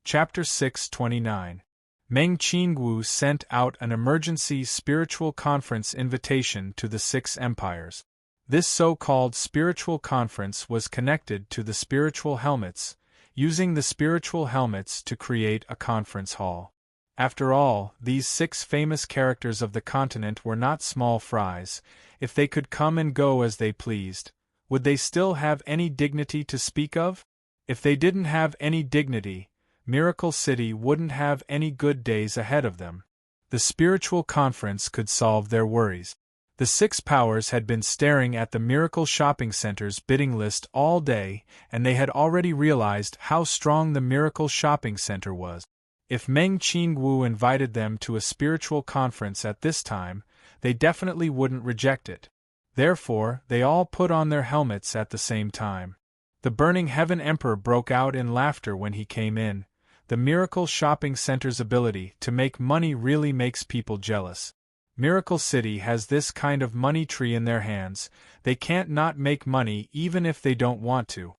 Chapter 629. Meng Qingwu sent out an emergency spiritual conference invitation to the 6 empires. This so-called spiritual conference was connected to the spiritual helmets, using the spiritual helmets to create a conference hall. After all, these 6 famous characters of the continent were not small fries. If they could come and go as they pleased, would they still have any dignity to speak of? If they didn't have any dignity, Miracle City wouldn't have any good days ahead of them. The spiritual conference could solve their worries. The 6 powers had been staring at the Miracle Shopping Center's bidding list all day, and they had already realized how strong the Miracle Shopping Center was. If Meng Qingwu invited them to a spiritual conference at this time, they definitely wouldn't reject it. Therefore, they all put on their helmets at the same time. The Burning Heaven Emperor broke out in laughter when he came in. The Miracle Shopping Center's ability to make money really makes people jealous. Miracle City has this kind of money tree in their hands. They can't not make money even if they don't want to.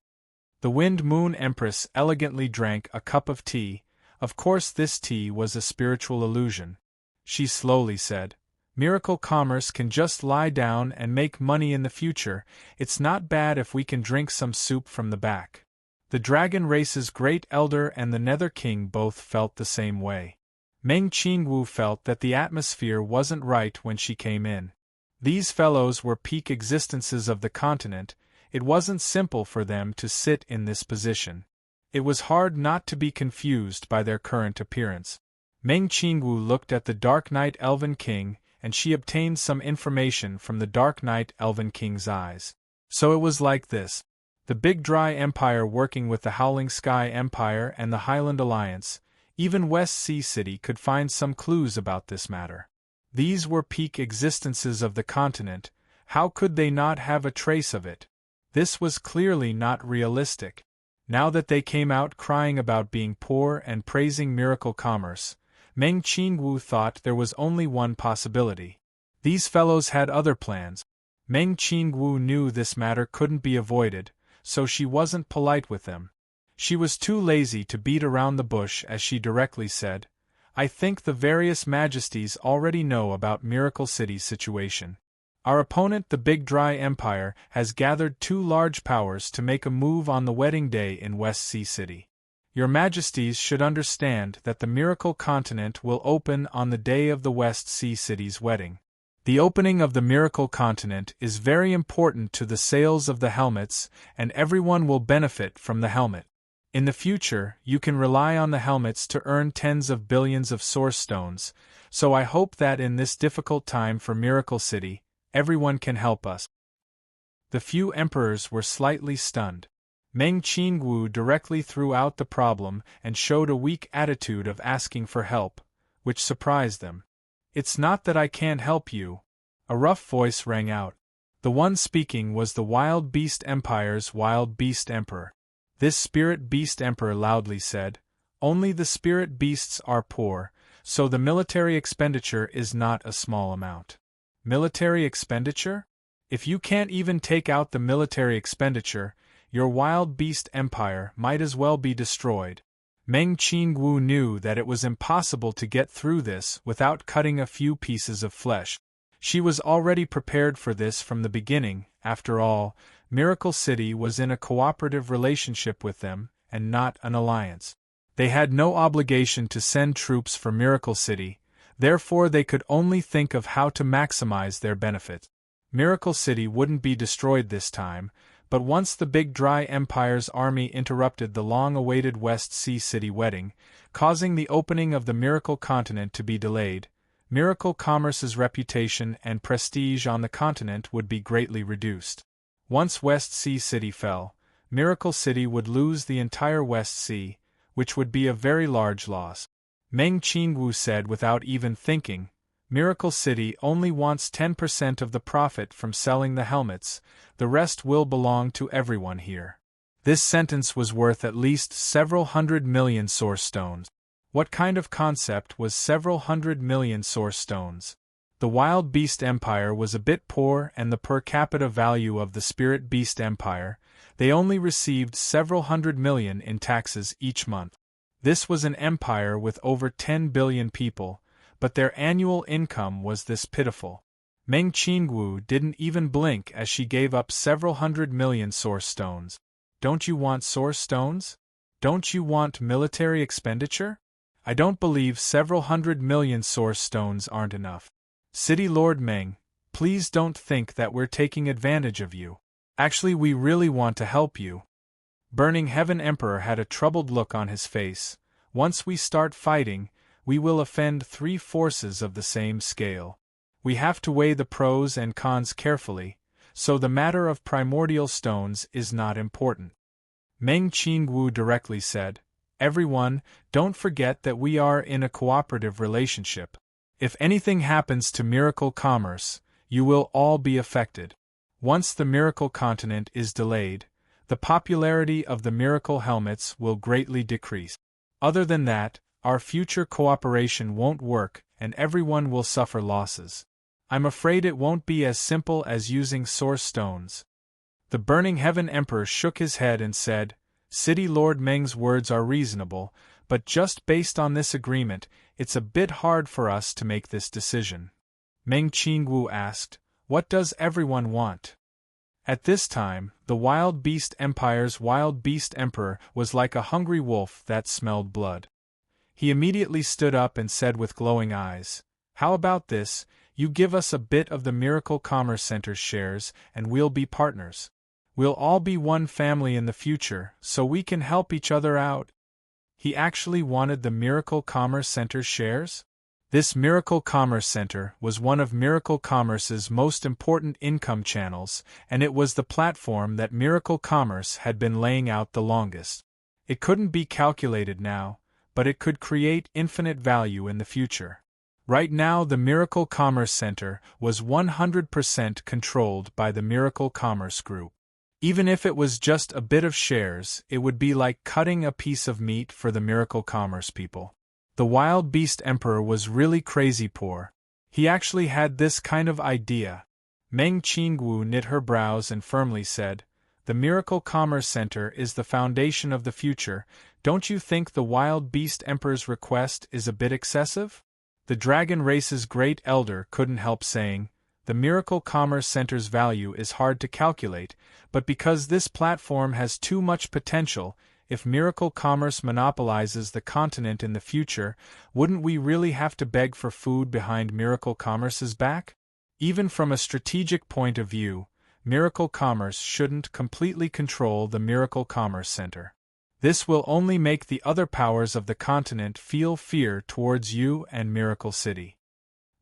The Wind Moon Empress elegantly drank a cup of tea. Of course, this tea was a spiritual illusion. She slowly said, "Miracle Commerce can just lie down and make money in the future. It's not bad if we can drink some soup from the back." The Dragon Race's Great Elder and the Nether King both felt the same way. Meng Qingwu felt that the atmosphere wasn't right when she came in. These fellows were peak existences of the continent. It wasn't simple for them to sit in this position. It was hard not to be confused by their current appearance. Meng Qingwu looked at the Dark Knight Elven King, and she obtained some information from the Dark Knight Elven King's eyes. So it was like this. The Big Dry Empire working with the Howling Sky Empire and the Highland Alliance, even West Sea City could find some clues about this matter. These were peak existences of the continent. How could they not have a trace of it? This was clearly not realistic. Now that they came out crying about being poor and praising Miracle Commerce, Meng Qingwu thought there was only one possibility. These fellows had other plans. Meng Qingwu knew this matter couldn't be avoided, so she wasn't polite with them. She was too lazy to beat around the bush as she directly said, "I think the various majesties already know about Miracle City's situation. Our opponent, the Big Dry Empire, has gathered 2 large powers to make a move on the wedding day in West Sea City. Your majesties should understand that the Miracle Continent will open on the day of the West Sea City's wedding. The opening of the Miracle Continent is very important to the sales of the helmets, and everyone will benefit from the helmet. In the future, you can rely on the helmets to earn tens of billions of source stones, so I hope that in this difficult time for Miracle City, everyone can help us." The few emperors were slightly stunned. Meng Qingwu directly threw out the problem and showed a weak attitude of asking for help, which surprised them. "It's not that I can't help you." A rough voice rang out. The one speaking was the Wild Beast Empire's Wild Beast Emperor. This Spirit Beast Emperor loudly said, "Only the Spirit Beasts are poor, so the military expenditure is not a small amount." Military expenditure? If you can't even take out the military expenditure, your Wild Beast Empire might as well be destroyed. Meng Qingwu knew that it was impossible to get through this without cutting a few pieces of flesh. She was already prepared for this from the beginning. After all, Miracle City was in a cooperative relationship with them, and not an alliance. They had no obligation to send troops for Miracle City, therefore they could only think of how to maximize their benefit. Miracle City wouldn't be destroyed this time, but once the Big Dry Empire's army interrupted the long-awaited West Sea City wedding, causing the opening of the Miracle Continent to be delayed, Miracle Commerce's reputation and prestige on the continent would be greatly reduced. Once West Sea City fell, Miracle City would lose the entire West Sea, which would be a very large loss. Meng Qingwu said without even thinking, "Miracle City only wants 10% of the profit from selling the helmets, the rest will belong to everyone here." This sentence was worth at least several 100 million source stones. What kind of concept was several 100 million source stones? The Wild Beast Empire was a bit poor, and the per capita value of the Spirit Beast Empire, they only received several 100 million in taxes each month. This was an empire with over 10 billion people, but their annual income was this pitiful. Meng Qingwu didn't even blink as she gave up several 100 million source stones. Don't you want source stones? Don't you want military expenditure? I don't believe several 100 million source stones aren't enough. City Lord Meng, please don't think that we're taking advantage of you. Actually, we really want to help you. Burning Heaven Emperor had a troubled look on his face. Once we start fighting, we will offend three forces of the same scale. We have to weigh the pros and cons carefully, so the matter of primordial stones is not important. Meng Qingwu directly said, "Everyone, don't forget that we are in a cooperative relationship. If anything happens to miracle commerce, you will all be affected. Once the miracle continent is delayed, the popularity of the miracle helmets will greatly decrease. Other than that, our future cooperation won't work and everyone will suffer losses. I'm afraid it won't be as simple as using source stones." The Burning Heaven Emperor shook his head and said, "City Lord Meng's words are reasonable, but just based on this agreement, it's a bit hard for us to make this decision." Meng Qingwu asked, "What does everyone want?" At this time, the Wild Beast Empire's Wild Beast Emperor was like a hungry wolf that smelled blood. He immediately stood up and said with glowing eyes, "How about this? You give us a bit of the Miracle Commerce Center's shares, and we'll be partners. We'll all be one family in the future, so we can help each other out." He actually wanted the Miracle Commerce Center's shares? This Miracle Commerce Center was one of Miracle Commerce's most important income channels, and it was the platform that Miracle Commerce had been laying out the longest. It couldn't be calculated now, but it could create infinite value in the future. Right now, the Miracle Commerce Center was 100% controlled by the Miracle Commerce Group. Even if it was just a bit of shares, it would be like cutting a piece of meat for the Miracle Commerce people. The Wild Beast Emperor was really crazy poor. He actually had this kind of idea. Meng Qingwu knit her brows and firmly said, "The Miracle Commerce Center is the foundation of the future. Don't you think the Wild Beast Emperor's request is a bit excessive?" The dragon race's great elder couldn't help saying, "The Miracle Commerce Center's value is hard to calculate, but because this platform has too much potential, if Miracle Commerce monopolizes the continent in the future, wouldn't we really have to beg for food behind Miracle Commerce's back? Even from a strategic point of view, Miracle Commerce shouldn't completely control the Miracle Commerce Center. This will only make the other powers of the continent feel fear towards you and Miracle City."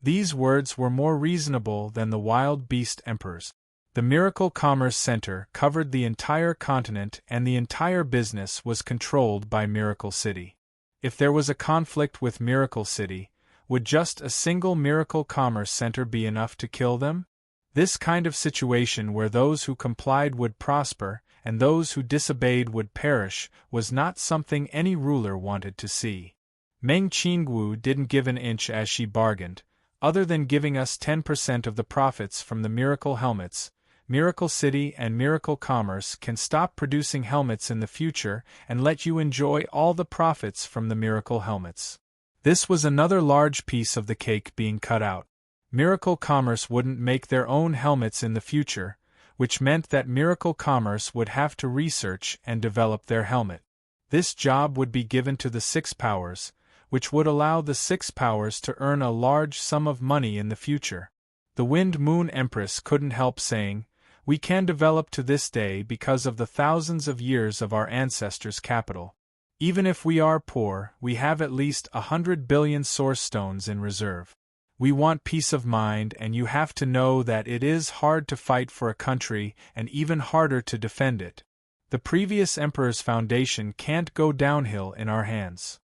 These words were more reasonable than the Wild Beast Emperor's. The Miracle Commerce Center covered the entire continent and the entire business was controlled by Miracle City. If there was a conflict with Miracle City, would just a single Miracle Commerce Center be enough to kill them? This kind of situation where those who complied would prosper and those who disobeyed would perish was not something any ruler wanted to see. Meng Qingwu didn't give an inch as she bargained. Other than giving us 10% of the profits from the Miracle Helmets, Miracle City and Miracle Commerce can stop producing helmets in the future and let you enjoy all the profits from the Miracle Helmets. This was another large piece of the cake being cut out. Miracle Commerce wouldn't make their own helmets in the future, which meant that Miracle Commerce would have to research and develop their helmet. This job would be given to the Six Powers, which would allow the Six Powers to earn a large sum of money in the future. The Wind Moon Empress couldn't help saying, "We can develop to this day because of the thousands of years of our ancestors' capital. Even if we are poor, we have at least 100 billion source stones in reserve. We want peace of mind, and you have to know that it is hard to fight for a country and even harder to defend it. The previous emperor's foundation can't go downhill in our hands."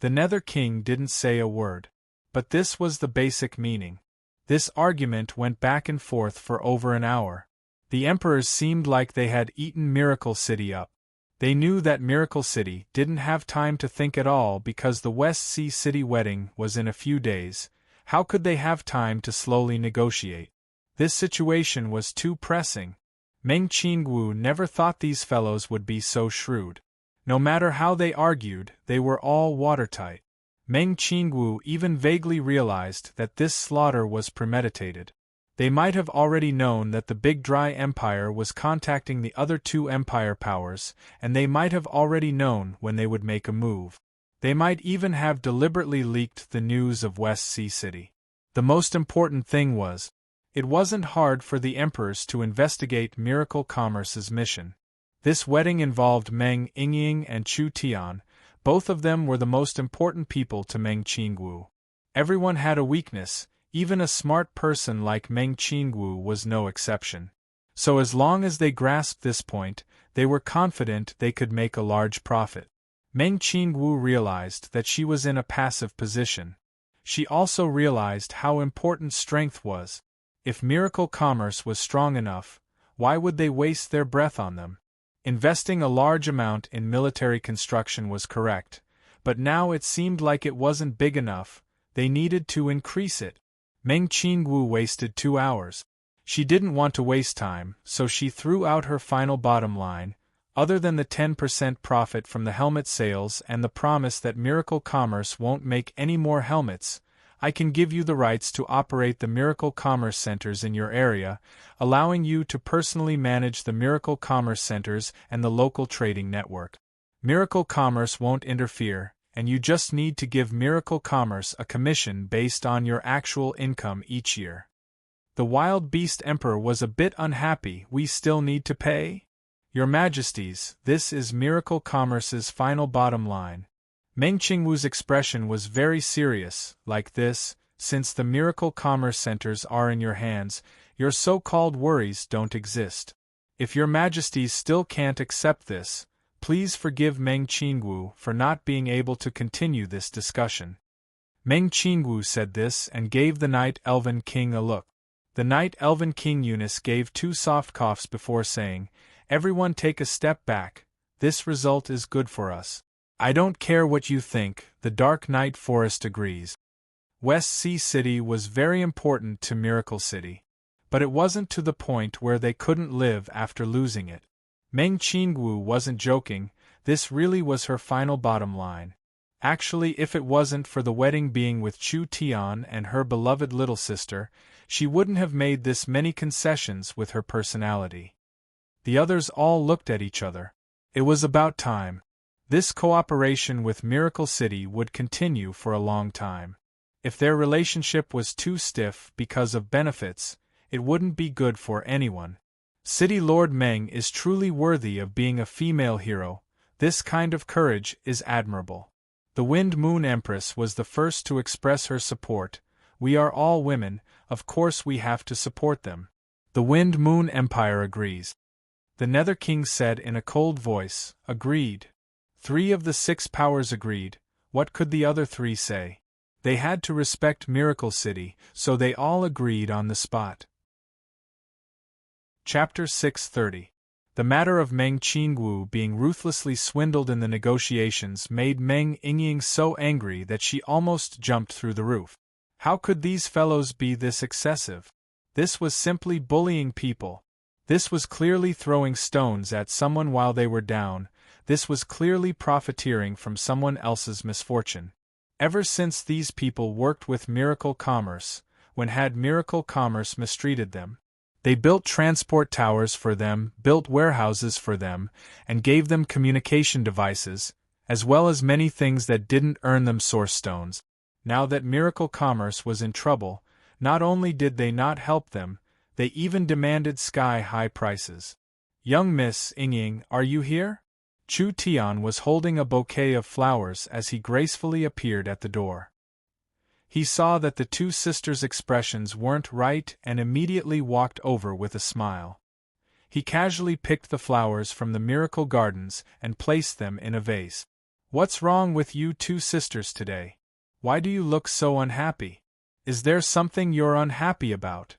The Nether King didn't say a word. But this was the basic meaning. This argument went back and forth for over an hour. The emperors seemed like they had eaten Miracle City up. They knew that Miracle City didn't have time to think at all because the West Sea City wedding was in a few days. How could they have time to slowly negotiate? This situation was too pressing. Meng Qingwu never thought these fellows would be so shrewd. No matter how they argued, they were all watertight. Meng Qingwu even vaguely realized that this slaughter was premeditated. They might have already known that the Big Dry Empire was contacting the other two empire powers, and they might have already known when they would make a move. They might even have deliberately leaked the news of West Sea City. The most important thing was, it wasn't hard for the emperors to investigate Miracle Commerce's mission. This wedding involved Meng Yingying and Chu Tian. Both of them were the most important people to Meng Qingwu. Everyone had a weakness, even a smart person like Meng Qingwu was no exception. So as long as they grasped this point, they were confident they could make a large profit. Meng Qingwu realized that she was in a passive position. She also realized how important strength was. If Miracle Commerce was strong enough, why would they waste their breath on them? Investing a large amount in military construction was correct, but now it seemed like it wasn't big enough. They needed to increase it. Meng Qingwu wasted 2 hours. She didn't want to waste time, so she threw out her final bottom line. Other than the 10% profit from the helmet sales and the promise that Miracle Commerce won't make any more helmets, I can give you the rights to operate the Miracle Commerce Centers in your area, allowing you to personally manage the Miracle Commerce Centers and the local trading network. Miracle Commerce won't interfere, and you just need to give Miracle Commerce a commission based on your actual income each year. The Wild Beast Emperor was a bit unhappy. We still need to pay? Your Majesties, this is Miracle Commerce's final bottom line. Meng Qingwu's expression was very serious. Like this, since the Miracle Commerce Centers are in your hands, your so-called worries don't exist. If your Majesties still can't accept this, please forgive Meng Qingwu for not being able to continue this discussion. Meng Qingwu said this and gave the Night Elven King a look. The Night Elven King Eunice gave 2 soft coughs before saying, "Everyone take a step back. This result is good for us." "I don't care what you think," the Dark Knight Forest agrees. West Sea City was very important to Miracle City. But it wasn't to the point where they couldn't live after losing it. Meng Qingwu wasn't joking, this really was her final bottom line. Actually, if it wasn't for the wedding being with Chu Tian and her beloved little sister, she wouldn't have made this many concessions with her personality. The others all looked at each other. It was about time. This cooperation with Miracle City would continue for a long time. If their relationship was too stiff because of benefits, it wouldn't be good for anyone. City Lord Meng is truly worthy of being a female hero. This kind of courage is admirable. The Wind Moon Empress was the first to express her support. "We are all women, of course we have to support them." The Wind Moon Empire agrees. The Nether King said in a cold voice, "Agreed." 3 of the 6 powers agreed. What could the other 3 say? They had to respect Miracle City, so they all agreed on the spot. Chapter 630. The matter of Meng Qingwu being ruthlessly swindled in the negotiations made Meng Yingying so angry that she almost jumped through the roof. How could these fellows be this excessive? This was simply bullying people. This was clearly throwing stones at someone while they were down. This was clearly profiteering from someone else's misfortune. Ever since these people worked with Miracle Commerce, when had Miracle Commerce mistreated them? They built transport towers for them, built warehouses for them, and gave them communication devices, as well as many things that didn't earn them source stones. Now that Miracle Commerce was in trouble, not only did they not help them, they even demanded sky-high prices. "Young Miss Yingying, are you here?" Chu Tian was holding a bouquet of flowers as he gracefully appeared at the door. He saw that the 2 sisters' expressions weren't right and immediately walked over with a smile. He casually picked the flowers from the Miracle Gardens and placed them in a vase. "What's wrong with you 2 sisters today? Why do you look so unhappy? Is there something you're unhappy about?"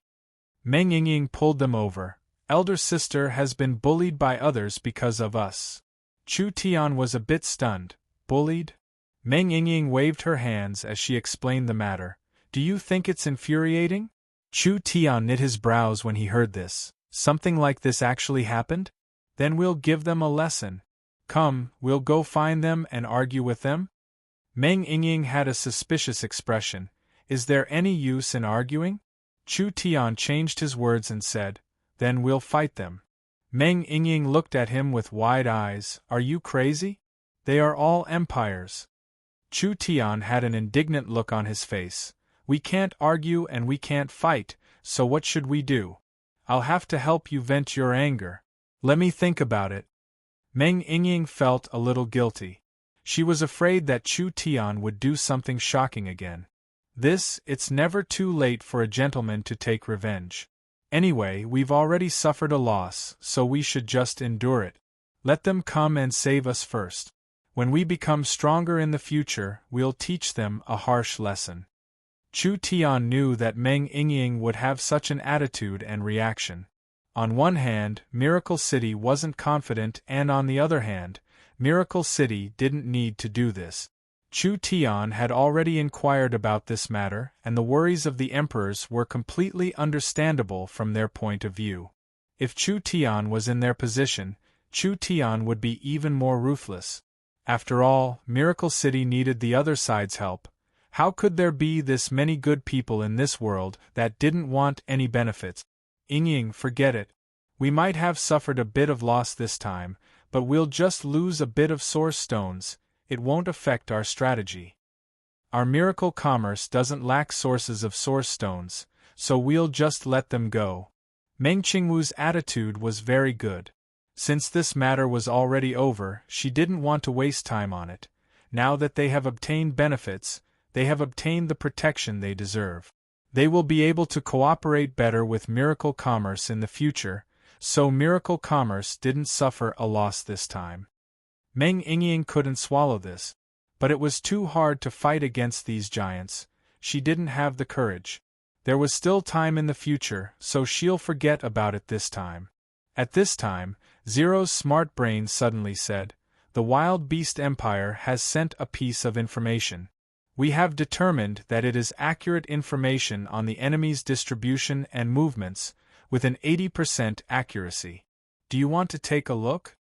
Meng Yingying pulled them over. "Elder sister has been bullied by others because of us." Chu Tian was a bit stunned. "Bullied?" Meng Yingying waved her hands as she explained the matter. "Do you think it's infuriating?" Chu Tian knit his brows when he heard this. "Something like this actually happened? Then we'll give them a lesson. Come, we'll go find them and argue with them? Meng Yingying had a suspicious expression. Is there any use in arguing? Chu Tian changed his words and said, Then we'll fight them. Meng Yingying looked at him with wide eyes. Are you crazy? They are all empires. Chu Tian had an indignant look on his face. We can't argue and we can't fight, so what should we do? I'll have to help you vent your anger. Let me think about it. Meng Yingying felt a little guilty. She was afraid that Chu Tian would do something shocking again. It's never too late for a gentleman to take revenge. Anyway, we've already suffered a loss, so we should just endure it. Let them come and save us first. When we become stronger in the future, we'll teach them a harsh lesson. Chu Tian knew that Meng Yingying would have such an attitude and reaction. On one hand, Miracle City wasn't confident, and on the other hand, Miracle City didn't need to do this. Chu Tian had already inquired about this matter, and the worries of the emperors were completely understandable from their point of view. If Chu Tian was in their position, Chu Tian would be even more ruthless. After all, Miracle City needed the other side's help. How could there be this many good people in this world that didn't want any benefits? Yingying, forget it. We might have suffered a bit of loss this time, but we'll just lose a bit of source stones. It won't affect our strategy. Our miracle commerce doesn't lack sources of source stones, so we'll just let them go. Meng Qingwu's attitude was very good. Since this matter was already over, she didn't want to waste time on it. Now that they have obtained benefits, they have obtained the protection they deserve. They will be able to cooperate better with miracle commerce in the future, so miracle commerce didn't suffer a loss this time. Meng Yingying couldn't swallow this. But it was too hard to fight against these giants. She didn't have the courage. There was still time in the future, so she'll forget about it this time. At this time, Zero's smart brain suddenly said, The Wild Beast Empire has sent a piece of information. We have determined that it is accurate information on the enemy's distribution and movements, with an 80% accuracy. Do you want to take a look?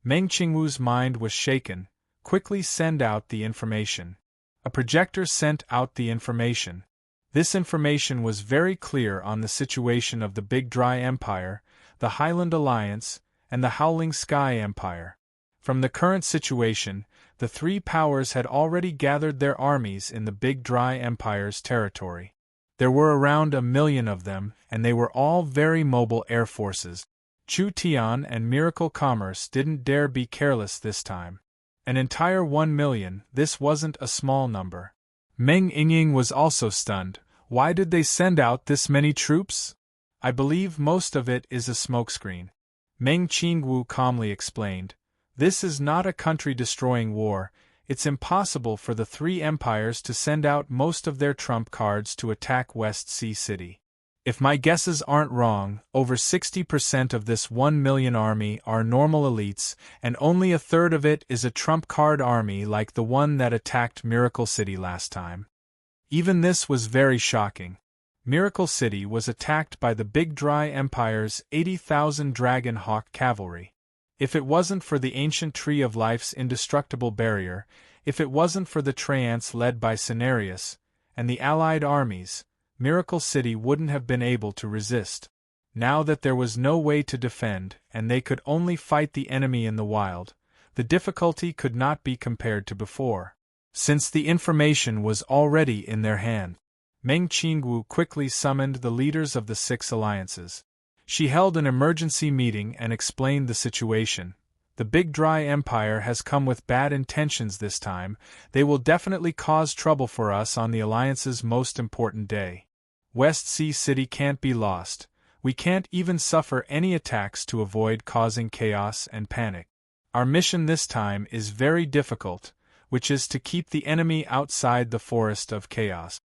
Meng Qingwu's mind was shaken. Quickly send out the information. A projector sent out the information. This information was very clear on the situation of the Big Dry Empire, the Highland Alliance, and the Howling Sky Empire. From the current situation, the three powers had already gathered their armies in the Big Dry Empire's territory. There were around 1 million of them, and they were all very mobile air forces. Chu Tian and Miracle Commerce didn't dare be careless this time. An entire 1 million, this wasn't a small number. Meng Yingying was also stunned. Why did they send out this many troops? I believe most of it is a smokescreen. Meng Qingwu calmly explained. This is not a country-destroying war. It's impossible for the three empires to send out most of their trump cards to attack West Sea City. If my guesses aren't wrong, over 60% of this 1 million army are normal elites, and only a third of it is a trump card army like the one that attacked Miracle City last time. Even this was very shocking. Miracle City was attacked by the Big Dry Empire's 80,000 Dragon Hawk cavalry. If it wasn't for the ancient Tree of Life's indestructible barrier, if it wasn't for the Treants led by Cenarius, and the allied armies, Miracle City wouldn't have been able to resist. Now that there was no way to defend, and they could only fight the enemy in the wild, the difficulty could not be compared to before. Since the information was already in their hand, Meng Qingwu quickly summoned the leaders of the 6 alliances. She held an emergency meeting and explained the situation. The Big Dry Empire has come with bad intentions this time. They will definitely cause trouble for us on the Alliance's most important day. West Sea City can't be lost. We can't even suffer any attacks to avoid causing chaos and panic. Our mission this time is very difficult, which is to keep the enemy outside the forest of chaos.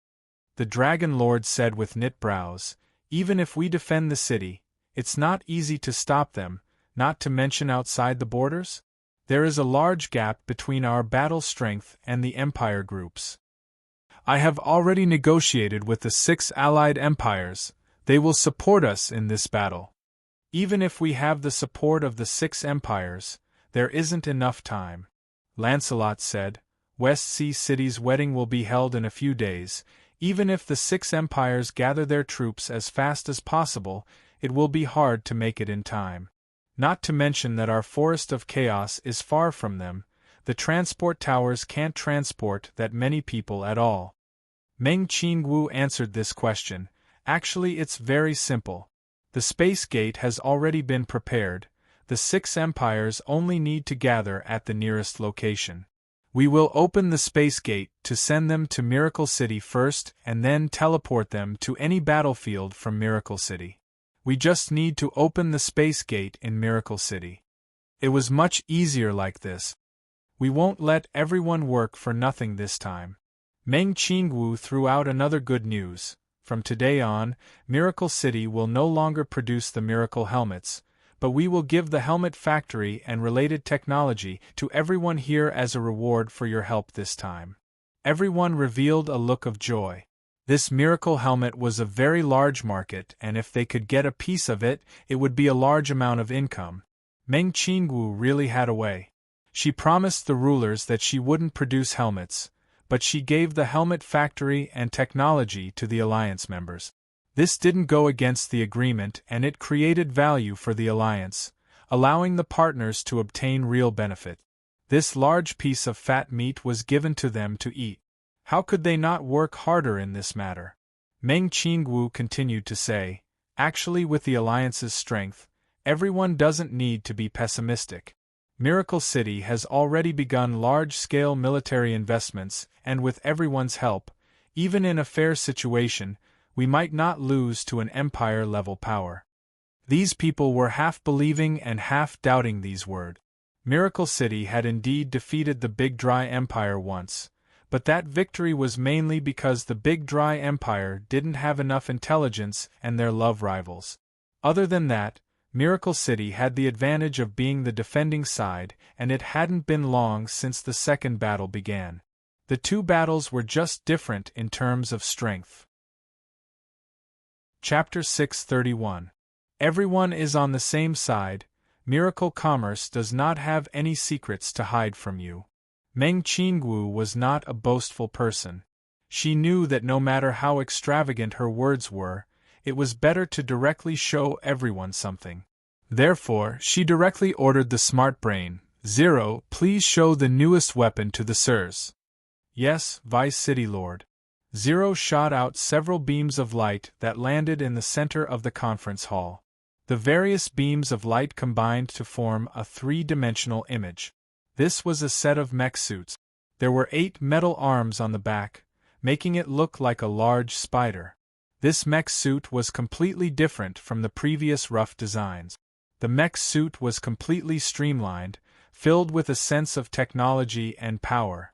The Dragon Lord said with knit brows, Even if we defend the city, it's not easy to stop them. Not to mention outside the borders? There is a large gap between our battle strength and the empire groups. I have already negotiated with the 6 allied empires. They will support us in this battle. Even if we have the support of the 6 empires, There isn't enough time. Lancelot said, West Sea City's wedding will be held in a few days. Even if the 6 empires gather their troops as fast as possible, it will be hard to make it in time. Not to mention that our forest of chaos is far from them. The transport towers can't transport that many people at all. Meng Qingwu answered this question. Actually, it's very simple. The space gate has already been prepared. The 6 empires only need to gather at the nearest location. We will open the space gate to send them to Miracle City first and then teleport them to any battlefield from Miracle City. We just need to open the space gate in Miracle City. It was much easier like this. We won't let everyone work for nothing this time. Meng Qingwu threw out another good news. From today on, Miracle City will no longer produce the miracle helmets, but we will give the helmet factory and related technology to everyone here as a reward for your help this time. Everyone revealed a look of joy. This miracle helmet was a very large market, and if they could get a piece of it, it would be a large amount of income. Meng Qingwu really had a way. She promised the rulers that she wouldn't produce helmets, but she gave the helmet factory and technology to the alliance members. This didn't go against the agreement and it created value for the alliance, allowing the partners to obtain real benefit. This large piece of fat meat was given to them to eat. How could they not work harder in this matter? Meng Qingwu continued to say, actually with the alliance's strength, everyone doesn't need to be pessimistic. Miracle City has already begun large-scale military investments, and with everyone's help, even in a fair situation, we might not lose to an empire-level power. These people were half believing and half doubting these words. Miracle City had indeed defeated the Big Dry Empire once, but that victory was mainly because the Big Dry Empire didn't have enough intelligence and their love rivals. Other than that, Miracle City had the advantage of being the defending side, and it hadn't been long since the second battle began. The 2 battles were just different in terms of strength. Chapter 631. Everyone is on the same side. Miracle Commerce does not have any secrets to hide from you. Meng Qingwu was not a boastful person. She knew that no matter how extravagant her words were, it was better to directly show everyone something. Therefore, she directly ordered the smart brain, Zero, please show the newest weapon to the sirs. Yes, Vice City Lord. Zero shot out several beams of light that landed in the center of the conference hall. The various beams of light combined to form a 3-dimensional image. This was a set of mech suits. There were 8 metal arms on the back, making it look like a large spider. This mech suit was completely different from the previous rough designs. The mech suit was completely streamlined, filled with a sense of technology and power.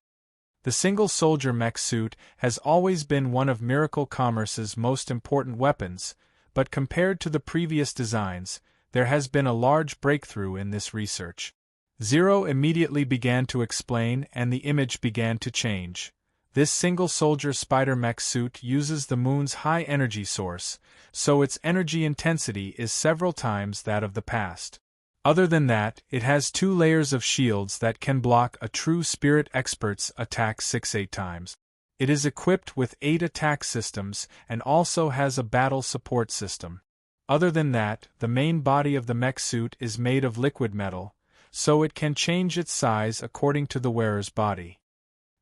The single-soldier mech suit has always been one of Miracle Commerce's most important weapons, but compared to the previous designs, there has been a large breakthrough in this research. Zero immediately began to explain and the image began to change. This single-soldier spider mech suit uses the moon's high energy source, so its energy intensity is several times that of the past. Other than that, it has 2 layers of shields that can block a true spirit expert's attack 6-8 times. It is equipped with 8 attack systems and also has a battle support system. Other than that, the main body of the mech suit is made of liquid metal, so it can change its size according to the wearer's body.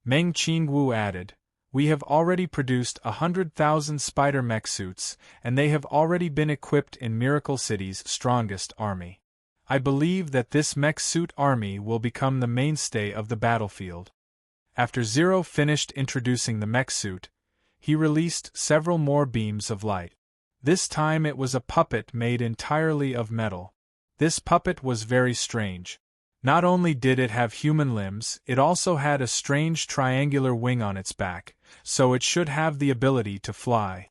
Meng Qingwu added, we have already produced 100,000 spider mech suits, and they have already been equipped in Miracle City's strongest army. I believe that this mech suit army will become the mainstay of the battlefield. After Zero finished introducing the mech suit, he released several more beams of light. This time it was a puppet made entirely of metal. This puppet was very strange. Not only did it have human limbs, it also had a strange triangular wing on its back, so it should have the ability to fly.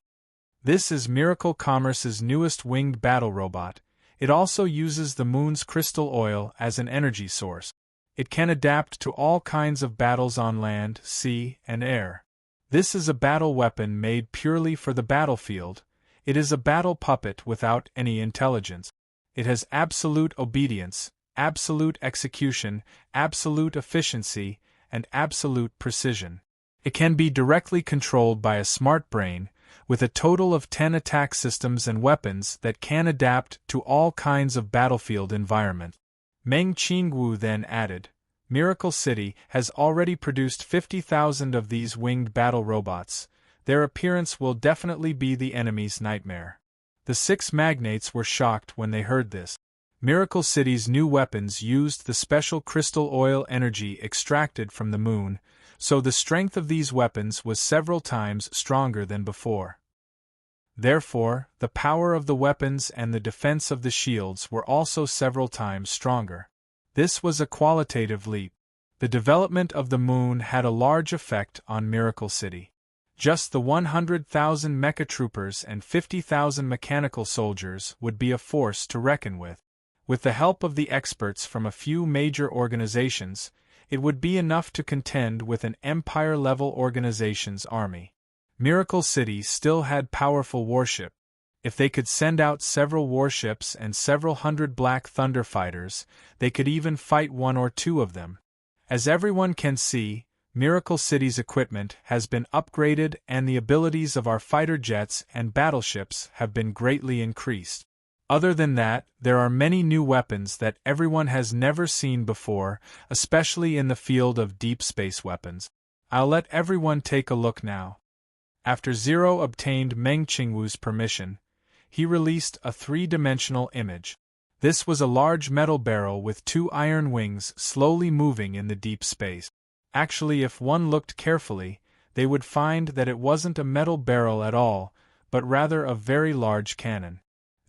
This is Miracle Commerce's newest winged battle robot. It also uses the moon's crystal oil as an energy source. It can adapt to all kinds of battles on land, sea, and air. This is a battle weapon made purely for the battlefield. It is a battle puppet without any intelligence. It has absolute obedience, absolute execution, absolute efficiency, and absolute precision. It can be directly controlled by a smart brain, with a total of 10 attack systems and weapons that can adapt to all kinds of battlefield environments. Meng Qingwu then added, Miracle City has already produced 50,000 of these winged battle robots. Their appearance will definitely be the enemy's nightmare. The 6 magnates were shocked when they heard this. Miracle City's new weapons used the special crystal oil energy extracted from the moon, so the strength of these weapons was several times stronger than before. Therefore, the power of the weapons and the defense of the shields were also several times stronger. This was a qualitative leap. The development of the moon had a large effect on Miracle City. Just the 100,000 mecha troopers and 50,000 mechanical soldiers would be a force to reckon with. With the help of the experts from a few major organizations, it would be enough to contend with an empire-level organization's army. Miracle City still had powerful warship. If they could send out several warships and several hundred Black Thunder fighters, they could even fight 1 or 2 of them. As everyone can see, Miracle City's equipment has been upgraded and the abilities of our fighter jets and battleships have been greatly increased. Other than that, there are many new weapons that everyone has never seen before, especially in the field of deep space weapons. I'll let everyone take a look now. After Zero obtained Meng Qingwu's permission, he released a 3-dimensional image. This was a large metal barrel with 2 iron wings slowly moving in the deep space. Actually, if one looked carefully, they would find that it wasn't a metal barrel at all, but rather a very large cannon.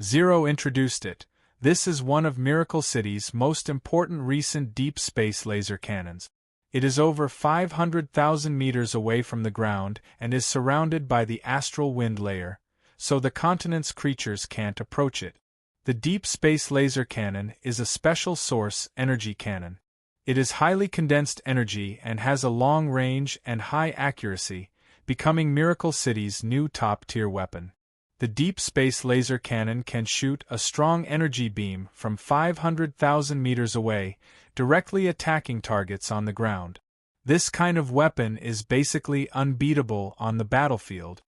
Zero introduced it. This is one of Miracle City's most important recent deep space laser cannons. It is over 500,000 meters away from the ground and is surrounded by the astral wind layer, so the continent's creatures can't approach it. The deep space laser cannon is a special source energy cannon. It is highly condensed energy and has a long range and high accuracy, becoming Miracle City's new top-tier weapon. The deep space laser cannon can shoot a strong energy beam from 500,000 meters away, directly attacking targets on the ground. This kind of weapon is basically unbeatable on the battlefield.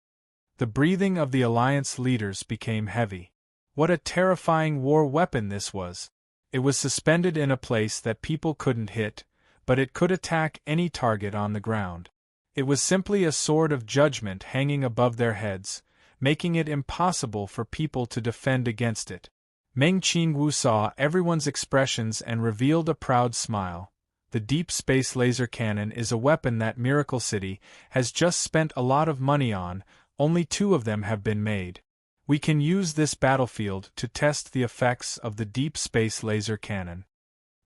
The breathing of the Alliance leaders became heavy. What a terrifying war weapon this was! It was suspended in a place that people couldn't hit, but it could attack any target on the ground. It was simply a sword of judgment hanging above their heads, making it impossible for people to defend against it. Meng Qingwu saw everyone's expressions and revealed a proud smile. The deep space laser cannon is a weapon that Miracle City has just spent a lot of money on, only 2 of them have been made. We can use this battlefield to test the effects of the deep space laser cannon.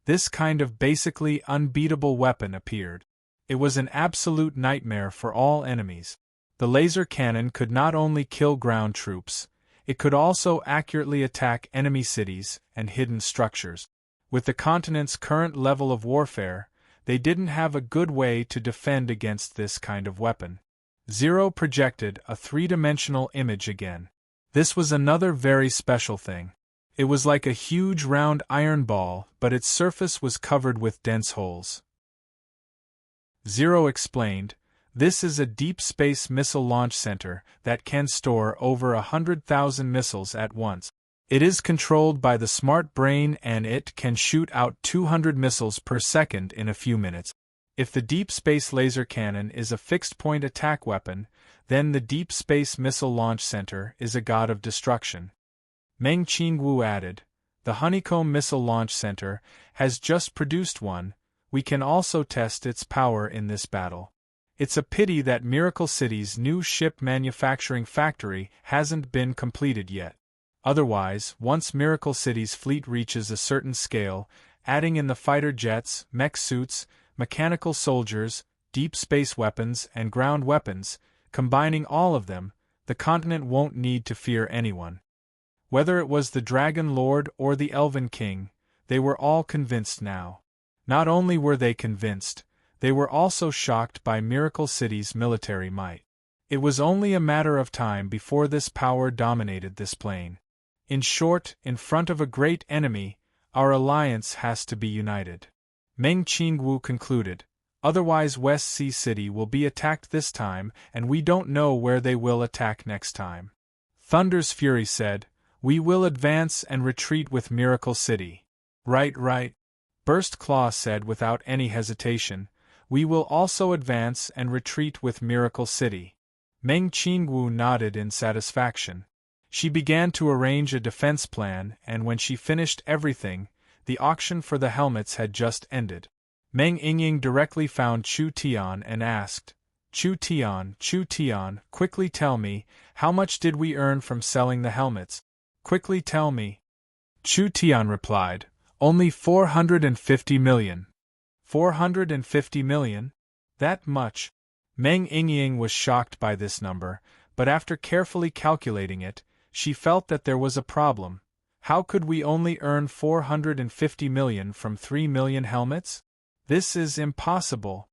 This kind of basically unbeatable weapon appeared. It was an absolute nightmare for all enemies. The laser cannon could not only kill ground troops, it could also accurately attack enemy cities and hidden structures. With the continent's current level of warfare, they didn't have a good way to defend against this kind of weapon. Zero projected a 3-dimensional image again. This was another very special thing. It was like a huge round iron ball, but its surface was covered with dense holes. Zero explained, this is a deep space missile launch center that can store over 100,000 missiles at once. It is controlled by the smart brain and it can shoot out 200 missiles per second in a few minutes. If the deep space laser cannon is a fixed-point attack weapon, then the Deep Space Missile Launch Center is a god of destruction. Meng Qingwu added, the Honeycomb Missile Launch Center has just produced one. We can also test its power in this battle. It's a pity that Miracle City's new ship manufacturing factory hasn't been completed yet. Otherwise, once Miracle City's fleet reaches a certain scale, adding in the fighter jets, mech suits, mechanical soldiers, deep space weapons, and ground weapons, combining all of them, the continent won't need to fear anyone. Whether it was the Dragon Lord or the Elven King, they were all convinced now. Not only were they convinced, they were also shocked by Miracle City's military might. It was only a matter of time before this power dominated this plane. In short, in front of a great enemy, Our alliance has to be united. Meng Qingwu concluded, otherwise West Sea City will be attacked this time and we don't know where they will attack next time. Thunder's Fury said, we will advance and retreat with Miracle City. Right. Burst Claw said without any hesitation, we will also advance and retreat with Miracle City. Meng Qingwu nodded in satisfaction. She began to arrange a defense plan, and when she finished everything, the auction for the helmets had just ended. Meng Yingying directly found Chu Tian and asked, Chu Tian, quickly tell me, how much did we earn from selling the helmets? Quickly tell me. Chu Tian replied, only 450 million. 450 million? That much? Meng Yingying was shocked by this number, but after carefully calculating it, she felt that there was a problem. How could we only earn 450 million from 3 million helmets? This is impossible.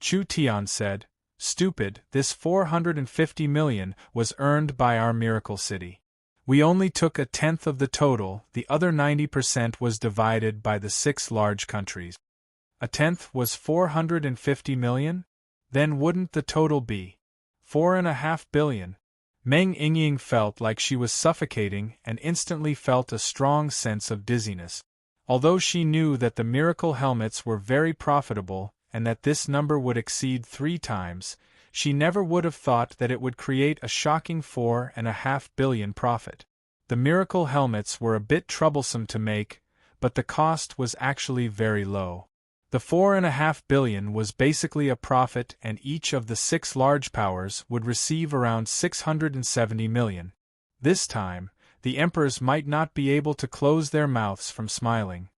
Chu Tian said, stupid, this 450 million was earned by our Miracle City. We only took a tenth of the total, the other 90% was divided by the 6 large countries. A tenth was 450 million? Then wouldn't the total be 4.5 billion? Meng Yingying felt like she was suffocating and instantly felt a strong sense of dizziness. Although she knew that the miracle helmets were very profitable and that this number would exceed 3 times, she never would have thought that it would create a shocking 4.5 billion profit. The miracle helmets were a bit troublesome to make, but the cost was actually very low. The 4.5 billion was basically a profit, and each of the 6 large powers would receive around 670 million. This time, the emperors might not be able to close their mouths from smiling.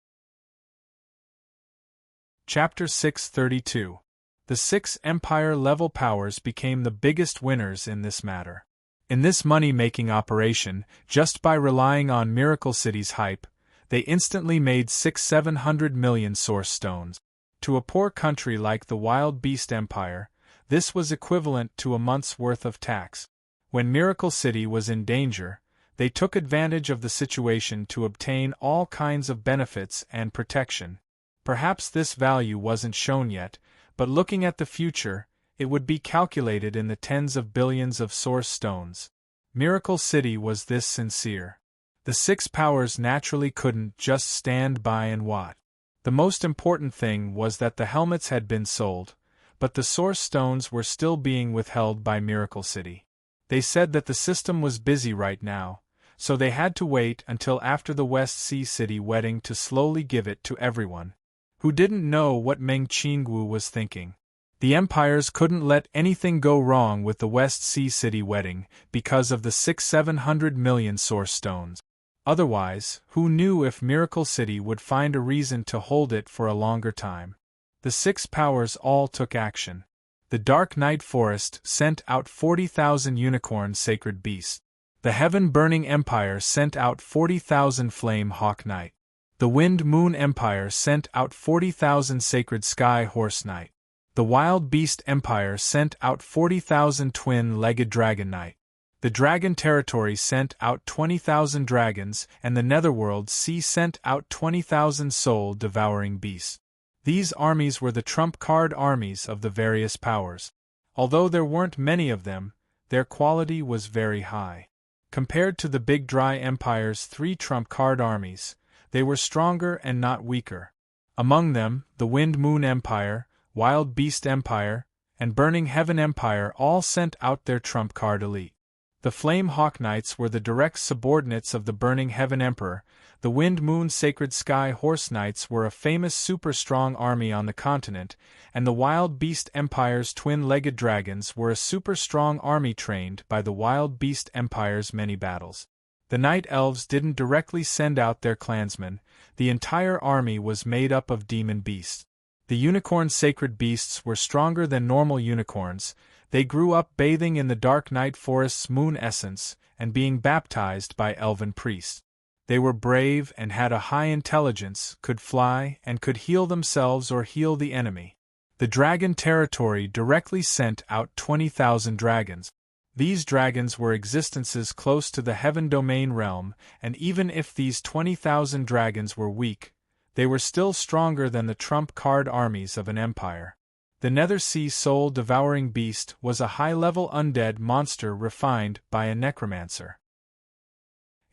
Chapter 632. The 6 empire-level powers became the biggest winners in this matter. In this money-making operation, just by relying on Miracle City's hype, they instantly made 600-700 million source stones. To a poor country like the Wild Beast Empire, this was equivalent to a month's worth of tax. When Miracle City was in danger, they took advantage of the situation to obtain all kinds of benefits and protection. Perhaps this value wasn't shown yet, but looking at the future, it would be calculated in the tens of billions of source stones. Miracle City was this sincere. The 6 powers naturally couldn't just stand by and watch. The most important thing was that the helmets had been sold, but the source stones were still being withheld by Miracle City. They said that the system was busy right now, so they had to wait until after the West Sea City wedding to slowly give it to everyone who didn't know what Meng Qingwu was thinking. The empires couldn't let anything go wrong with the West Sea City wedding because of the 600-700 million source stones. Otherwise, who knew if Miracle City would find a reason to hold it for a longer time? The 6 powers all took action. The Dark Night Forest sent out 40,000 unicorn sacred beasts. The Heaven-Burning Empire sent out 40,000 Flame Hawk Knight. The Wind Moon Empire sent out 40,000 Sacred Sky Horse Knight. The Wild Beast Empire sent out 40,000 Twin-Legged Dragon Knight. The Dragon Territory sent out 20,000 dragons, and the Netherworld Sea sent out 20,000 soul-devouring beasts. These armies were the trump card armies of the various powers. Although there weren't many of them, their quality was very high. Compared to the Big Dry Empire's 3 trump card armies, they were stronger and not weaker. Among them, the Wind Moon Empire, Wild Beast Empire, and Burning Heaven Empire all sent out their trump card elite. The Flame Hawk Knights were the direct subordinates of the Burning Heaven Emperor. The Wind Moon Sacred Sky Horse Knights were a famous super-strong army on the continent, and the Wild Beast Empire's twin-legged dragons were a super-strong army trained by the Wild Beast Empire's many battles. The Night Elves didn't directly send out their clansmen. The entire army was made up of demon beasts. The Unicorn Sacred Beasts were stronger than normal unicorns. They grew up bathing in the Dark Night Forest's moon essence and being baptized by elven priests. They were brave and had a high intelligence, could fly, and could heal themselves or heal the enemy. The Dragon Territory directly sent out 20,000 dragons. These dragons were existences close to the heaven domain realm, and even if these 20,000 dragons were weak, they were still stronger than the trump-card armies of an empire. The Nether-Sea soul-devouring beast was a high-level undead monster refined by a necromancer.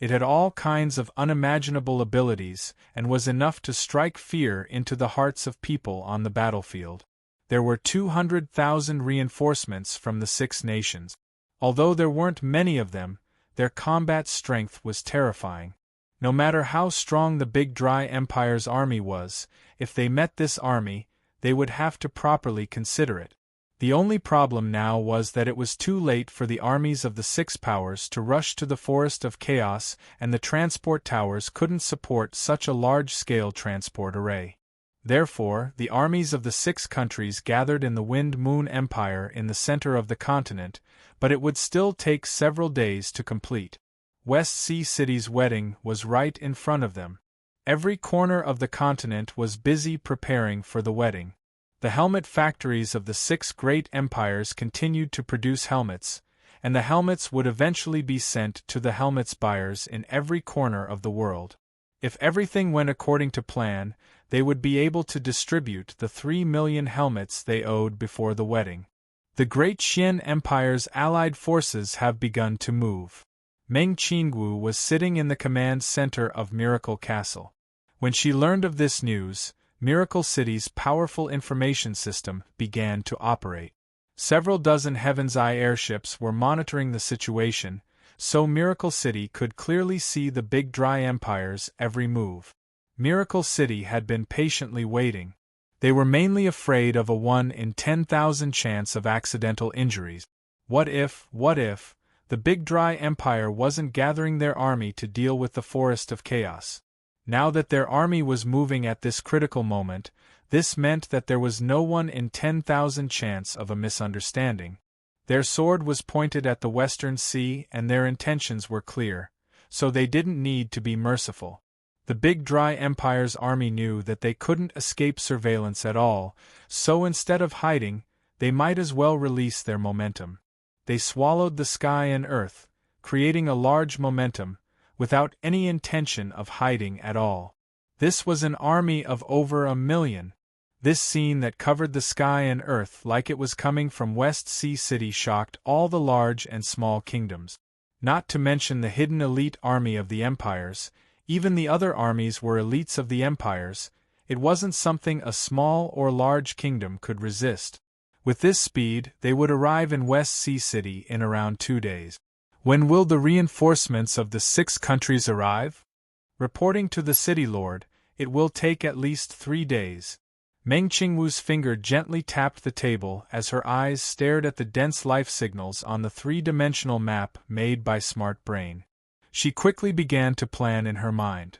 It had all kinds of unimaginable abilities, and was enough to strike fear into the hearts of people on the battlefield. There were 200,000 reinforcements from the 6 nations. Although there weren't many of them, their combat strength was terrifying. No matter how strong the Big Dry Empire's army was, if they met this army, they would have to properly consider it. The only problem now was that it was too late for the armies of the 6 powers to rush to the Forest of Chaos, and the transport towers couldn't support such a large-scale transport array. Therefore, the armies of the 6 countries gathered in the Wind Moon Empire in the center of the continent, but it would still take several days to complete. West Sea City's wedding was right in front of them. Every corner of the continent was busy preparing for the wedding. The helmet factories of the 6 great empires continued to produce helmets, and the helmets would eventually be sent to the helmets buyers in every corner of the world. If everything went according to plan, they would be able to distribute the 3 million helmets they owed before the wedding. The Great Qian Empire's allied forces have begun to move. Meng Qingwu was sitting in the command center of Miracle Castle. When she learned of this news, Miracle City's powerful information system began to operate. Several dozen Heaven's Eye airships were monitoring the situation, so Miracle City could clearly see the Big Dry Empire's every move. Miracle City had been patiently waiting. They were mainly afraid of a 1 in 10,000 chance of accidental injuries. What if, the Big Dry Empire wasn't gathering their army to deal with the Forest of Chaos? Now that their army was moving at this critical moment, this meant that there was no 1 in 10,000 chance of a misunderstanding. Their sword was pointed at the Western Sea and their intentions were clear, so they didn't need to be merciful. The Big Dry Empire's army knew that they couldn't escape surveillance at all, so instead of hiding, they might as well release their momentum. They swallowed the sky and earth, creating a large momentum, without any intention of hiding at all. This was an army of over 1 million. This scene that covered the sky and earth like it was coming from West Sea City shocked all the large and small kingdoms. Not to mention the hidden elite army of the empires, even the other armies were elites of the empires. It wasn't something a small or large kingdom could resist. With this speed, they would arrive in West Sea City in around 2 days. When will the reinforcements of the 6 countries arrive? Reporting to the city lord, it will take at least 3 days. Meng Qingwu's finger gently tapped the table as her eyes stared at the dense life signals on the 3-dimensional map made by Smart Brain. She quickly began to plan in her mind.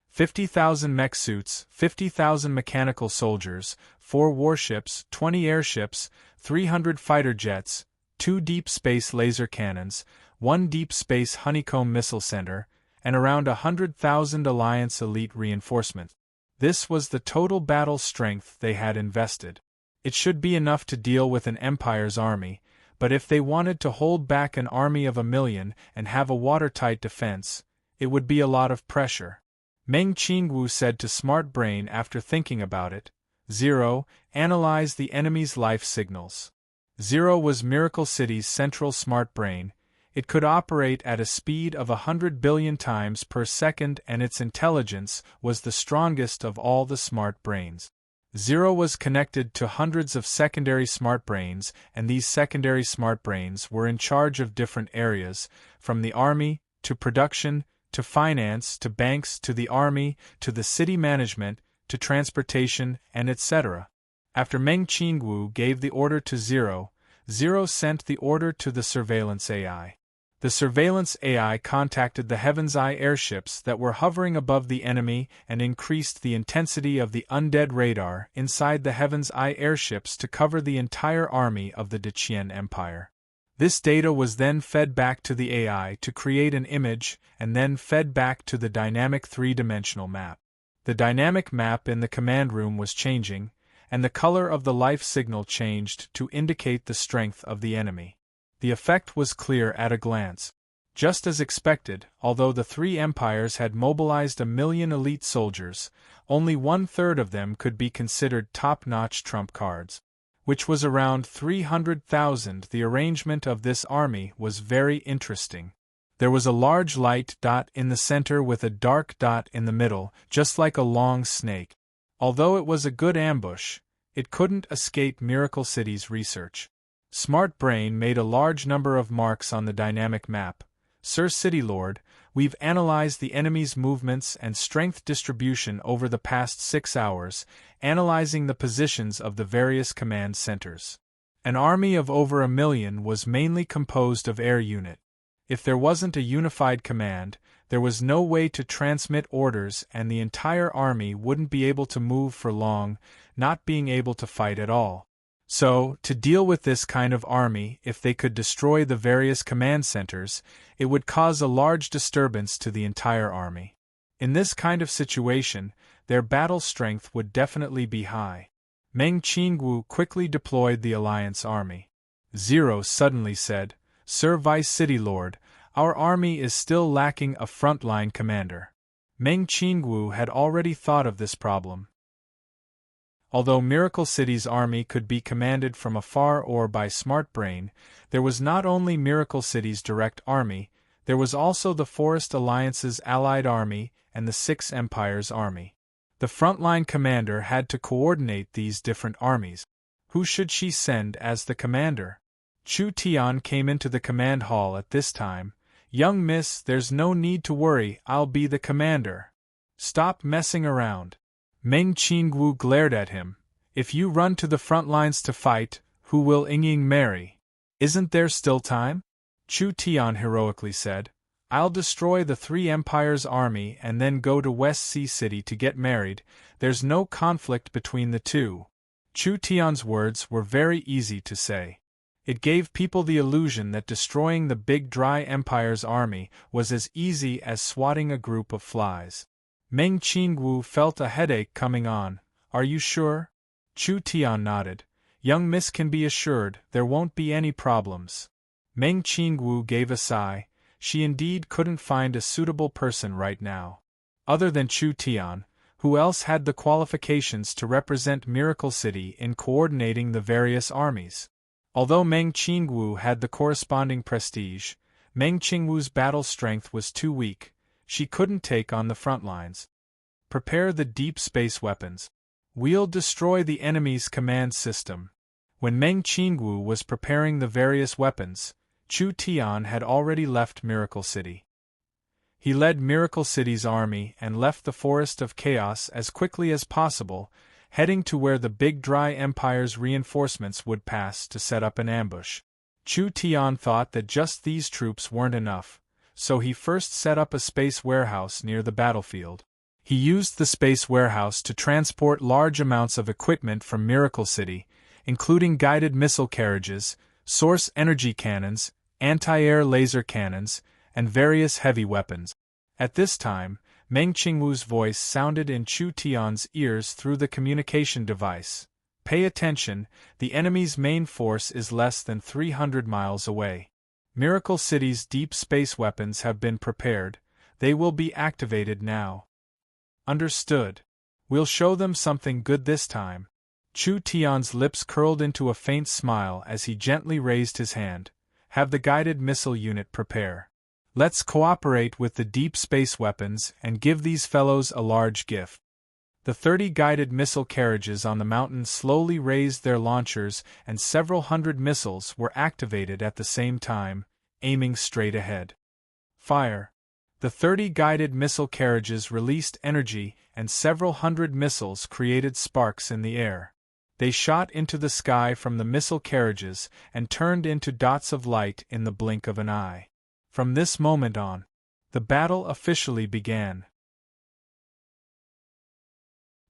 50,000 mech suits, 50,000 mechanical soldiers, 4 warships, 20 airships, 300 fighter jets, 2 deep space laser cannons, 1 deep space honeycomb missile center, and around 100,000 Alliance elite reinforcements. This was the total battle strength they had invested. It should be enough to deal with an empire's army, but if they wanted to hold back an army of 1 million and have a watertight defense, it would be a lot of pressure. Meng Qingwu said to Smart Brain after thinking about it, 0. Analyze the enemy's life signals. 0 was Miracle City's central Smart Brain. It could operate at a speed of 100 billion times per second and its intelligence was the strongest of all the Smart Brains. 0 was connected to hundreds of secondary Smart Brains, and these secondary Smart Brains were in charge of different areas, from the army, to production, to finance, to banks, to the army, to the city management, to transportation, and etc. After Meng Qingwu gave the order to 0, 0 sent the order to the surveillance AI. The surveillance AI contacted the Heaven's Eye airships that were hovering above the enemy and increased the intensity of the undead radar inside the Heaven's Eye airships to cover the entire army of the Deqian Empire. This data was then fed back to the AI to create an image and then fed back to the dynamic 3-dimensional map. The dynamic map in the command room was changing, and the color of the life signal changed to indicate the strength of the enemy. The effect was clear at a glance. Just as expected, although the three empires had mobilized 1,000,000 elite soldiers, only 1/3 of them could be considered top-notch trump cards, which was around 300,000. The arrangement of this army was very interesting. There was a large light dot in the center with a dark dot in the middle, just like a long snake. Although it was a good ambush, it couldn't escape Miracle City's research. Smart Brain made a large number of marks on the dynamic map. Sir City Lord, we've analyzed the enemy's movements and strength distribution over the past 6 hours, analyzing the positions of the various command centers. An army of over 1,000,000 was mainly composed of air unit. If there wasn't a unified command, there was no way to transmit orders and the entire army wouldn't be able to move for long, not being able to fight at all. So, to deal with this kind of army, if they could destroy the various command centers, it would cause a large disturbance to the entire army. In this kind of situation, their battle strength would definitely be high. Meng Qingwu quickly deployed the Alliance army. Zero suddenly said, "Sir Vice City Lord, our army is still lacking a frontline commander." Meng Qingwu had already thought of this problem. Although Miracle City's army could be commanded from afar or by Smart Brain, there was not only Miracle City's direct army, there was also the Forest Alliance's allied army and the Six Empires' army. The frontline commander had to coordinate these different armies. Who should she send as the commander? Chu Tian came into the command hall at this time. "Young miss, there's no need to worry, I'll be the commander. Stop messing around." Meng Qingwu glared at him. "If you run to the front lines to fight, who will Ying marry? Isn't there still time?" Chu Tian heroically said, "I'll destroy the Three Empires' army and then go to West Sea City to get married. There's no conflict between the two." Chu Tian's words were very easy to say. It gave people the illusion that destroying the Big Dry Empire's army was as easy as swatting a group of flies. Meng Qingwu felt a headache coming on. "Are you sure?" Chu Tian nodded. "Young miss can be assured there won't be any problems." Meng Qingwu gave a sigh. She indeed couldn't find a suitable person right now. Other than Chu Tian, who else had the qualifications to represent Miracle City in coordinating the various armies? Although Meng Qingwu had the corresponding prestige, Meng Qingwu's battle strength was too weak. She couldn't take on the front lines. Prepare the deep space weapons. We'll destroy the enemy's command system. When Meng Qingwu was preparing the various weapons, Chu Tian had already left Miracle City. He led Miracle City's army and left the Forest of Chaos as quickly as possible, heading to where the Big Dry Empire's reinforcements would pass to set up an ambush. Chu Tian thought that just these troops weren't enough, so he first set up a space warehouse near the battlefield. He used the space warehouse to transport large amounts of equipment from Miracle City, including guided missile carriages, source energy cannons, anti-air laser cannons, and various heavy weapons. At this time, Meng Qingwu's voice sounded in Chu Tian's ears through the communication device. "Pay attention, the enemy's main force is less than 300 miles away. Miracle City's deep space weapons have been prepared, they will be activated now." "Understood. We'll show them something good this time." Chu Tian's lips curled into a faint smile as he gently raised his hand. "Have the guided missile unit prepare. Let's cooperate with the deep space weapons and give these fellows a large gift." The 30 guided missile carriages on the mountain slowly raised their launchers and several hundred missiles were activated at the same time, aiming straight ahead. Fire! The 30 guided missile carriages released energy and several hundred missiles created sparks in the air. They shot into the sky from the missile carriages and turned into dots of light in the blink of an eye. From this moment on, the battle officially began.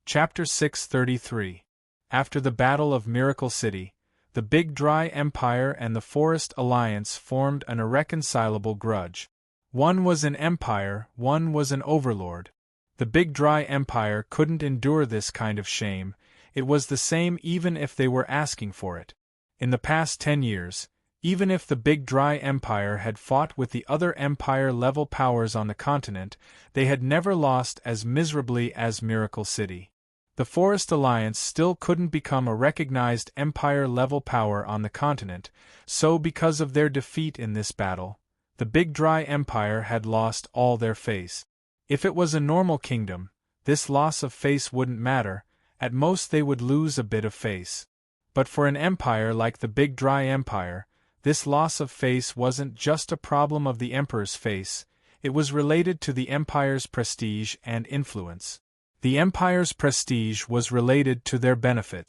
Chapter 633. After the Battle of Miracle City, the Big Dry Empire and the Forest Alliance formed an irreconcilable grudge. One was an empire, one was an overlord. The Big Dry Empire couldn't endure this kind of shame. It was the same even if they were asking for it. In the past 10 years, Even if the Big Dry Empire had fought with the other empire-level powers on the continent, they had never lost as miserably as Miracle City. The Forest Alliance still couldn't become a recognized empire-level power on the continent, so because of their defeat in this battle, the Big Dry Empire had lost all their face. If it was a normal kingdom, this loss of face wouldn't matter, at most they would lose a bit of face. But for an empire like the Big Dry Empire, this loss of face wasn't just a problem of the emperor's face, it was related to the empire's prestige and influence. The empire's prestige was related to their benefit.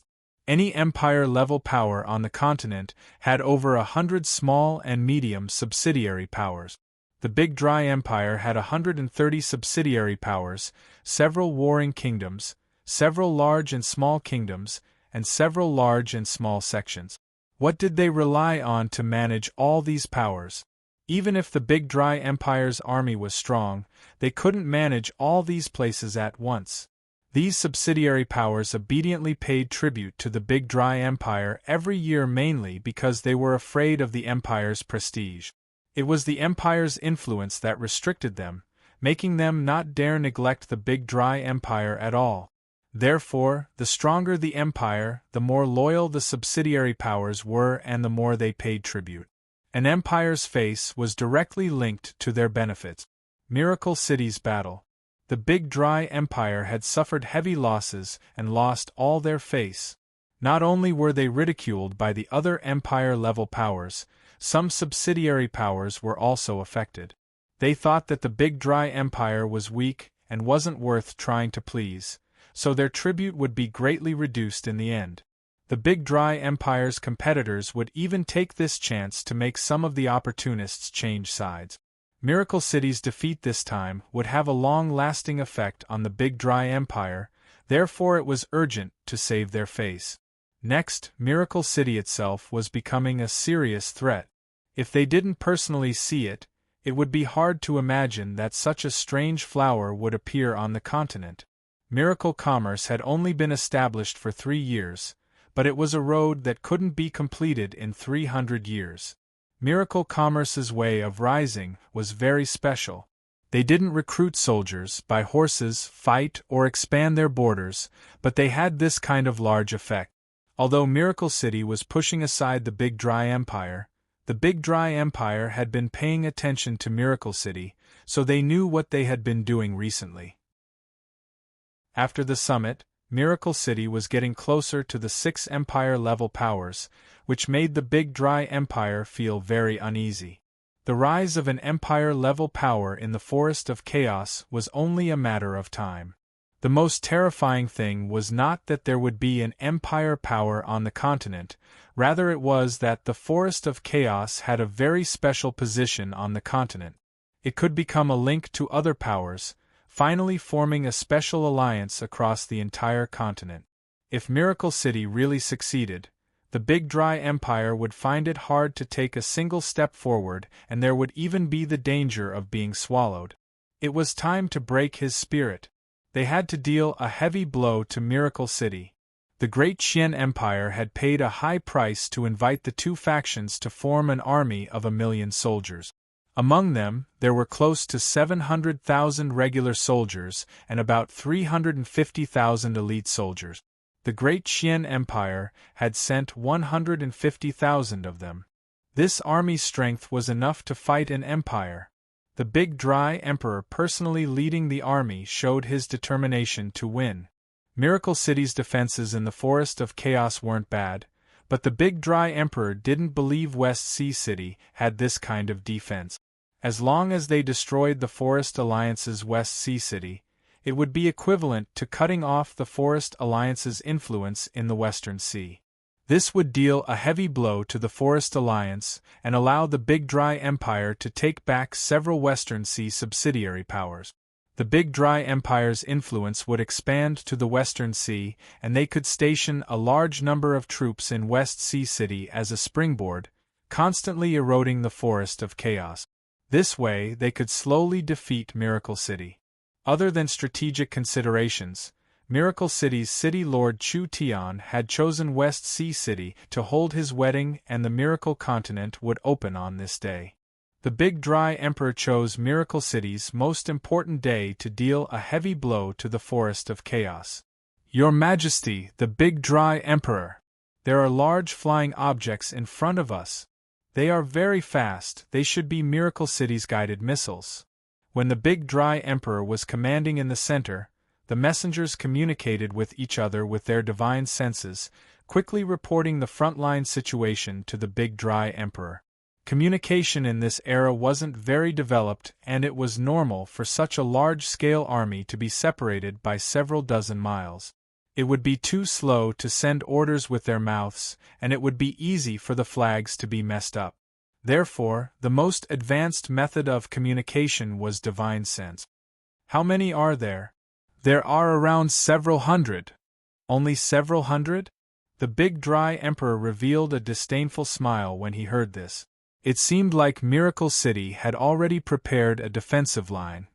Any empire-level power on the continent had over 100 small and medium subsidiary powers. The Big Dry Empire had 130 subsidiary powers, several warring kingdoms, several large and small kingdoms, and several large and small sections. What did they rely on to manage all these powers? Even if the Big Dry Empire's army was strong, they couldn't manage all these places at once. These subsidiary powers obediently paid tribute to the Big Dry Empire every year mainly because they were afraid of the empire's prestige. It was the empire's influence that restricted them, making them not dare neglect the Big Dry Empire at all. Therefore, the stronger the empire, the more loyal the subsidiary powers were and the more they paid tribute. An empire's face was directly linked to their benefits. Miracle City's battle. The Big Dry Empire had suffered heavy losses and lost all their face. Not only were they ridiculed by the other empire-level powers, some subsidiary powers were also affected. They thought that the Big Dry Empire was weak and wasn't worth trying to please, so their tribute would be greatly reduced in the end. The Big Dry Empire's competitors would even take this chance to make some of the opportunists change sides. Miracle City's defeat this time would have a long-lasting effect on the Big Dry Empire, therefore it was urgent to save their face. Next, Miracle City itself was becoming a serious threat. If they didn't personally see it, it would be hard to imagine that such a strange flower would appear on the continent. Miracle Commerce had only been established for 3 years, but it was a road that couldn't be completed in 300 years. Miracle Commerce's way of rising was very special. They didn't recruit soldiers, buy horses, fight, or expand their borders, but they had this kind of large effect. Although Miracle City was pushing aside the Big Dry Empire, the Big Dry Empire had been paying attention to Miracle City, so they knew what they had been doing recently. After the summit, Miracle City was getting closer to the 6 empire-level powers, which made the Big Dry Empire feel very uneasy. The rise of an empire-level power in the Forest of Chaos was only a matter of time. The most terrifying thing was not that there would be an empire power on the continent, rather it was that the Forest of Chaos had a very special position on the continent. It could become a link to other powers, finally forming a special alliance across the entire continent. If Miracle City really succeeded, the Big Dry Empire would find it hard to take a single step forward, and there would even be the danger of being swallowed. It was time to break his spirit. They had to deal a heavy blow to Miracle City. The Great Qian Empire had paid a high price to invite the two factions to form an army of 1,000,000 soldiers. Among them, there were close to 700,000 regular soldiers and about 350,000 elite soldiers. The Great Qian Empire had sent 150,000 of them. This army strength was enough to fight an empire. The Big Dry Emperor personally leading the army showed his determination to win. Miracle City's defenses in the Forest of Chaos weren't bad, but the Big Dry Emperor didn't believe West Sea City had this kind of defense. As long as they destroyed the Forest Alliance's West Sea City, it would be equivalent to cutting off the Forest Alliance's influence in the Western Sea. This would deal a heavy blow to the Forest Alliance and allow the Big Dry Empire to take back several Western Sea subsidiary powers. The Big Dry Empire's influence would expand to the Western Sea, and they could station a large number of troops in West Sea City as a springboard, constantly eroding the Forest of Chaos. This way, they could slowly defeat Miracle City. Other than strategic considerations, Miracle City's city lord Chu Tian had chosen West Sea City to hold his wedding, and the Miracle Continent would open on this day. The Big Dry Emperor chose Miracle City's most important day to deal a heavy blow to the Forest of Chaos. Your Majesty, the Big Dry Emperor! There are large flying objects in front of us. They are very fast. They should be Miracle City's guided missiles. When the Big Dry Emperor was commanding in the center, the messengers communicated with each other with their divine senses, quickly reporting the frontline situation to the Big Dry Emperor. Communication in this era wasn't very developed, and it was normal for such a large-scale army to be separated by several dozen miles. It would be too slow to send orders with their mouths, and it would be easy for the flags to be messed up. Therefore, the most advanced method of communication was divine sense. How many are there? There are around several hundred. Only several hundred? The Big Dry Emperor revealed a disdainful smile when he heard this. It seemed like Miracle City had already prepared a defensive line.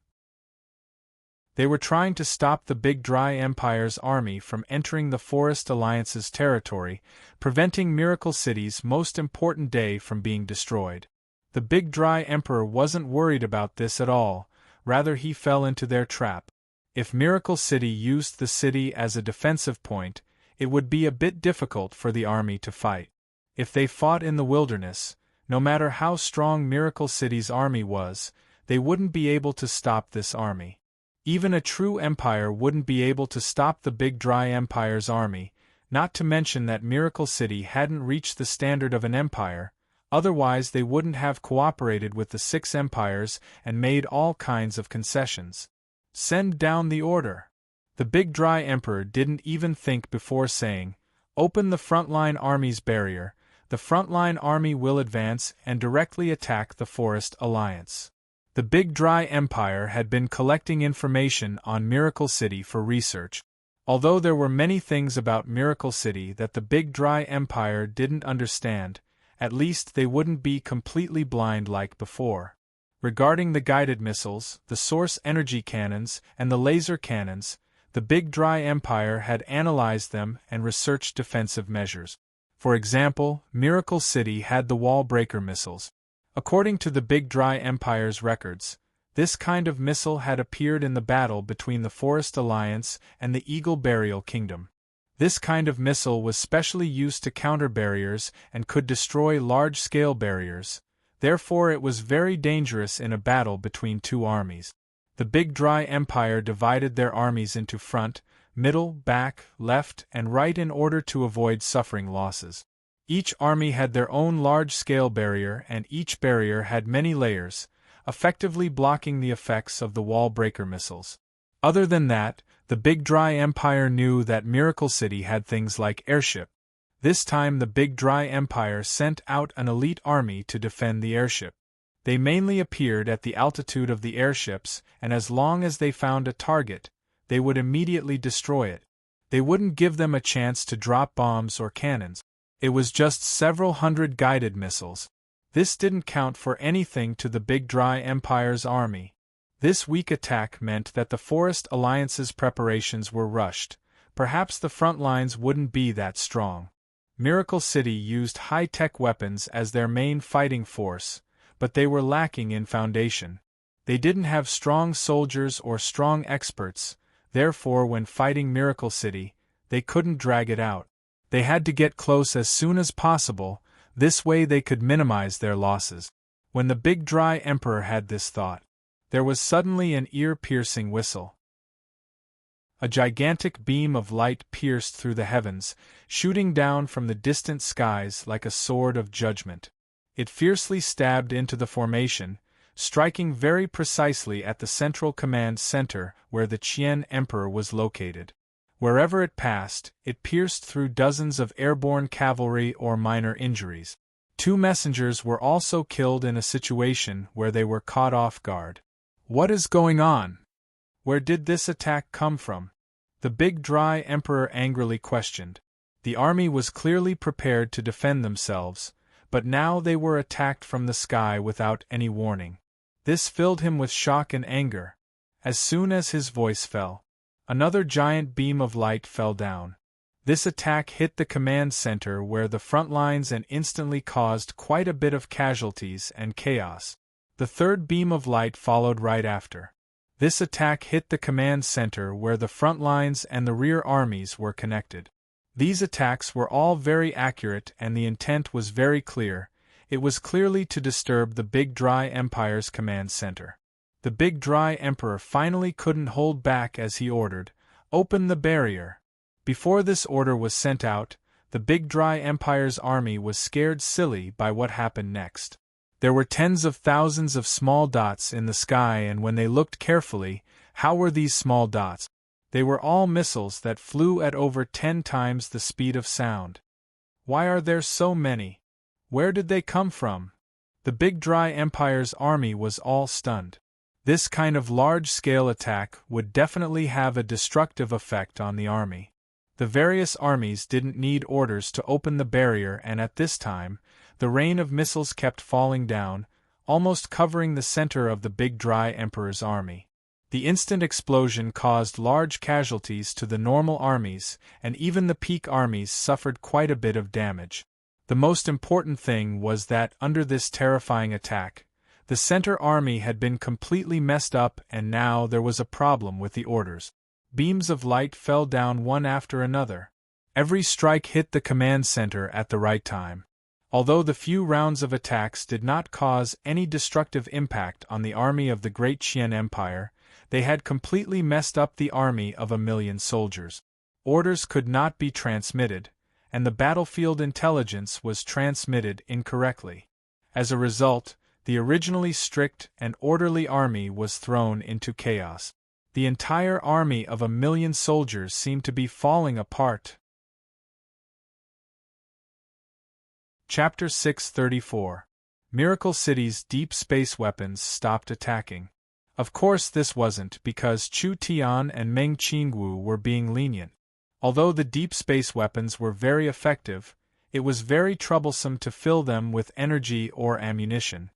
They were trying to stop the Big Dry Empire's army from entering the Forest Alliance's territory, preventing Miracle City's most important day from being destroyed. The Big Dry Emperor wasn't worried about this at all, rather he fell into their trap. If Miracle City used the city as a defensive point, it would be a bit difficult for the army to fight. If they fought in the wilderness, no matter how strong Miracle City's army was, they wouldn't be able to stop this army. Even a true empire wouldn't be able to stop the Big Dry Empire's army, not to mention that Miracle City hadn't reached the standard of an empire, otherwise they wouldn't have cooperated with the 6 empires and made all kinds of concessions. Send down the order. The Big Dry Emperor didn't even think before saying, "Open the frontline army's barrier. The frontline army will advance and directly attack the Forest Alliance." The Big Dry Empire had been collecting information on Miracle City for research. Although there were many things about Miracle City that the Big Dry Empire didn't understand, at least they wouldn't be completely blind like before. Regarding the guided missiles, the source energy cannons, and the laser cannons, the Big Dry Empire had analyzed them and researched defensive measures. For example, Miracle City had the wall breaker missiles. According to the Big Dry Empire's records, this kind of missile had appeared in the battle between the Forest Alliance and the Eagle Burial Kingdom. This kind of missile was specially used to counter barriers and could destroy large-scale barriers. Therefore it was very dangerous in a battle between 2 armies. The Big Dry Empire divided their armies into front, middle, back, left, and right in order to avoid suffering losses. Each army had their own large-scale barrier, and each barrier had many layers, effectively blocking the effects of the wall breaker missiles. Other than that, the Big Dry Empire knew that Miracle City had things like airship. This time the Big Dry Empire sent out an elite army to defend the airship. They mainly appeared at the altitude of the airships, and as long as they found a target, they would immediately destroy it. They wouldn't give them a chance to drop bombs or cannons. It was just several hundred guided missiles. This didn't count for anything to the Big Dry Empire's army. This weak attack meant that the Forest Alliance's preparations were rushed. Perhaps the front lines wouldn't be that strong. Miracle City used high-tech weapons as their main fighting force, but they were lacking in foundation. They didn't have strong soldiers or strong experts, therefore when fighting Miracle City, they couldn't drag it out. They had to get close as soon as possible, this way they could minimize their losses. When the Big Dry Emperor had this thought, there was suddenly an ear-piercing whistle. A gigantic beam of light pierced through the heavens, shooting down from the distant skies like a sword of judgment. It fiercely stabbed into the formation, striking very precisely at the central command center where the Qian Emperor was located. Wherever it passed, it pierced through dozens of airborne cavalry or minor injuries. 2 messengers were also killed in a situation where they were caught off guard. What is going on? Where did this attack come from? The Big Dry Emperor angrily questioned. The army was clearly prepared to defend themselves, but now they were attacked from the sky without any warning. This filled him with shock and anger. As soon as his voice fell, Another giant beam of light fell down. This attack hit the command center where the front lines and instantly caused quite a bit of casualties and chaos. The third beam of light followed right after. This attack hit the command center where the front lines and the rear armies were connected. These attacks were all very accurate and the intent was very clear. It was clearly to disturb the Big Dry Empire's command center. The Big Dry Emperor finally couldn't hold back as he ordered, "Open the barrier." Before this order was sent out, the Big Dry Empire's army was scared silly by what happened next. There were tens of thousands of small dots in the sky, and when they looked carefully, how were these small dots? They were all missiles that flew at over 10 times the speed of sound. Why are there so many? Where did they come from? The Big Dry Empire's army was all stunned. This kind of large-scale attack would definitely have a destructive effect on the army. The various armies didn't need orders to open the barrier, and at this time, the rain of missiles kept falling down, almost covering the center of the Big Dry Emperor's army. The instant explosion caused large casualties to the normal armies, and even the peak armies suffered quite a bit of damage. The most important thing was that, under this terrifying attack, the center army had been completely messed up, and now there was a problem with the orders. Beams of light fell down one after another. Every strike hit the command center at the right time. Although the few rounds of attacks did not cause any destructive impact on the army of the Great Qian Empire, they had completely messed up the army of 1,000,000 soldiers. Orders could not be transmitted, and the battlefield intelligence was transmitted incorrectly. As a result, the originally strict and orderly army was thrown into chaos. The entire army of 1,000,000 soldiers seemed to be falling apart. Chapter 634. Miracle City's deep space weapons stopped attacking. Of course this wasn't because Chu Tian and Meng Qingwu were being lenient. Although the deep space weapons were very effective, it was very troublesome to fill them with energy or ammunition.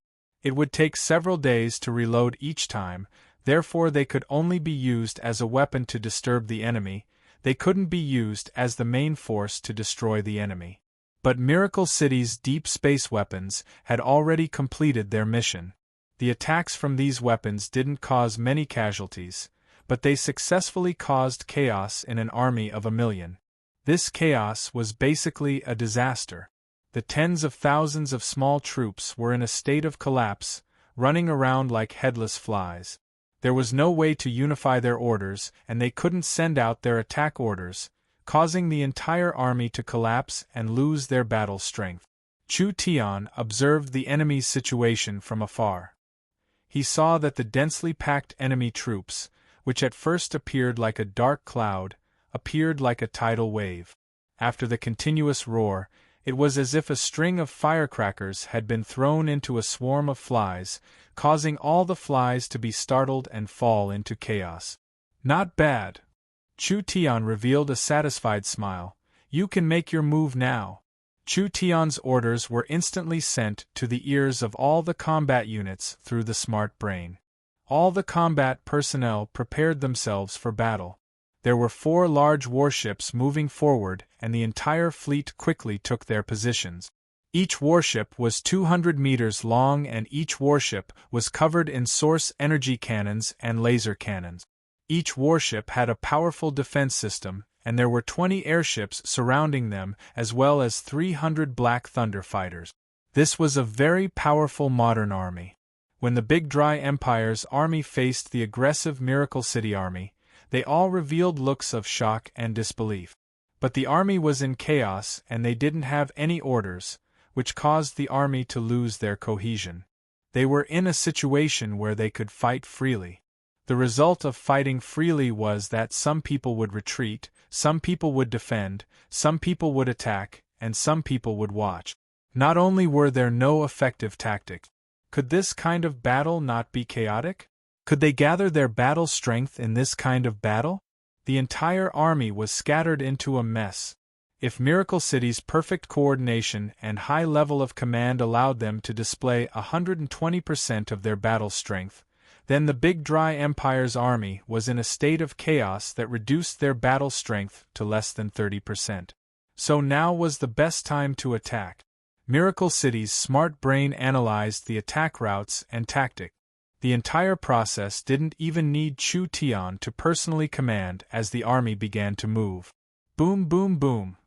It would take several days to reload each time. Therefore they could only be used as a weapon to disturb the enemy, they couldn't be used as the main force to destroy the enemy. But Miracle City's deep space weapons had already completed their mission. The attacks from these weapons didn't cause many casualties, but they successfully caused chaos in an army of 1,000,000. This chaos was basically a disaster. The tens of thousands of small troops were in a state of collapse, running around like headless flies. There was no way to unify their orders, and they couldn't send out their attack orders, causing the entire army to collapse and lose their battle strength. Chu Tian observed the enemy's situation from afar. He saw that the densely packed enemy troops, which at first appeared like a dark cloud, appeared like a tidal wave. After the continuous roar, it was as if a string of firecrackers had been thrown into a swarm of flies, causing all the flies to be startled and fall into chaos. Not bad. Chu Tian revealed a satisfied smile. You can make your move now. Chu Tian's orders were instantly sent to the ears of all the combat units through the smart brain. All the combat personnel prepared themselves for battle. There were 4 large warships moving forward, and the entire fleet quickly took their positions. Each warship was 200 meters long, and each warship was covered in source energy cannons and laser cannons. Each warship had a powerful defense system, and there were 20 airships surrounding them, as well as 300 Black Thunder fighters. This was a very powerful modern army. When the Big Dry Empire's army faced the aggressive Miracle City army, they all revealed looks of shock and disbelief. But the army was in chaos, and they didn't have any orders, which caused the army to lose their cohesion. They were in a situation where they could fight freely. The result of fighting freely was that some people would retreat, some people would defend, some people would attack, and some people would watch. Not only were there no effective tactics, could this kind of battle not be chaotic? Could they gather their battle strength in this kind of battle? The entire army was scattered into a mess. If Miracle City's perfect coordination and high level of command allowed them to display 120% of their battle strength, Then the Big Dry Empire's army was in a state of chaos that reduced their battle strength to less than 30%. So now was the best time to attack. Miracle City's smart brain analyzed the attack routes and tactic. The entire process didn't even need Chu Tian to personally command as the army began to move. Boom, boom, boom.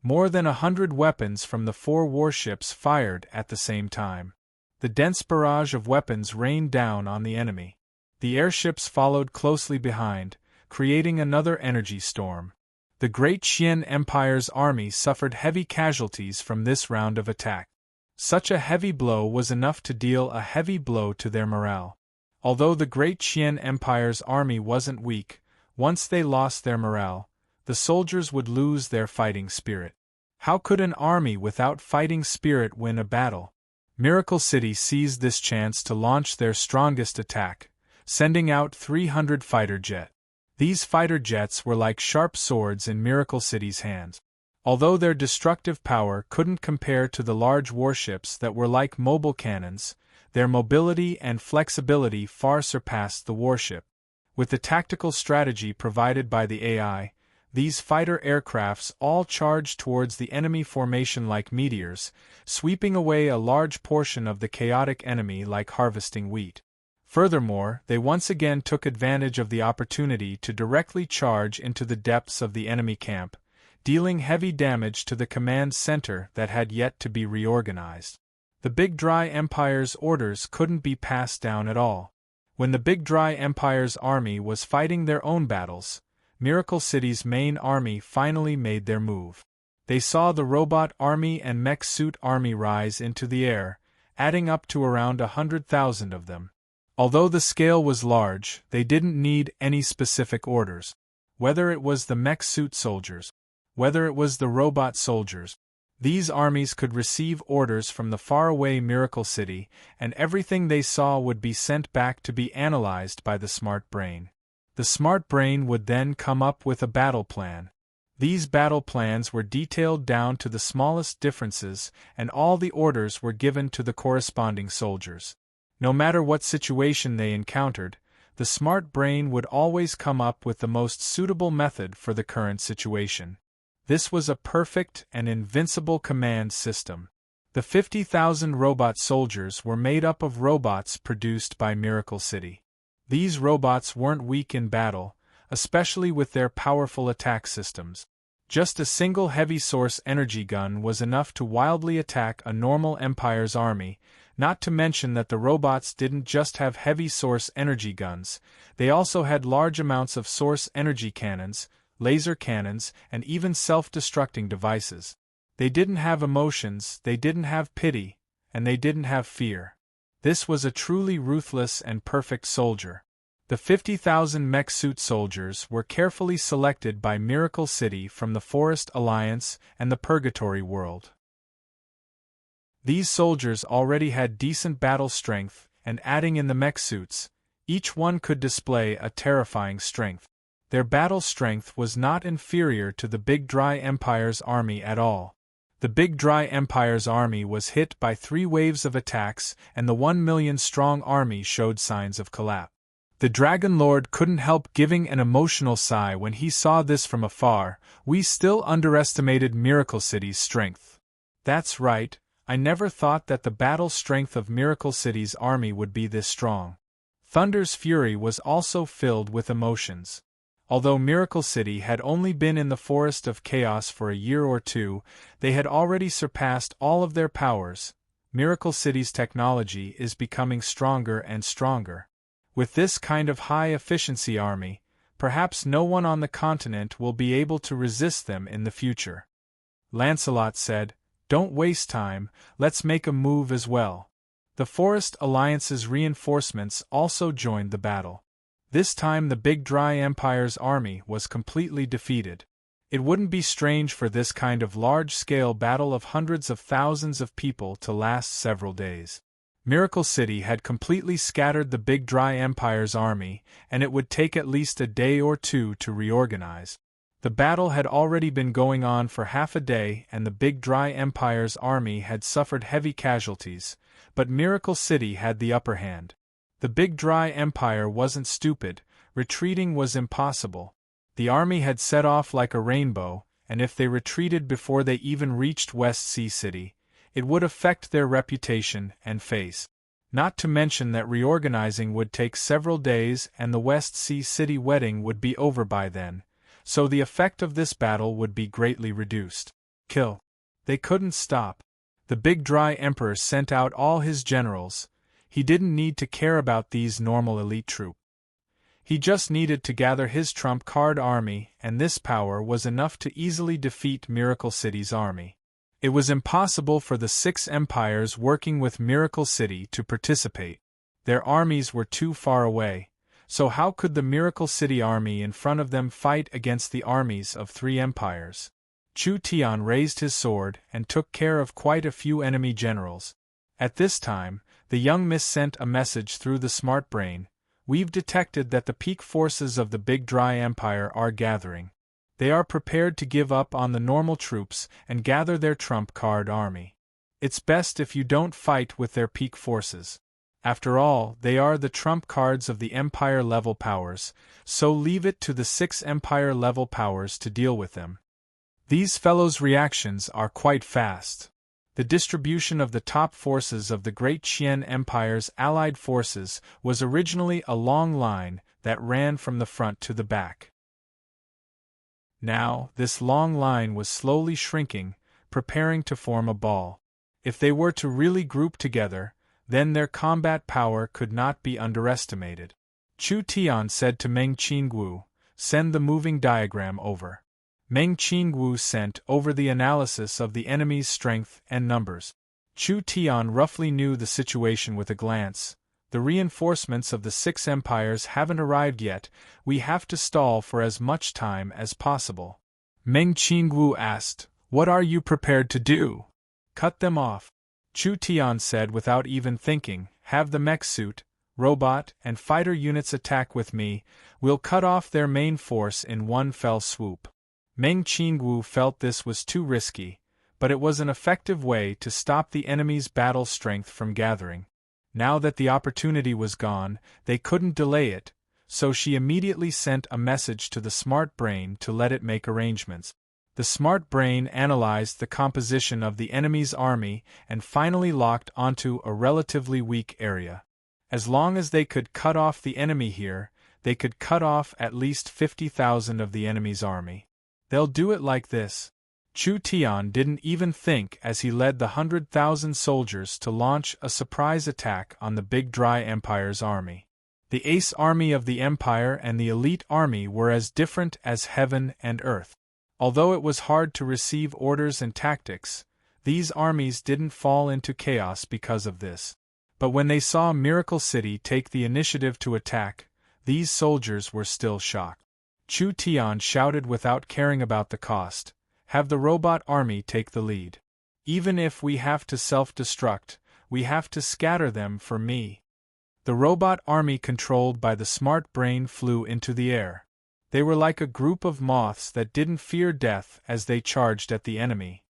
More than 100 weapons from the 4 warships fired at the same time. The dense barrage of weapons rained down on the enemy. The airships followed closely behind, creating another energy storm. The Great Qian Empire's army suffered heavy casualties from this round of attack. Such a heavy blow was enough to deal a heavy blow to their morale. Although the Great Qian Empire's army wasn't weak, once they lost their morale, the soldiers would lose their fighting spirit. How could an army without fighting spirit win a battle? Miracle City seized this chance to launch their strongest attack, sending out 300 fighter jets. These fighter jets were like sharp swords in Miracle City's hands. Although their destructive power couldn't compare to the large warships that were like mobile cannons, their mobility and flexibility far surpassed the warship. With the tactical strategy provided by the AI, these fighter aircrafts all charged towards the enemy formation like meteors, sweeping away a large portion of the chaotic enemy like harvesting wheat. Furthermore, they once again took advantage of the opportunity to directly charge into the depths of the enemy camp, dealing heavy damage to the command center that had yet to be reorganized. The Big Dry Empire's orders couldn't be passed down at all. When the Big Dry Empire's army was fighting their own battles, Miracle City's main army finally made their move. They saw the robot army and mech suit army rise into the air, adding up to around 100,000 of them. Although the scale was large, they didn't need any specific orders. Whether it was the mech suit soldiers, whether it was the robot soldiers, these armies could receive orders from the faraway Miracle City, and everything they saw would be sent back to be analyzed by the smart brain. The smart brain would then come up with a battle plan. These battle plans were detailed down to the smallest differences, and all the orders were given to the corresponding soldiers. No matter what situation they encountered, the smart brain would always come up with the most suitable method for the current situation. This was a perfect and invincible command system. The 50,000 robot soldiers were made up of robots produced by Miracle City. These robots weren't weak in battle, especially with their powerful attack systems. Just a single heavy source energy gun was enough to wildly attack a normal Empire's army, not to mention that the robots didn't just have heavy source energy guns, they also had large amounts of source energy cannons, laser cannons, and even self-destructing devices. They didn't have emotions, they didn't have pity, and they didn't have fear. This was a truly ruthless and perfect soldier. The 50,000 mech suit soldiers were carefully selected by Miracle City from the Forest Alliance and the Purgatory World. These soldiers already had decent battle strength, and adding in the mech suits, each one could display a terrifying strength. Their battle strength was not inferior to the Big Dry Empire's army at all. The Big Dry Empire's army was hit by 3 waves of attacks, and the 1 million-strong army showed signs of collapse. The Dragon Lord couldn't help giving an emotional sigh when he saw this from afar. We still underestimated Miracle City's strength. That's right, I never thought that the battle strength of Miracle City's army would be this strong. Thunder's fury was also filled with emotions. Although Miracle City had only been in the Forest of Chaos for a year or two, they had already surpassed all of their powers. Miracle City's technology is becoming stronger and stronger. With this kind of high-efficiency army, perhaps no one on the continent will be able to resist them in the future. Lancelot said, "Don't waste time, let's make a move as well." The Forest Alliance's reinforcements also joined the battle. This time the Big Dry Empire's army was completely defeated. It wouldn't be strange for this kind of large-scale battle of hundreds of thousands of people to last several days. Miracle City had completely scattered the Big Dry Empire's army, and it would take at least a day or two to reorganize. The battle had already been going on for half a day, and the Big Dry Empire's army had suffered heavy casualties, but Miracle City had the upper hand. The Big Dry Empire wasn't stupid, retreating was impossible. The army had set off like a rainbow, and if they retreated before they even reached West Sea City, it would affect their reputation and face. Not to mention that reorganizing would take several days and the West Sea City wedding would be over by then, so the effect of this battle would be greatly reduced. Kill. They couldn't stop. The Big Dry Emperor sent out all his generals. He didn't need to care about these normal elite troops. He just needed to gather his trump-card army, and this power was enough to easily defeat Miracle City's army. It was impossible for the 6 empires working with Miracle City to participate. Their armies were too far away, so how could the Miracle City army in front of them fight against the armies of 3 empires? Chu Tian raised his sword and took care of quite a few enemy generals. At this time, the young miss sent a message through the smart brain. We've detected that the peak forces of the Big Dry Empire are gathering. They are prepared to give up on the normal troops and gather their trump-card army. It's best if you don't fight with their peak forces. After all, they are the trump cards of the empire-level powers, so leave it to the 6 empire-level powers to deal with them. These fellows' reactions are quite fast. The distribution of the top forces of the Great Qian Empire's allied forces was originally a long line that ran from the front to the back. Now, this long line was slowly shrinking, preparing to form a ball. If they were to really group together, then their combat power could not be underestimated. Chu Tian said to Meng Qingwu, "Send the moving diagram over." Meng Qingwu sent over the analysis of the enemy's strength and numbers. Chu Tian roughly knew the situation with a glance. The reinforcements of the 6 empires haven't arrived yet, we have to stall for as much time as possible. Meng Qingwu asked, "What are you prepared to do?" "Cut them off." Chu Tian said without even thinking, "Have the mech suit, robot, and fighter units attack with me, we'll cut off their main force in one fell swoop." Meng Qingwu felt this was too risky, but it was an effective way to stop the enemy's battle strength from gathering. Now that the opportunity was gone, they couldn't delay it, so she immediately sent a message to the smart brain to let it make arrangements. The smart brain analyzed the composition of the enemy's army and finally locked onto a relatively weak area. As long as they could cut off the enemy here, they could cut off at least 50,000 of the enemy's army. They'll do it like this. Chu Tian didn't even think as he led the 100,000 soldiers to launch a surprise attack on the Big Dry Empire's army. The ace army of the empire and the elite army were as different as heaven and earth. Although it was hard to receive orders and tactics, these armies didn't fall into chaos because of this. But when they saw Miracle City take the initiative to attack, these soldiers were still shocked. Chu Tian shouted without caring about the cost, "Have the robot army take the lead. Even if we have to self-destruct, we have to scatter them for me." The robot army controlled by the smart brain flew into the air. They were like a group of moths that didn't fear death as they charged at the enemy.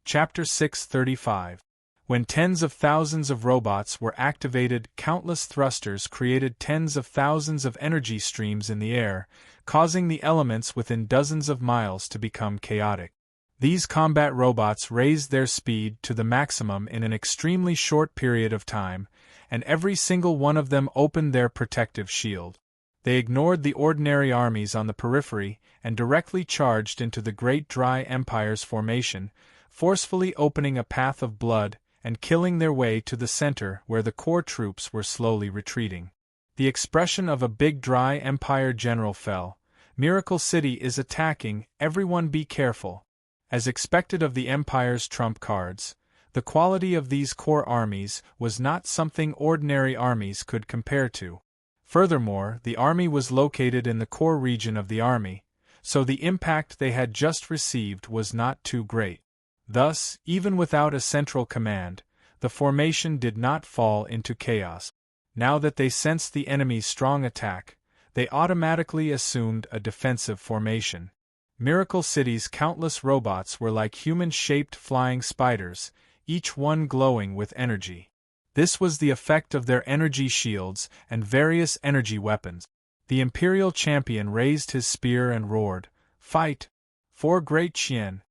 Chapter 635. When tens of thousands of robots were activated, countless thrusters created tens of thousands of energy streams in the air, causing the elements within dozens of miles to become chaotic. These combat robots raised their speed to the maximum in an extremely short period of time, and every single one of them opened their protective shield. They ignored the ordinary armies on the periphery and directly charged into the Great Dry Empire's formation, forcefully opening a path of blood and killing their way to the center where the core troops were slowly retreating. The expression of a Big Dry Empire general fell. "Miracle City is attacking, everyone be careful." As expected of the Empire's trump cards, the quality of these core armies was not something ordinary armies could compare to. Furthermore, the army was located in the core region of the army, so the impact they had just received was not too great. Thus, even without a central command, the formation did not fall into chaos. Now that they sensed the enemy's strong attack, they automatically assumed a defensive formation. Miracle City's countless robots were like human-shaped flying spiders, each one glowing with energy. This was the effect of their energy shields and various energy weapons. The Imperial champion raised his spear and roared, "Fight! For Great Qian!"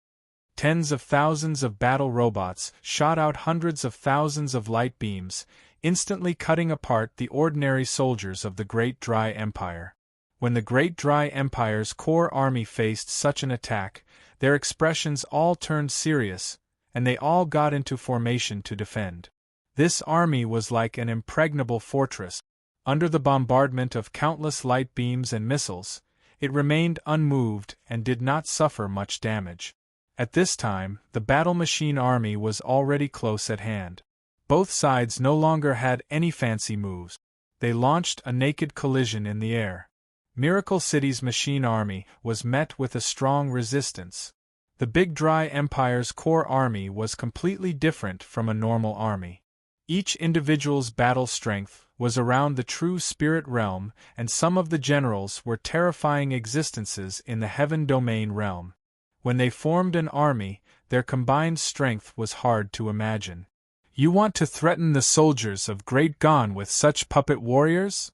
Tens of thousands of battle robots shot out hundreds of thousands of light beams, instantly cutting apart the ordinary soldiers of the Great Dry Empire. When the Great Dry Empire's core army faced such an attack, their expressions all turned serious, and they all got into formation to defend. This army was like an impregnable fortress. Under the bombardment of countless light beams and missiles, it remained unmoved and did not suffer much damage. At this time, the battle machine army was already close at hand. Both sides no longer had any fancy moves. They launched a naked collision in the air. Miracle City's machine army was met with a strong resistance. The Big Dry Empire's core army was completely different from a normal army. Each individual's battle strength was around the true spirit realm, and some of the generals were terrifying existences in the heaven domain realm. When they formed an army, their combined strength was hard to imagine. You want to threaten the soldiers of Great Gon with such puppet warriors?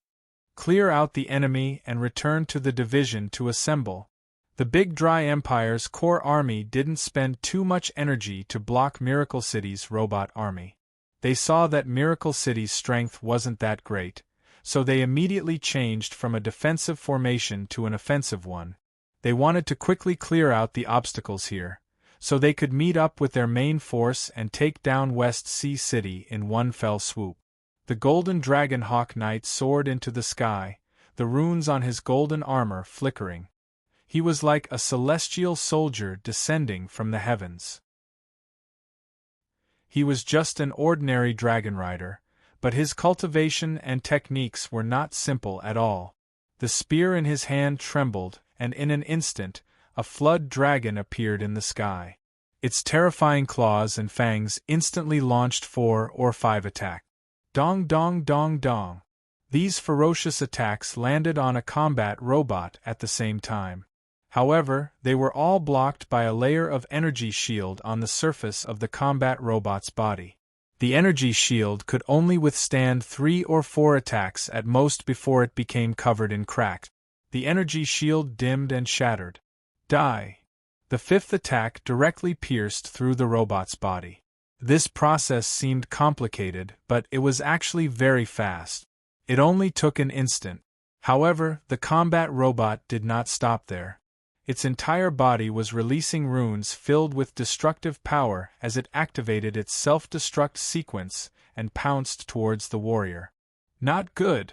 Clear out the enemy and return to the division to assemble. The Big Dry Empire's core army didn't spend too much energy to block Miracle City's robot army. They saw that Miracle City's strength wasn't that great, so they immediately changed from a defensive formation to an offensive one. They wanted to quickly clear out the obstacles here, so they could meet up with their main force and take down West Sea City in one fell swoop. The Golden Dragon Hawk Knight soared into the sky, the runes on his golden armor flickering. He was like a celestial soldier descending from the heavens. He was just an ordinary dragon rider, but his cultivation and techniques were not simple at all. The spear in his hand trembled, and in an instant, a flood dragon appeared in the sky. Its terrifying claws and fangs instantly launched 4 or 5 attacks. Dong dong dong dong. These ferocious attacks landed on a combat robot at the same time. However, they were all blocked by a layer of energy shield on the surface of the combat robot's body. The energy shield could only withstand 3 or 4 attacks at most before it became covered in cracks. The energy shield dimmed and shattered. Die! The 5th attack directly pierced through the robot's body. This process seemed complicated, but it was actually very fast. It only took an instant. However, the combat robot did not stop there. Its entire body was releasing runes filled with destructive power as it activated its self-destruct sequence and pounced towards the warrior. Not good!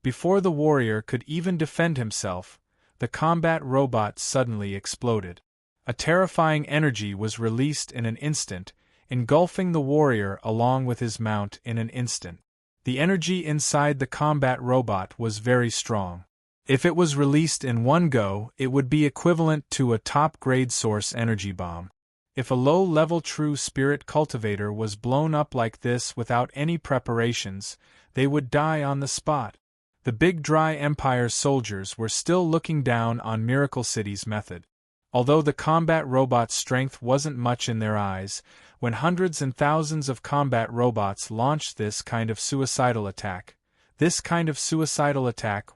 Before the warrior could even defend himself, the combat robot suddenly exploded. A terrifying energy was released in an instant, engulfing the warrior along with his mount in an instant. The energy inside the combat robot was very strong. If it was released in one go, it would be equivalent to a top-grade source energy bomb. If a low-level true spirit cultivator was blown up like this without any preparations, they would die on the spot. The Big Dry Empire's soldiers were still looking down on Miracle City's method. Although the combat robot's strength wasn't much in their eyes, when hundreds and thousands of combat robots launched this kind of suicidal attack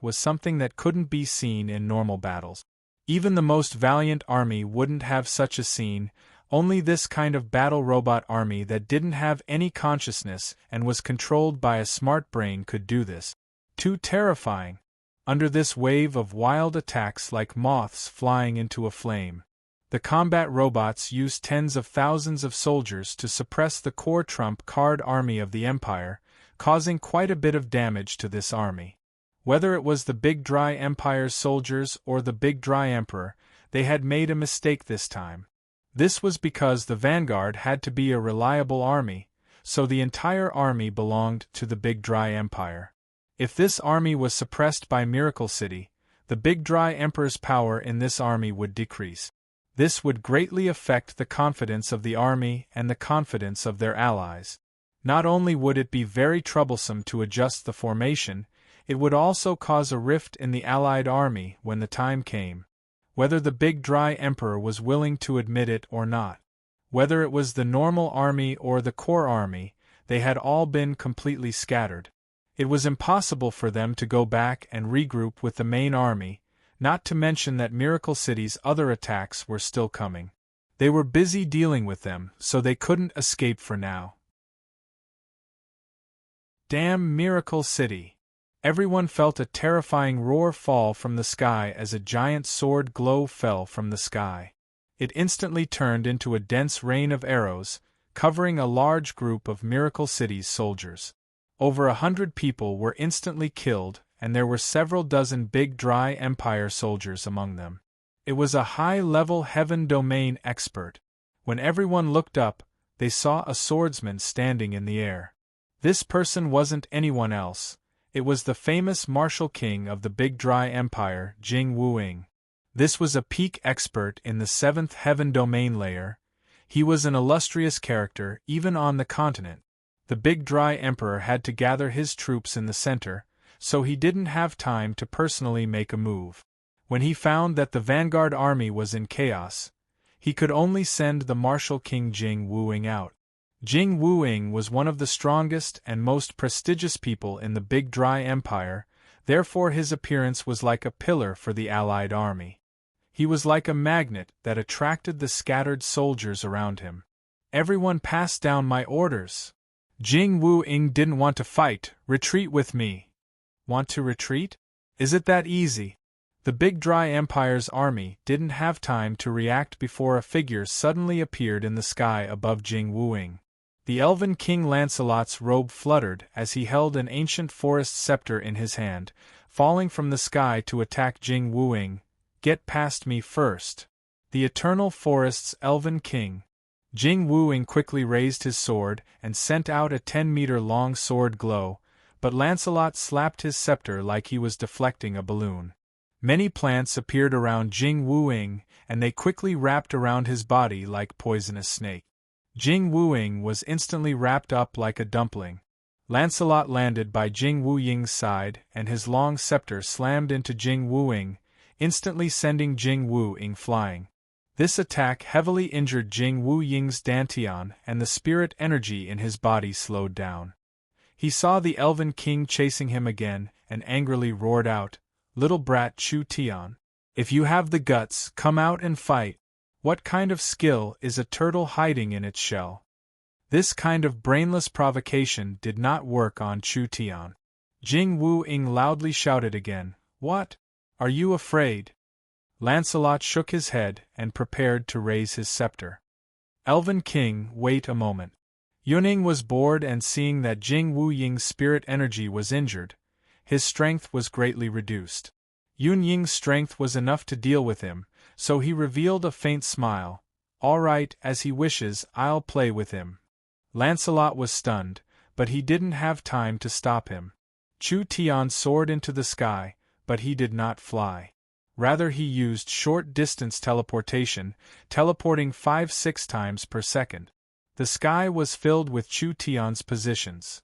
was something that couldn't be seen in normal battles. Even the most valiant army wouldn't have such a scene. Only this kind of battle robot army that didn't have any consciousness and was controlled by a smart brain could do this. Too terrifying. Under this wave of wild attacks like moths flying into a flame, the combat robots used tens of thousands of soldiers to suppress the core trump card army of the Empire, causing quite a bit of damage to this army. Whether it was the Big Dry Empire's soldiers or the Big Dry Emperor, they had made a mistake this time. This was because the vanguard had to be a reliable army, so the entire army belonged to the Big Dry Empire. If this army was suppressed by Miracle City, the Big Dry Emperor's power in this army would decrease. This would greatly affect the confidence of the army and the confidence of their allies. Not only would it be very troublesome to adjust the formation, it would also cause a rift in the allied army when the time came. Whether the Big Dry Emperor was willing to admit it or not, whether it was the normal army or the core army, they had all been completely scattered. It was impossible for them to go back and regroup with the main army, not to mention that Miracle City's other attacks were still coming. They were busy dealing with them, so they couldn't escape for now. Damn Miracle City! Everyone felt a terrifying roar fall from the sky as a giant sword glow fell from the sky. It instantly turned into a dense rain of arrows, covering a large group of Miracle City's soldiers. Over 100 people were instantly killed, and there were several dozen big dry Empire soldiers among them. It was a high-level Heaven Domain expert. When everyone looked up, they saw a swordsman standing in the air. This person wasn't anyone else. It was the famous martial king of the Big Dry Empire, Jing Wuing. This was a peak expert in the 7th Heaven Domain layer. He was an illustrious character even on the continent. The Big Dry Emperor had to gather his troops in the center, so he didn't have time to personally make a move. When he found that the vanguard army was in chaos, he could only send the martial king Jing Wuing out. Jing Wuing was one of the strongest and most prestigious people in the Big Dry Empire, therefore his appearance was like a pillar for the allied army. He was like a magnet that attracted the scattered soldiers around him. Everyone passed down my orders. Jing Wuing didn't want to fight. Retreat with me. Want to retreat? Is it that easy? The Big Dry Empire's army didn't have time to react before a figure suddenly appeared in the sky above Jing Wuing. The Elven King Lancelot's robe fluttered as he held an ancient forest scepter in his hand, falling from the sky to attack Jing Wuing. Get past me first. The Eternal Forest's Elven King. Jing Wuing quickly raised his sword and sent out a 10-meter-long sword glow, but Lancelot slapped his scepter like he was deflecting a balloon. Many plants appeared around Jing Wuing, and they quickly wrapped around his body like poisonous snake. Jing Wuing was instantly wrapped up like a dumpling. Lancelot landed by Jing Wuing's side, and his long scepter slammed into Jing Wuing, instantly sending Jing Wuing flying. This attack heavily injured Jing Wuing's dantian, and the spirit energy in his body slowed down. He saw the Elven King chasing him again, and angrily roared out, "Little brat Chu Tian, if you have the guts, come out and fight. What kind of skill is a turtle hiding in its shell?" This kind of brainless provocation did not work on Chu Tian. Jing Wuing loudly shouted again, "What? Are you afraid?" Lancelot shook his head and prepared to raise his scepter. Elven King, wait a moment. Yuning was bored, and seeing that Jing Wuing's spirit energy was injured, his strength was greatly reduced. Yun Ying's strength was enough to deal with him, so he revealed a faint smile. "All right, as he wishes, I'll play with him." Lancelot was stunned, but he didn't have time to stop him. Chu Tian soared into the sky, but he did not fly. Rather, he used short-distance teleportation, teleporting 5-6 times per second. The sky was filled with Chu Tian's positions.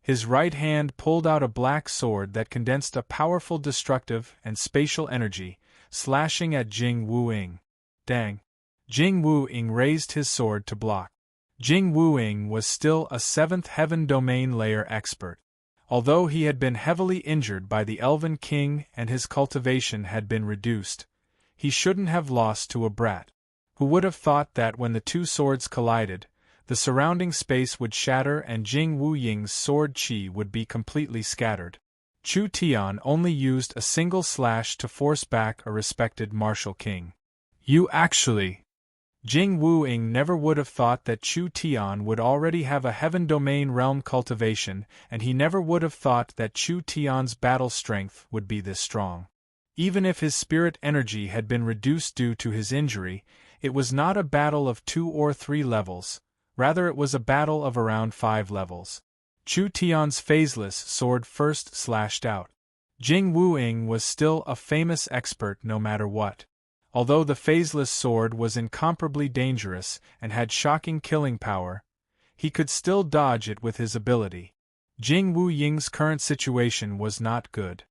His right hand pulled out a black sword that condensed a powerful destructive and spatial energy, slashing at Jing Wuing. Dang! Jing Wuing raised his sword to block. Jing Wuing was still a 7th Heaven Domain layer expert. Although he had been heavily injured by the Elven King and his cultivation had been reduced, he shouldn't have lost to a brat. Who would have thought that when the two swords collided, the surrounding space would shatter and Jing Wuing's sword chi would be completely scattered. Chu Tian only used a single slash to force back a respected martial king. You actually... Jing Wuing never would have thought that Chu Tian would already have a Heaven Domain realm cultivation, and he never would have thought that Chu Tian's battle strength would be this strong. Even if his spirit energy had been reduced due to his injury, it was not a battle of 2 or 3 levels. Rather, it was a battle of around 5 levels. Chu Tian's phaseless sword first slashed out. Jing Wuing was still a famous expert no matter what. Although the phaseless sword was incomparably dangerous and had shocking killing power, he could still dodge it with his ability. Jing Wuing's current situation was not good.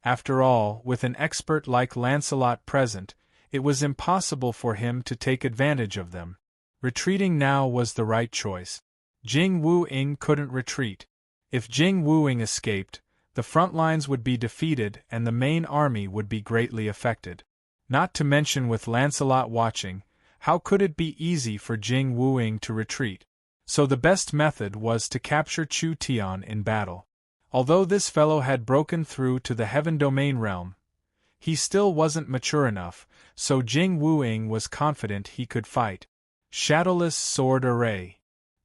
After all, with an expert like Lancelot present, it was impossible for him to take advantage of them. Retreating now was the right choice. Jing Wu-ing couldn't retreat. If Jing Wu-ing escaped, the front lines would be defeated and the main army would be greatly affected. Not to mention with Lancelot watching, how could it be easy for Jing Wu-ing to retreat? So the best method was to capture Chu Tian in battle. Although this fellow had broken through to the heaven domain realm, he still wasn't mature enough, so Jing Wu-ing was confident he could fight. Shadowless sword array.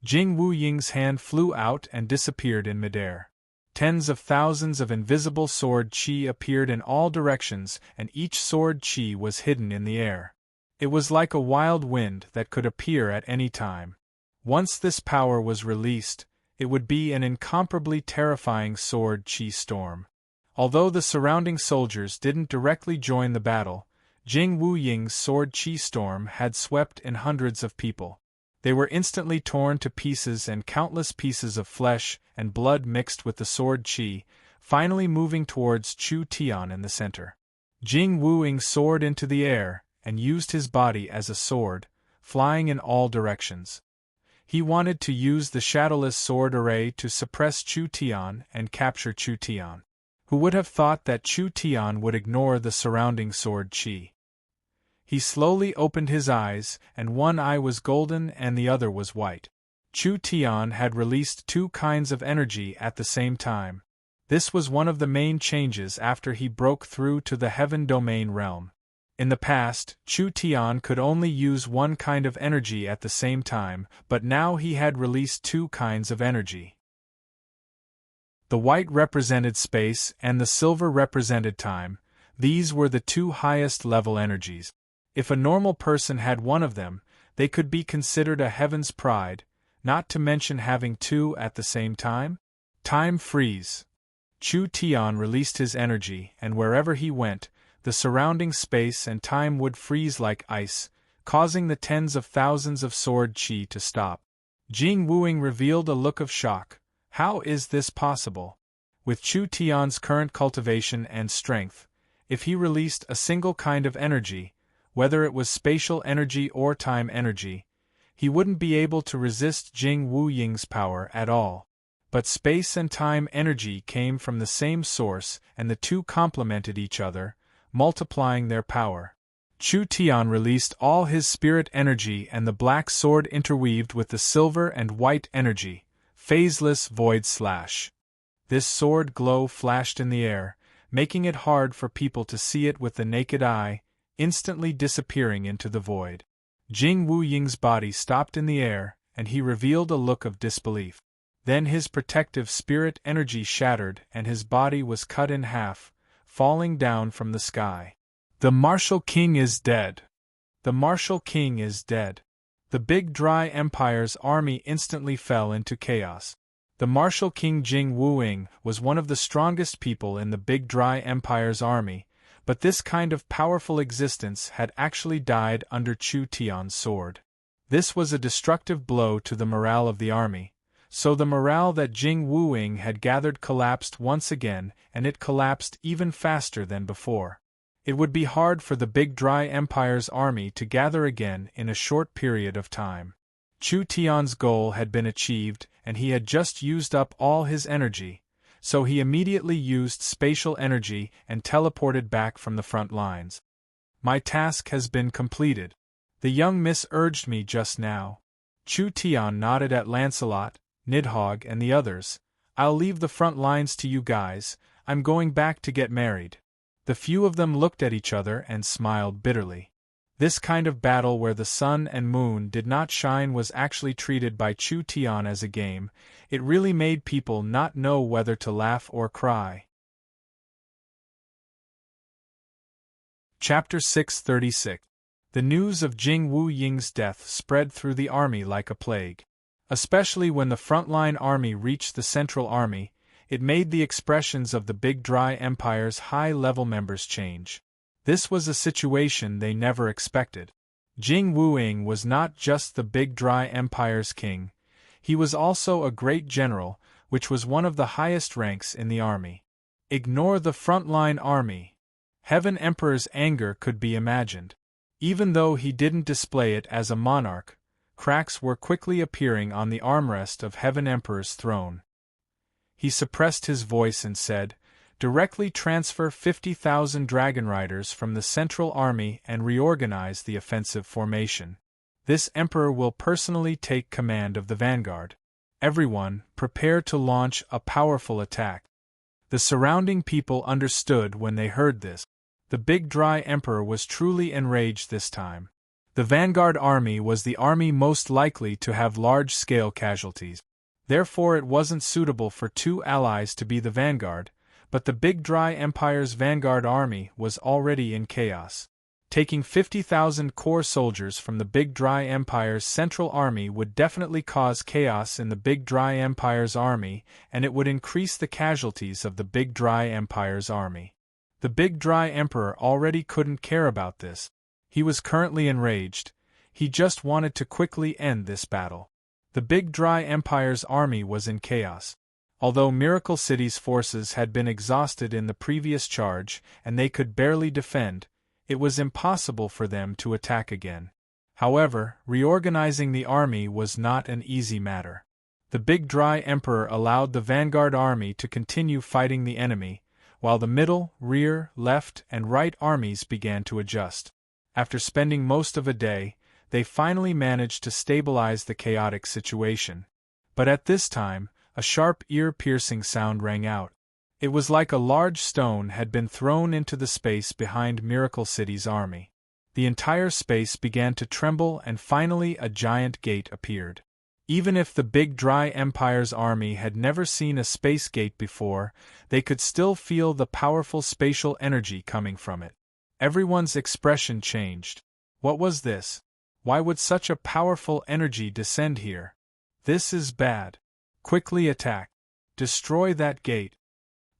Jing Wu-ying's hand flew out and disappeared in midair. Tens of thousands of invisible sword chi appeared in all directions, and each sword chi was hidden in the air. It was like a wild wind that could appear at any time. Once this power was released, it would be an incomparably terrifying sword chi storm. Although the surrounding soldiers didn't directly join the battle, Jing Wu-ying's sword chi storm had swept in hundreds of people. They were instantly torn to pieces and countless pieces of flesh and blood mixed with the sword chi, finally moving towards Chu Tian in the center. Jing Wu-ying soared into the air and used his body as a sword, flying in all directions. He wanted to use the shadowless sword array to suppress Chu Tian and capture Chu Tian. Who would have thought that Chu Tian would ignore the surrounding sword chi? He slowly opened his eyes, and one eye was golden and the other was white. Chu Tian had released two kinds of energy at the same time. This was one of the main changes after he broke through to the heaven domain realm. In the past, Chu Tian could only use one kind of energy at the same time, but now he had released two kinds of energy. The white represented space and the silver represented time. These were the two highest level energies. If a normal person had one of them, they could be considered a heaven's pride, not to mention having two at the same time. Time freeze. Chu Tian released his energy, and wherever he went, the surrounding space and time would freeze like ice, causing the tens of thousands of sword chi to stop. Jing Wu-ying revealed a look of shock. How is this possible? With Chu Tian's current cultivation and strength, if he released a single kind of energy, whether it was spatial energy or time energy, he wouldn't be able to resist Jing Wu-ying's power at all. But space and time energy came from the same source and the two complemented each other, multiplying their power. Chu Tian released all his spirit energy and the black sword interweaved with the silver and white energy, phaseless void slash. This sword glow flashed in the air, making it hard for people to see it with the naked eye, instantly disappearing into the void. Jing Wu-ying's body stopped in the air, and he revealed a look of disbelief. Then his protective spirit energy shattered and his body was cut in half, falling down from the sky. The Martial King is dead. The Martial King is dead. The Big Dry Empire's army instantly fell into chaos. The Martial King Jing Wu-ying was one of the strongest people in the Big Dry Empire's army, but this kind of powerful existence had actually died under Chu Tian's sword. This was a destructive blow to the morale of the army, so the morale that Jing Wu-ying had gathered collapsed once again, and it collapsed even faster than before. It would be hard for the Big Dry Empire's army to gather again in a short period of time. Chu Tian's goal had been achieved, and he had just used up all his energy, so he immediately used spatial energy and teleported back from the front lines. My task has been completed. The young miss urged me just now. Chu Tian nodded at Lancelot, Nidhogg and the others. I'll leave the front lines to you guys, I'm going back to get married. The few of them looked at each other and smiled bitterly. This kind of battle where the sun and moon did not shine was actually treated by Chu Tian as a game. It really made people not know whether to laugh or cry. Chapter 636. The news of Jing Wu-ying's death spread through the army like a plague. Especially when the frontline army reached the central army, it made the expressions of the Big Dry Empire's high-level members change. This was a situation they never expected. Jing Wu-ying was not just the Big Dry Empire's king, he was also a great general, which was one of the highest ranks in the army. Ignore the frontline army. Heaven Emperor's anger could be imagined. Even though he didn't display it as a monarch, Cracks were quickly appearing on the armrest of Heaven Emperor's throne. He suppressed his voice and said, "Directly transfer 50,000 dragon riders from the Central Army and reorganize the offensive formation. This Emperor will personally take command of the vanguard. Everyone, prepare to launch a powerful attack." The surrounding people understood when they heard this. The big dry Emperor was truly enraged this time. The vanguard army was the army most likely to have large-scale casualties. Therefore it wasn't suitable for two allies to be the vanguard, but the Big Dry Empire's vanguard army was already in chaos. Taking 50,000 core soldiers from the Big Dry Empire's central army would definitely cause chaos in the Big Dry Empire's army, and it would increase the casualties of the Big Dry Empire's army. The Big Dry Emperor already couldn't care about this. He was currently enraged. He just wanted to quickly end this battle. The Big Dry Empire's army was in chaos. Although Miracle City's forces had been exhausted in the previous charge and they could barely defend, it was impossible for them to attack again. However, reorganizing the army was not an easy matter. The Big Dry Emperor allowed the vanguard army to continue fighting the enemy, while the middle, rear, left, and right armies began to adjust. After spending most of a day, they finally managed to stabilize the chaotic situation. But at this time, a sharp ear-piercing sound rang out. It was like a large stone had been thrown into the space behind Miracle City's army. The entire space began to tremble and finally a giant gate appeared. Even if the Big Dry Empire's army had never seen a space gate before, they could still feel the powerful spatial energy coming from it. Everyone's expression changed. What was this? Why would such a powerful energy descend here? This is bad. Quickly attack. Destroy that gate.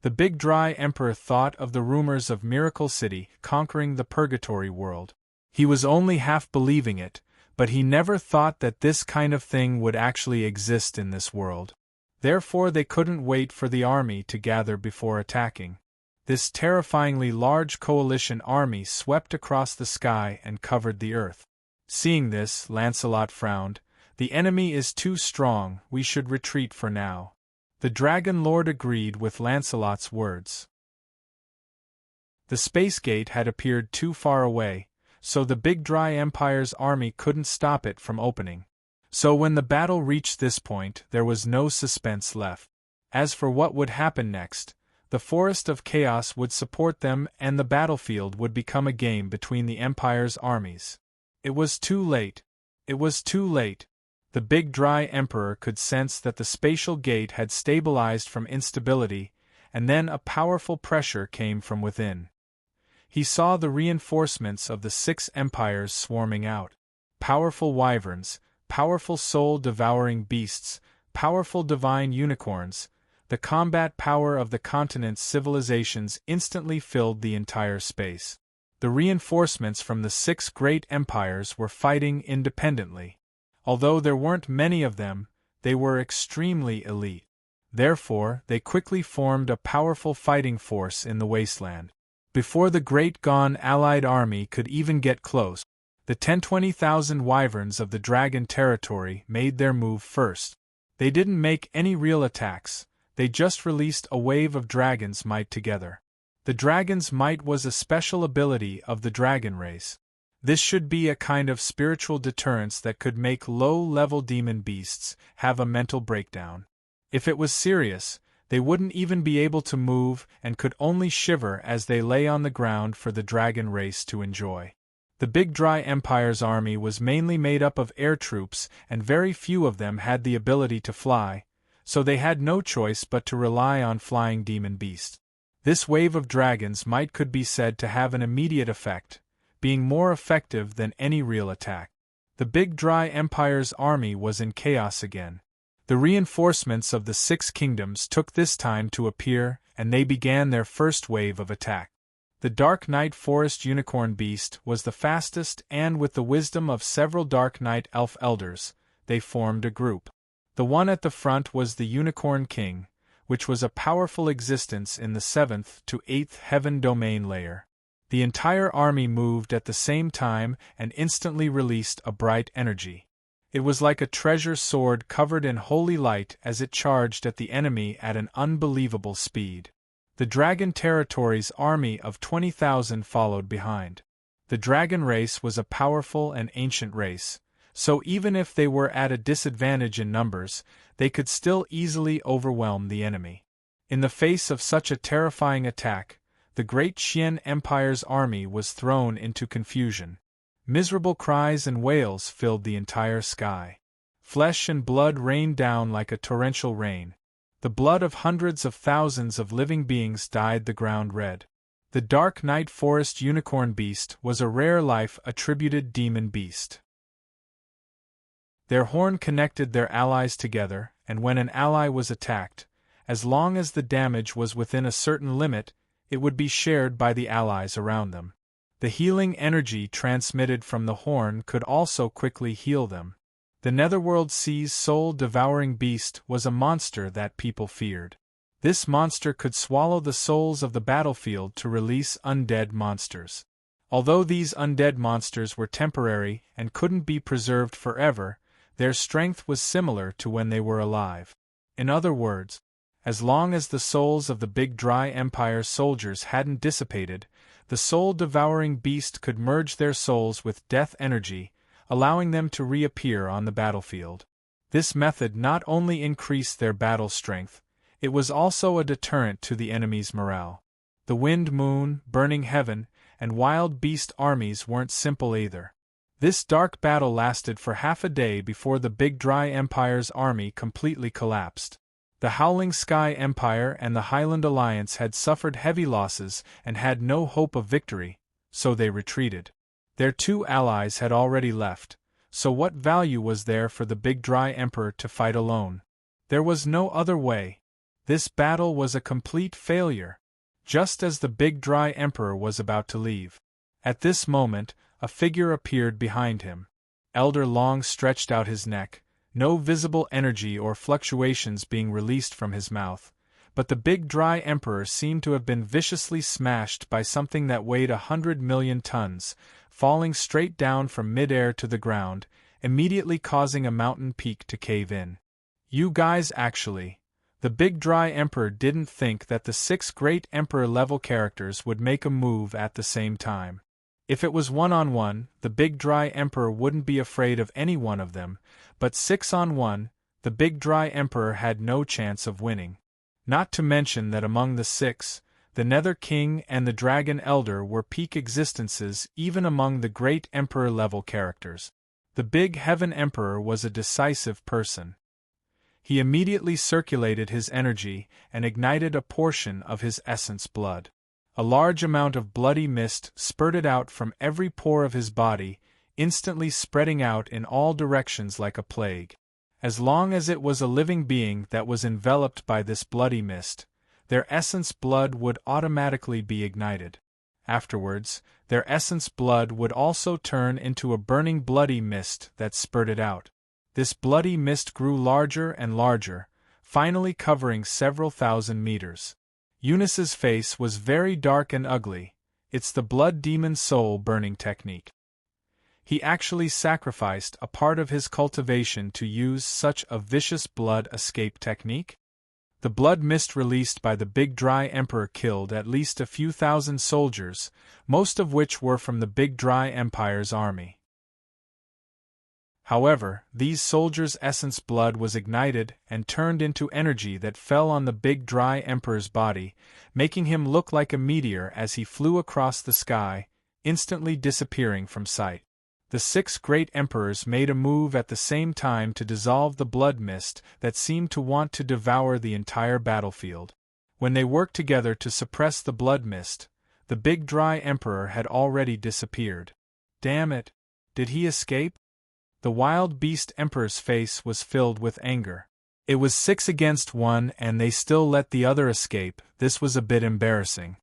The Big Dry Emperor thought of the rumors of Miracle City conquering the Purgatory world. He was only half believing it, but he never thought that this kind of thing would actually exist in this world. Therefore they couldn't wait for the army to gather before attacking. This terrifyingly large coalition army swept across the sky and covered the earth. Seeing this, Lancelot frowned. "The enemy is too strong, we should retreat for now." The Dragon Lord agreed with Lancelot's words. The space gate had appeared too far away, so the Big Dry Empire's army couldn't stop it from opening. So when the battle reached this point, there was no suspense left. As for what would happen next, the Forest of Chaos would support them and the battlefield would become a game between the Empire's armies. It was too late. It was too late. The Big Dry Emperor could sense that the spatial gate had stabilized from instability, and then a powerful pressure came from within. He saw the reinforcements of the 6 empires swarming out. Powerful wyverns, powerful soul-devouring beasts, powerful divine unicorns. The combat power of the continent's civilizations instantly filled the entire space. The reinforcements from the 6 great empires were fighting independently. Although there weren't many of them, they were extremely elite. Therefore, they quickly formed a powerful fighting force in the wasteland. Before the Great Gone allied army could even get close, the 10-20,000 wyverns of the dragon territory made their move first. They didn't make any real attacks, they just released a wave of dragon's might together. The dragon's might was a special ability of the dragon race. This should be a kind of spiritual deterrence that could make low-level demon beasts have a mental breakdown. If it was serious, they wouldn't even be able to move and could only shiver as they lay on the ground for the dragon race to enjoy. The Big Dry Empire's army was mainly made up of air troops and very few of them had the ability to fly, so they had no choice but to rely on flying demon beasts. This wave of dragons might could be said to have an immediate effect, being more effective than any real attack. The Big Dry Empire's army was in chaos again. The reinforcements of the 6 kingdoms took this time to appear, and they began their first wave of attack. The Dark Knight Forest Unicorn Beast was the fastest, and with the wisdom of several Dark Knight Elf Elders, they formed a group. The one at the front was the Unicorn King, which was a powerful existence in the 7th to 8th heaven domain layer. The entire army moved at the same time and instantly released a bright energy. It was like a treasure sword covered in holy light as it charged at the enemy at an unbelievable speed. The dragon territory's army of 20,000 followed behind. The dragon race was a powerful and ancient race, so even if they were at a disadvantage in numbers, they could still easily overwhelm the enemy. In the face of such a terrifying attack, the great Qian Empire's army was thrown into confusion. Miserable cries and wails filled the entire sky. Flesh and blood rained down like a torrential rain. The blood of hundreds of thousands of living beings dyed the ground red. The dark night forest unicorn beast was a rare life-attributed demon beast. Their horn connected their allies together, and when an ally was attacked, as long as the damage was within a certain limit, it would be shared by the allies around them. The healing energy transmitted from the horn could also quickly heal them. The Netherworld Sea's soul-devouring beast was a monster that people feared. This monster could swallow the souls of the battlefield to release undead monsters. Although these undead monsters were temporary and couldn't be preserved forever, their strength was similar to when they were alive. In other words, as long as the souls of the Big Dry Empire's soldiers hadn't dissipated, the soul-devouring beast could merge their souls with death energy, allowing them to reappear on the battlefield. This method not only increased their battle strength, it was also a deterrent to the enemy's morale. The Wind Moon, Burning Heaven, and Wild Beast armies weren't simple either. This dark battle lasted for half a day before the Big Dry Empire's army completely collapsed. The Howling Sky Empire and the Highland Alliance had suffered heavy losses and had no hope of victory, so they retreated. Their two allies had already left, so what value was there for the Big Dry Emperor to fight alone? There was no other way. This battle was a complete failure. Just as the Big Dry Emperor was about to leave. At this moment, a figure appeared behind him. Elder Long stretched out his neck, no visible energy or fluctuations being released from his mouth, but the Big Dry Emperor seemed to have been viciously smashed by something that weighed 100 million tons, falling straight down from mid-air to the ground, immediately causing a mountain peak to cave in. You guys actually. The Big Dry Emperor didn't think that the 6 great Emperor-level characters would make a move at the same time. If it was one-on-one, the Big Dry Emperor wouldn't be afraid of any one of them, but 6-on-1, the Big Dry Emperor had no chance of winning. Not to mention that among the 6, the Nether King and the Dragon Elder were peak existences even among the great Emperor-level characters. The Big Heaven Emperor was a decisive person. He immediately circulated his energy and ignited a portion of his essence blood. A large amount of bloody mist spurted out from every pore of his body, instantly spreading out in all directions like a plague. As long as it was a living being that was enveloped by this bloody mist, their essence blood would automatically be ignited. Afterwards, their essence blood would also turn into a burning bloody mist that spurted out. This bloody mist grew larger and larger, finally covering several thousand meters. Eunice's face was very dark and ugly. It's the blood demon soul burning technique. He actually sacrificed a part of his cultivation to use such a vicious blood escape technique? The blood mist released by the Big Dry Emperor killed at least a few thousand soldiers, most of which were from the Big Dry Empire's army. However, these soldiers' essence blood was ignited and turned into energy that fell on the Big Dry Emperor's body, making him look like a meteor as he flew across the sky, instantly disappearing from sight. The 6 great emperors made a move at the same time to dissolve the blood mist that seemed to want to devour the entire battlefield. When they worked together to suppress the blood mist, the Big Dry Emperor had already disappeared. Damn it! Did he escape? The Wild Beast Emperor's face was filled with anger. It was 6 against 1 and they still let the other escape. This was a bit embarrassing.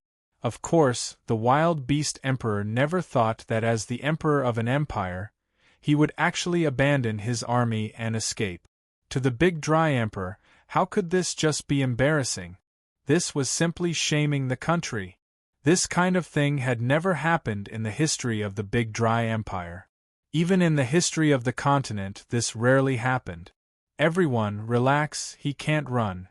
Of course, the Wild Beast Emperor never thought that as the Emperor of an empire, he would actually abandon his army and escape. To the Big Dry Emperor, how could this just be embarrassing? This was simply shaming the country. This kind of thing had never happened in the history of the Big Dry Empire. Even in the history of the continent, this rarely happened. Everyone, relax, he can't run.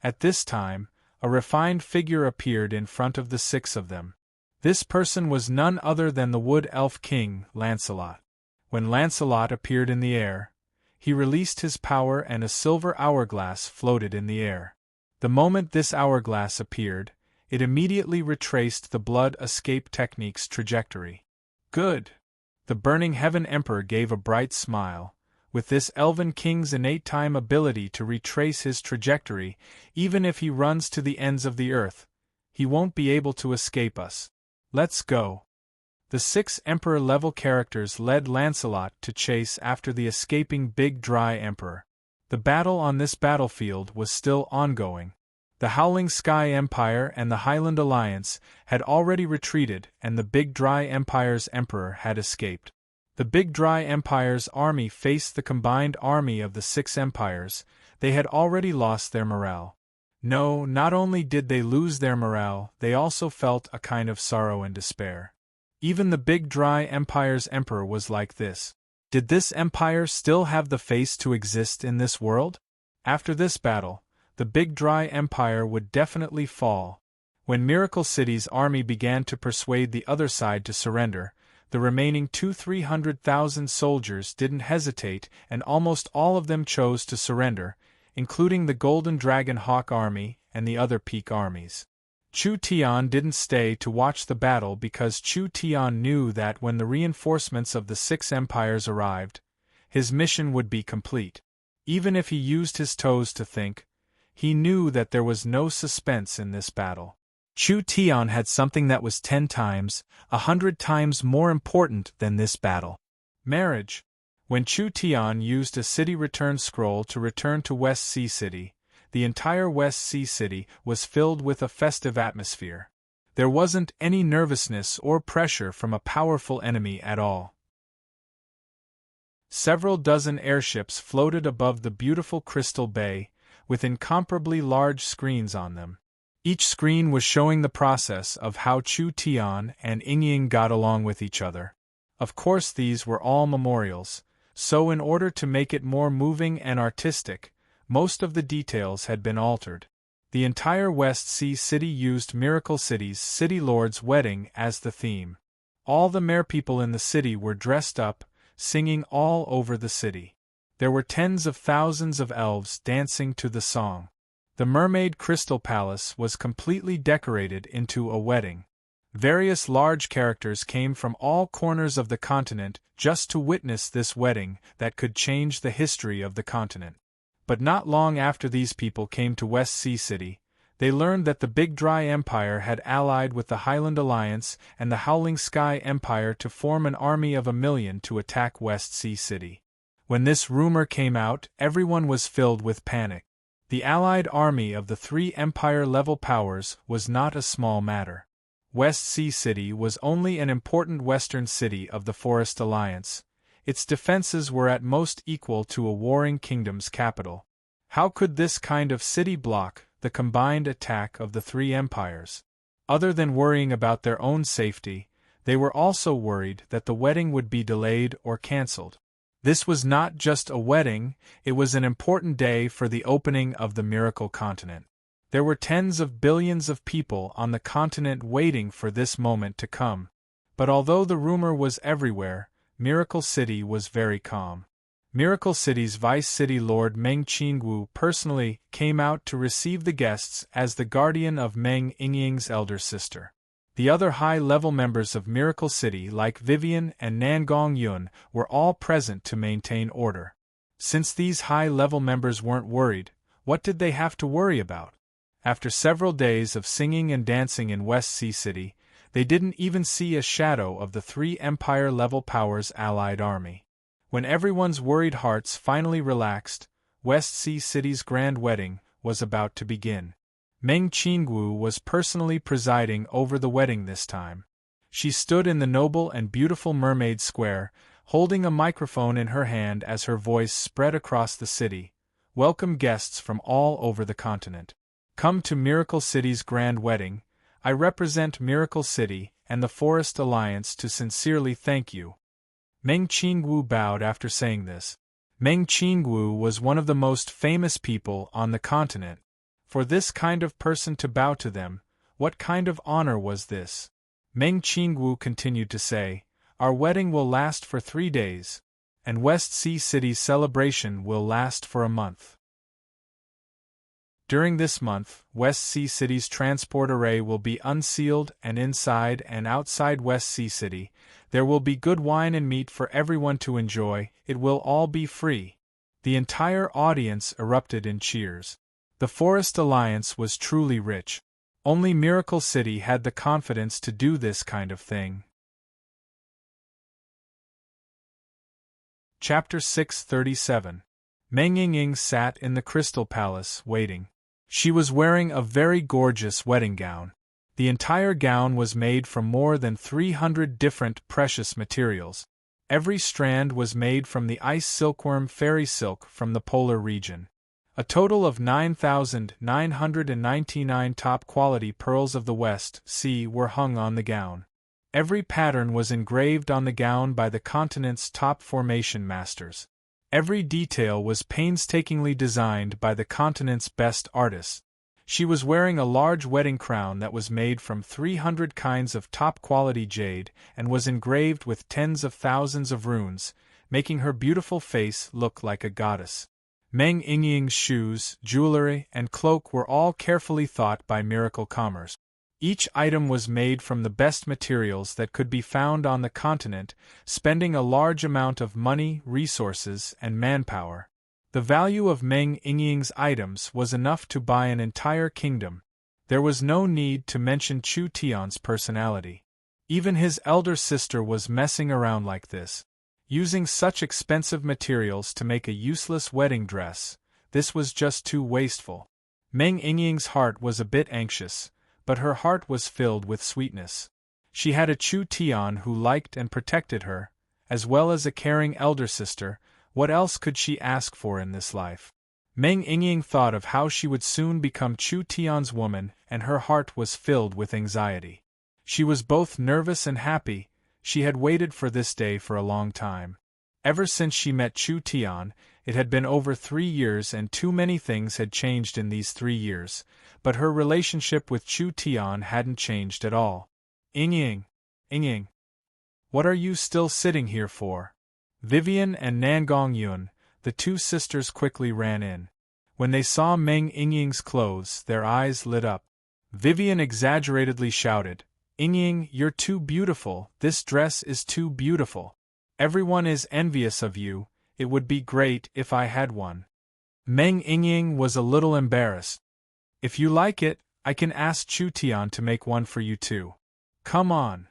At this time, a refined figure appeared in front of the six of them. This person was none other than the Wood Elf King, Lancelot. When Lancelot appeared in the air, he released his power and a silver hourglass floated in the air. The moment this hourglass appeared, it immediately retraced the blood escape technique's trajectory. Good! The Burning Heaven Emperor gave a bright smile. With this Elven King's innate time ability to retrace his trajectory, even if he runs to the ends of the earth, he won't be able to escape us. Let's go. The 6 Emperor-level characters led Lancelot to chase after the escaping Big Dry Emperor. The battle on this battlefield was still ongoing. The Howling Sky Empire and the Highland Alliance had already retreated, and the Big Dry Empire's emperor had escaped. The Big Dry Empire's army faced the combined army of the 6 empires. They had already lost their morale. No, not only did they lose their morale, they also felt a kind of sorrow and despair. Even the Big Dry Empire's emperor was like this. Did this empire still have the face to exist in this world? After this battle, the Big Dry Empire would definitely fall. When Miracle City's army began to persuade the other side to surrender, the remaining 200,000-300,000 soldiers didn't hesitate, and almost all of them chose to surrender, including the Golden Dragon Hawk army and the other peak armies. Chu Tian didn't stay to watch the battle because Chu Tian knew that when the reinforcements of the 6 empires arrived, his mission would be complete. Even if he used his toes to think, he knew that there was no suspense in this battle. Chu Tian had something that was 10 times, 100 times more important than this battle. Marriage. When Chu Tian used a city return scroll to return to West Sea City, the entire West Sea City was filled with a festive atmosphere. There wasn't any nervousness or pressure from a powerful enemy at all. Several dozen airships floated above the beautiful Crystal Bay, with incomparably large screens on them. Each screen was showing the process of how Chu Tian and Ying got along with each other. Of course, these were all memorials, so in order to make it more moving and artistic, most of the details had been altered. The entire West Sea City used Miracle City's City Lord's wedding as the theme. All the merpeople in the city were dressed up, singing all over the city. There were tens of thousands of elves dancing to the song. The Mermaid Crystal Palace was completely decorated into a wedding. Various large characters came from all corners of the continent just to witness this wedding that could change the history of the continent. But not long after these people came to West Sea City, they learned that the Big Dry Empire had allied with the Highland Alliance and the Howling Sky Empire to form an army of 1,000,000 to attack West Sea City. When this rumor came out, everyone was filled with panic. The allied army of the 3 empire-level powers was not a small matter. West Sea City was only an important western city of the Forest Alliance. Its defenses were at most equal to a warring kingdom's capital. How could this kind of city block the combined attack of the 3 empires? Other than worrying about their own safety, they were also worried that the wedding would be delayed or cancelled. This was not just a wedding, it was an important day for the opening of the Miracle Continent. There were tens of billions of people on the continent waiting for this moment to come. But although the rumor was everywhere, Miracle City was very calm. Miracle City's Vice City Lord Meng Qingwu personally came out to receive the guests as the guardian of Meng Yingying's elder sister. The other high-level members of Miracle City like Vivian and Nangong Yun were all present to maintain order. Since these high-level members weren't worried, what did they have to worry about? After several days of singing and dancing in West Sea City, they didn't even see a shadow of the 3 empire-level powers' allied army. When everyone's worried hearts finally relaxed, West Sea City's grand wedding was about to begin. Meng Qingwu was personally presiding over the wedding this time. She stood in the noble and beautiful Mermaid Square, holding a microphone in her hand as her voice spread across the city. Welcome guests from all over the continent. Come to Miracle City's grand wedding. I represent Miracle City and the Forest Alliance to sincerely thank you. Meng Qingwu bowed after saying this. Meng Qingwu was one of the most famous people on the continent. For this kind of person to bow to them, what kind of honor was this? Meng Qingwu continued to say, "Our wedding will last for 3 days, and West Sea City's celebration will last for a month. During this month, West Sea City's transport array will be unsealed, and inside and outside West Sea City, there will be good wine and meat for everyone to enjoy. It will all be free." The entire audience erupted in cheers. The Forest Alliance was truly rich. Only Miracle City had the confidence to do this kind of thing. Chapter 637. Meng Yingying sat in the Crystal Palace, waiting. She was wearing a very gorgeous wedding gown. The entire gown was made from more than 300 different precious materials. Every strand was made from the ice silkworm fairy silk from the polar region. A total of 9,999 top-quality pearls of the West Sea were hung on the gown. Every pattern was engraved on the gown by the continent's top formation masters. Every detail was painstakingly designed by the continent's best artists. She was wearing a large wedding crown that was made from 300 kinds of top-quality jade and was engraved with tens of thousands of runes, making her beautiful face look like a goddess. Meng Yingying's shoes, jewelry, and cloak were all carefully thought by Miracle Commerce. Each item was made from the best materials that could be found on the continent, spending a large amount of money, resources, and manpower. The value of Meng Yingying's items was enough to buy an entire kingdom. There was no need to mention Chu Tian's personality. Even his elder sister was messing around like this. Using such expensive materials to make a useless wedding dress, this was just too wasteful. Meng Yingying's heart was a bit anxious, but her heart was filled with sweetness. She had a Chu Tian who liked and protected her, as well as a caring elder sister. What else could she ask for in this life? Meng Yingying thought of how she would soon become Chu Tian's woman, and her heart was filled with anxiety. She was both nervous and happy. She had waited for this day for a long time. Ever since she met Chu Tian, it had been over 3 years, and too many things had changed in these 3 years, but her relationship with Chu Tian hadn't changed at all. Yingying, Yingying, what are you still sitting here for? Vivian and Nangong Yun, the two sisters, quickly ran in. When they saw Meng Yingying's clothes, their eyes lit up. Vivian exaggeratedly shouted, "Yingying, you're too beautiful, this dress is too beautiful. Everyone is envious of you, it would be great if I had one." Meng Yingying was a little embarrassed. "If you like it, I can ask Chu Tian to make one for you too." "Come on,"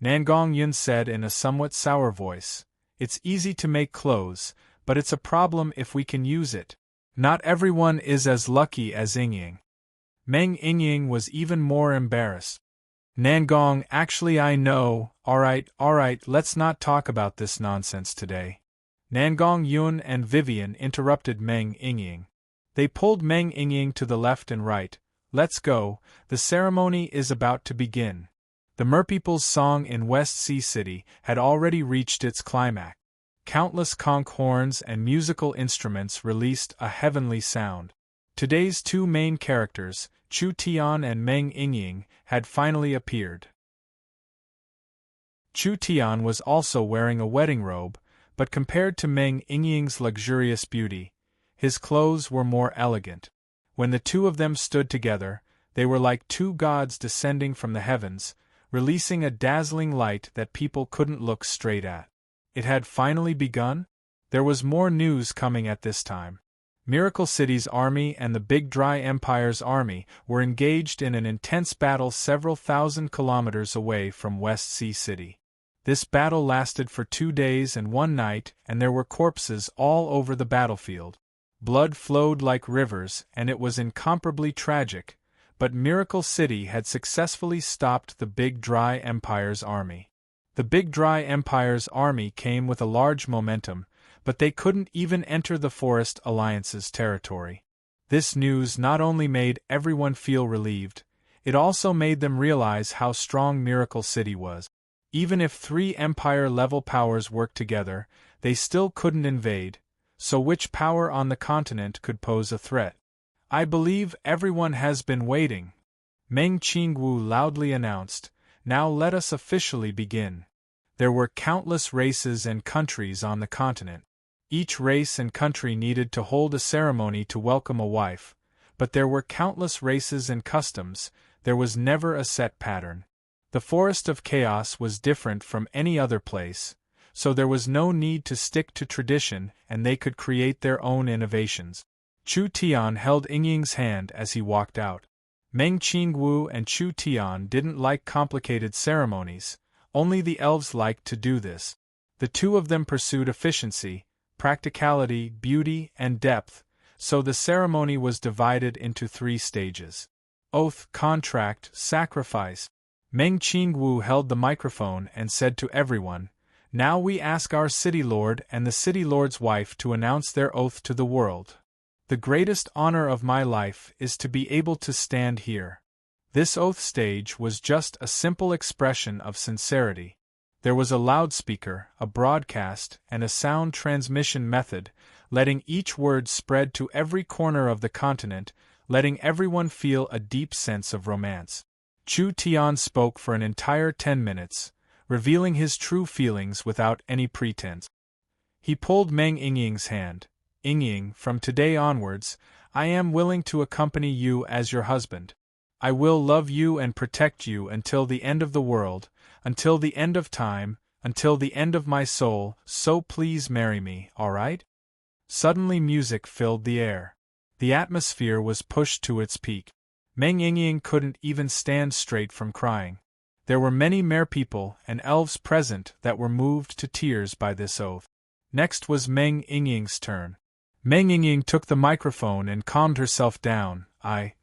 Nangong Yun said in a somewhat sour voice. "It's easy to make clothes, but it's a problem if we can use it. Not everyone is as lucky as Yingying." Meng Yingying was even more embarrassed. "Nangong, actually I know, alright, let's not talk about this nonsense today." Nangong Yun and Vivian interrupted Meng Yingying. They pulled Meng Yingying to the left and right. "Let's go, the ceremony is about to begin." The Merpeople's song in West Sea City had already reached its climax. Countless conch horns and musical instruments released a heavenly sound. Today's two main characters, Chu Tian and Meng Yingying, had finally appeared. Chu Tian was also wearing a wedding robe, but compared to Meng Yingying's luxurious beauty, his clothes were more elegant. When the two of them stood together, they were like two gods descending from the heavens, releasing a dazzling light that people couldn't look straight at. It had finally begun? There was more news coming at this time. Miracle City's army and the Big Dry Empire's army were engaged in an intense battle several thousand kilometers away from West Sea City. This battle lasted for 2 days and 1 night, and there were corpses all over the battlefield. Blood flowed like rivers, and it was incomparably tragic, but Miracle City had successfully stopped the Big Dry Empire's army. The Big Dry Empire's army came with a large momentum, but they couldn't even enter the Forest Alliance's territory. This news not only made everyone feel relieved, it also made them realize how strong Miracle City was. Even if 3 empire-level powers worked together, they still couldn't invade, so which power on the continent could pose a threat? "I believe everyone has been waiting," Meng Qingwu loudly announced. "Now let us officially begin." There were countless races and countries on the continent. Each race and country needed to hold a ceremony to welcome a wife, but there were countless races and customs, there was never a set pattern. The Forest of Chaos was different from any other place, so there was no need to stick to tradition and they could create their own innovations. Chu Tian held Yingying's hand as he walked out. Meng Qingwu and Chu Tian didn't like complicated ceremonies, only the elves liked to do this. The two of them pursued efficiency, practicality, beauty, and depth, so the ceremony was divided into 3 stages. Oath, contract, sacrifice. Meng Qingwu held the microphone and said to everyone, "Now we ask our city lord and the city lord's wife to announce their oath to the world. The greatest honor of my life is to be able to stand here." This oath stage was just a simple expression of sincerity. There was a loudspeaker, a broadcast, and a sound transmission method, letting each word spread to every corner of the continent, letting everyone feel a deep sense of romance. Chu Tian spoke for an entire 10 minutes, revealing his true feelings without any pretense. He pulled Meng Yingying's hand. "Yingying, from today onwards, I am willing to accompany you as your husband. I will love you and protect you until the end of the world, until the end of time, until the end of my soul, so please marry me, all right?" Suddenly music filled the air. The atmosphere was pushed to its peak. Meng Yingying couldn't even stand straight from crying. There were many merpeople and elves present that were moved to tears by this oath. Next was Meng Yingying's turn. Meng Yingying took the microphone and calmed herself down. I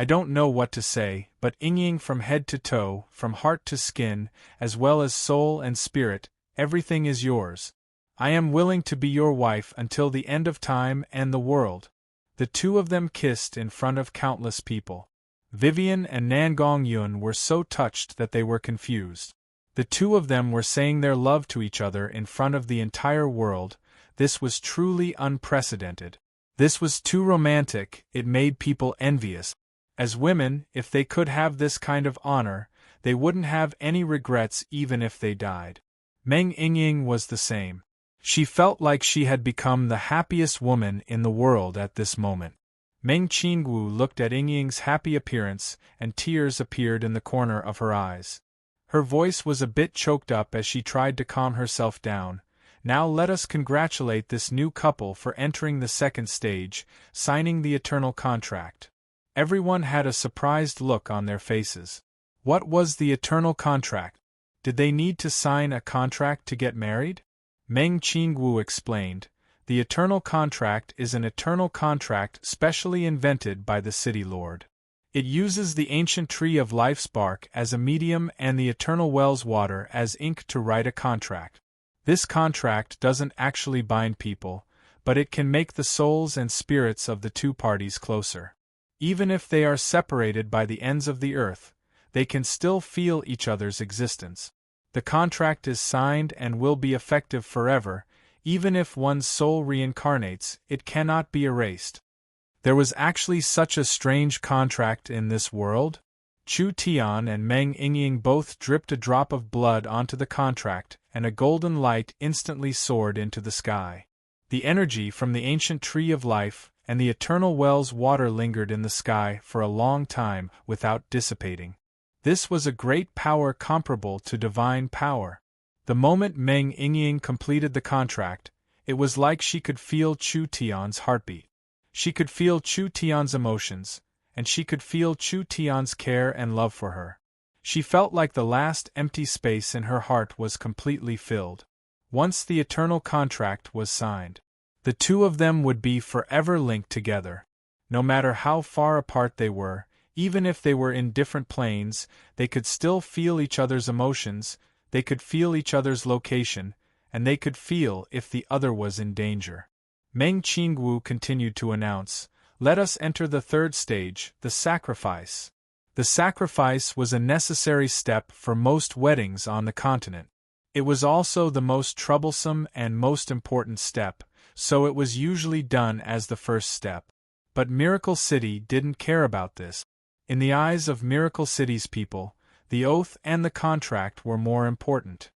don't know what to say, but Yingying, from head to toe, from heart to skin, as well as soul and spirit, everything is yours. I am willing to be your wife until the end of time and the world. The two of them kissed in front of countless people. Vivian and Nangong Yun were so touched that they were confused. The two of them were saying their love to each other in front of the entire world. This was truly unprecedented. This was too romantic, it made people envious. As women, if they could have this kind of honor, they wouldn't have any regrets even if they died. Meng Yingying was the same. She felt like she had become the happiest woman in the world at this moment. Meng Qingwu looked at Yingying's happy appearance, and tears appeared in the corner of her eyes. Her voice was a bit choked up as she tried to calm herself down. Now let us congratulate this new couple for entering the second stage, signing the eternal contract. Everyone had a surprised look on their faces. What was the eternal contract? Did they need to sign a contract to get married? Meng Qingwu explained, "The eternal contract is an eternal contract specially invented by the city lord. It uses the ancient tree of life's bark as a medium and the eternal well's water as ink to write a contract. This contract doesn't actually bind people, but it can make the souls and spirits of the two parties closer. Even if they are separated by the ends of the earth, they can still feel each other's existence. The contract is signed and will be effective forever. Even if one's soul reincarnates, it cannot be erased." There was actually such a strange contract in this world? Chu Tian and Meng Yingying both dripped a drop of blood onto the contract, and a golden light instantly soared into the sky. The energy from the ancient tree of life and the eternal well's water lingered in the sky for a long time without dissipating. This was a great power comparable to divine power. The moment Meng Yingying completed the contract, it was like she could feel Chu Tian's heartbeat. She could feel Chu Tian's emotions, and she could feel Chu Tian's care and love for her. She felt like the last empty space in her heart was completely filled. Once the eternal contract was signed, the two of them would be forever linked together. No matter how far apart they were, even if they were in different planes, they could still feel each other's emotions, they could feel each other's location, and they could feel if the other was in danger. Meng Qingwu continued to announce, "Let us enter the third stage, the sacrifice." The sacrifice was a necessary step for most weddings on the continent. It was also the most troublesome and most important step, so it was usually done as the first step. But Miracle City didn't care about this. In the eyes of Miracle City's people, the oath and the contract were more important.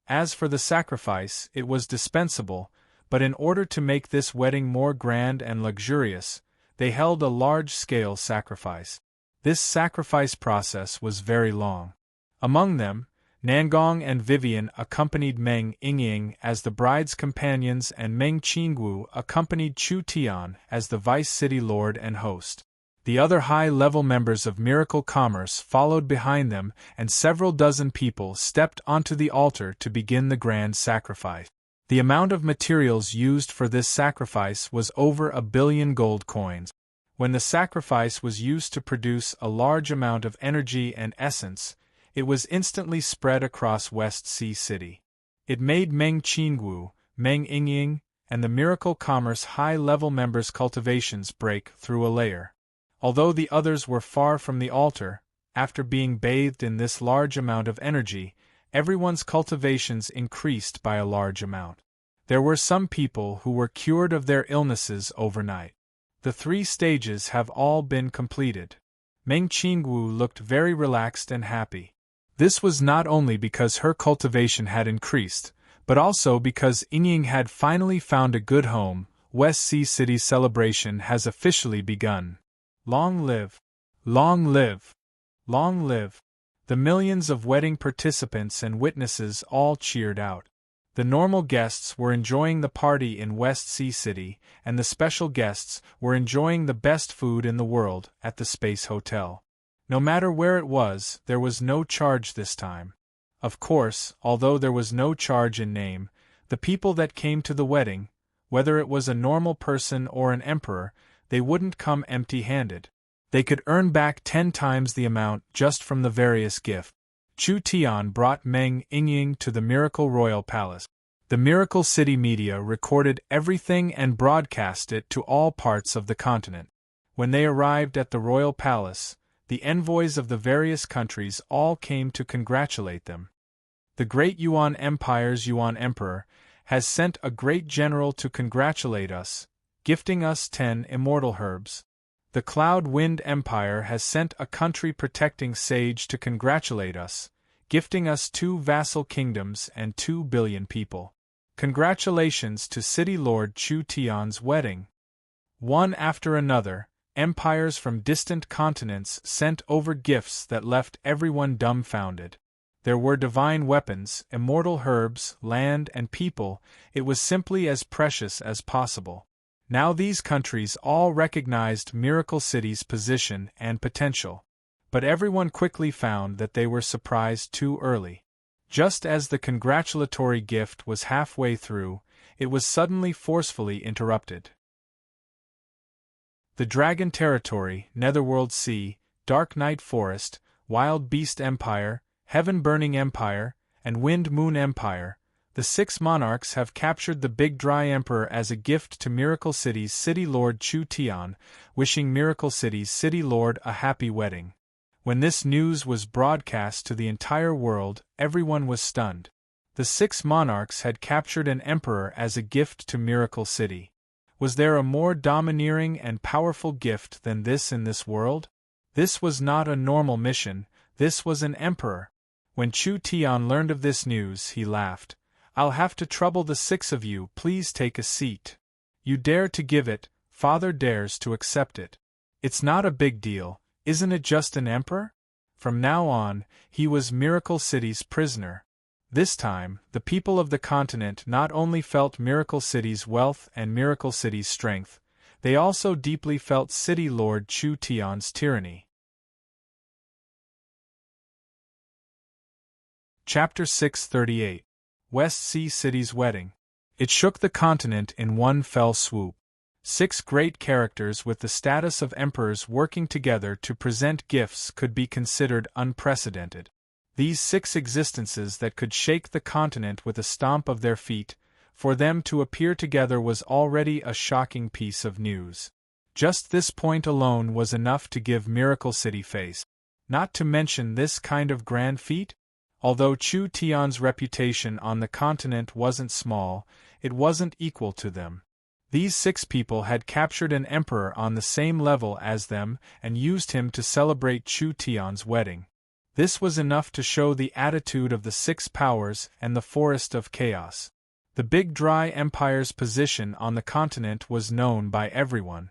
As for the sacrifice, it was dispensable, but in order to make this wedding more grand and luxurious, they held a large-scale sacrifice. This sacrifice process was very long. Among them, Nangong and Vivian accompanied Meng Yingying as the bride's companions and Meng Qingwu accompanied Chu Tian as the vice city lord and host. The other high-level members of Miracle Commerce followed behind them, and several dozen people stepped onto the altar to begin the grand sacrifice. The amount of materials used for this sacrifice was over 1 billion gold coins. When the sacrifice was used to produce a large amount of energy and essence, it was instantly spread across West Sea City. It made Meng Qingwu, Meng Yingying, and the Miracle Commerce high-level members' cultivations break through a layer. Although the others were far from the altar, after being bathed in this large amount of energy, everyone's cultivations increased by a large amount. There were some people who were cured of their illnesses overnight. The 3 stages have all been completed. Meng Qingwu looked very relaxed and happy. This was not only because her cultivation had increased, but also because Yingying had finally found a good home. West Sea City's celebration has officially begun. Long live! Long live! Long live! The millions of wedding participants and witnesses all cheered out. The normal guests were enjoying the party in West Sea City, and the special guests were enjoying the best food in the world at the Space Hotel. No matter where it was, there was no charge this time. Of course, although there was no charge in name, the people that came to the wedding, whether it was a normal person or an emperor, they wouldn't come empty-handed. They could earn back 10 times the amount just from the various gifts. Chu Tian brought Meng Yingying to the Miracle Royal Palace. The Miracle City media recorded everything and broadcast it to all parts of the continent. When they arrived at the Royal Palace, the envoys of the various countries all came to congratulate them. The great Yuan Empire's Yuan Emperor has sent a great general to congratulate us, gifting us 10 immortal herbs. The Cloud Wind Empire has sent a country protecting sage to congratulate us, gifting us 2 vassal kingdoms and 2 billion people. Congratulations to City Lord Chu Tian's wedding. One after another, empires from distant continents sent over gifts that left everyone dumbfounded. There were divine weapons, immortal herbs, land and people. It was simply as precious as possible. Now these countries all recognized Miracle City's position and potential. But everyone quickly found that they were surprised too early. Just as the congratulatory gift was halfway through, it was suddenly forcefully interrupted. The Dragon Territory, Netherworld Sea, Dark Night Forest, Wild Beast Empire, Heaven Burning Empire, and Wind Moon Empire, the 6 monarchs have captured the Big Dry Emperor as a gift to Miracle City's City Lord Chu Tian, wishing Miracle City's City Lord a happy wedding. When this news was broadcast to the entire world, everyone was stunned. The 6 monarchs had captured an emperor as a gift to Miracle City. Was there a more domineering and powerful gift than this in this world? This was not a normal mission, this was an emperor. When Chu Tian learned of this news, he laughed. "I'll have to trouble the 6 of you, please take a seat. You dare to give it, father dares to accept it. It's not a big deal, isn't it just an emperor?" From now on, he was Miracle City's prisoner. This time, the people of the continent not only felt Miracle City's wealth and Miracle City's strength, they also deeply felt City Lord Chu Tian's tyranny. Chapter 638. West Sea City's Wedding. It shook the continent in one fell swoop. 6 great characters with the status of emperors working together to present gifts could be considered unprecedented. These 6 existences that could shake the continent with a stomp of their feet, for them to appear together was already a shocking piece of news. Just this point alone was enough to give Miracle City face. Not to mention this kind of grand feat? Although Chu Tian's reputation on the continent wasn't small, it wasn't equal to them. These 6 people had captured an emperor on the same level as them and used him to celebrate Chu Tian's wedding. This was enough to show the attitude of the 6 powers and the forest of chaos. The Big Dry Empire's position on the continent was known by everyone.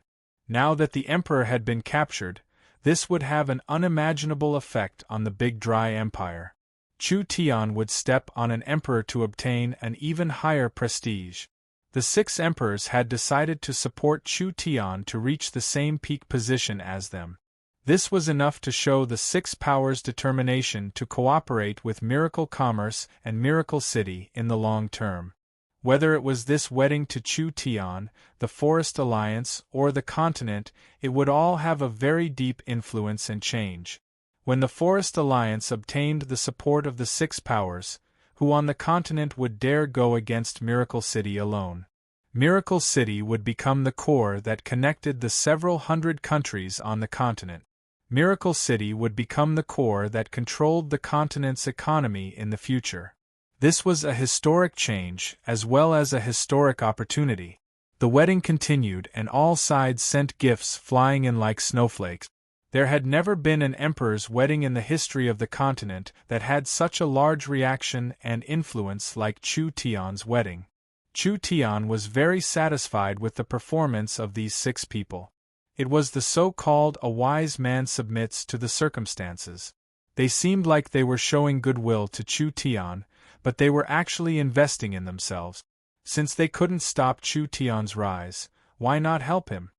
Now that the emperor had been captured, this would have an unimaginable effect on the Big Dry Empire. Chu Tian would step on an emperor to obtain an even higher prestige. The 6 emperors had decided to support Chu Tian to reach the same peak position as them. This was enough to show the 6 powers' determination to cooperate with Miracle Commerce and Miracle City in the long term. Whether it was this wedding to Chu Tian, the Forest Alliance, or the continent, it would all have a very deep influence and change. When the Forest Alliance obtained the support of the 6 powers, who on the continent would dare go against Miracle City alone? Miracle City would become the core that connected the several hundred countries on the continent. Miracle City would become the core that controlled the continent's economy in the future. This was a historic change, as well as a historic opportunity. The wedding continued and all sides sent gifts flying in like snowflakes. There had never been an emperor's wedding in the history of the continent that had such a large reaction and influence like Chu Tian's wedding. Chu Tian was very satisfied with the performance of these 6 people. It was the so-called a wise man submits to the circumstances. They seemed like they were showing goodwill to Chu Tian, but they were actually investing in themselves. Since they couldn't stop Chu Tian's rise, why not help him?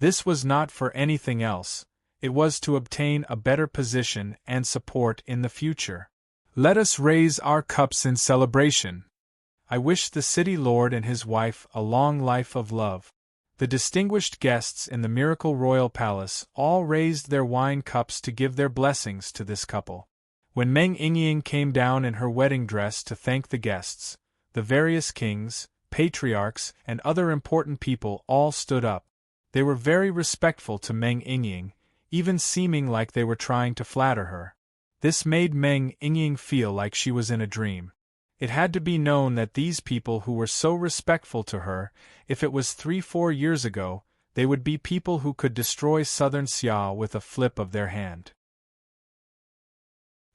This was not for anything else. It was to obtain a better position and support in the future. Let us raise our cups in celebration. I wish the city lord and his wife a long life of love. The distinguished guests in the Miracle Royal Palace all raised their wine cups to give their blessings to this couple. When Meng Yingying came down in her wedding dress to thank the guests, the various kings, patriarchs, and other important people all stood up. They were very respectful to Meng Yingying, even seeming like they were trying to flatter her. This made Meng Yingying feel like she was in a dream. It had to be known that these people who were so respectful to her, if it was 3-4 years ago, they would be people who could destroy southern Xia with a flip of their hand.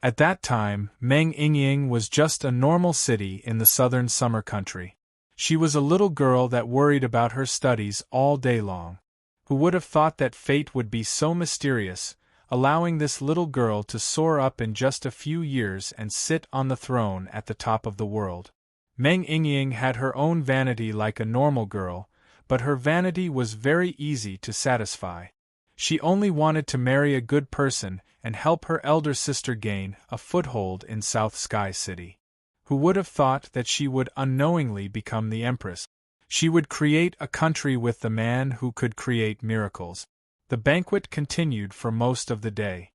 At that time, Meng Yingying was just a normal city in the southern summer country. She was a little girl that worried about her studies all day long. Who would have thought that fate would be so mysterious, allowing this little girl to soar up in just a few years and sit on the throne at the top of the world? Meng Yingying had her own vanity like a normal girl, but her vanity was very easy to satisfy. She only wanted to marry a good person and help her elder sister gain a foothold in South Sky City. Who would have thought that she would unknowingly become the empress? She would create a country with the man who could create miracles. The banquet continued for most of the day.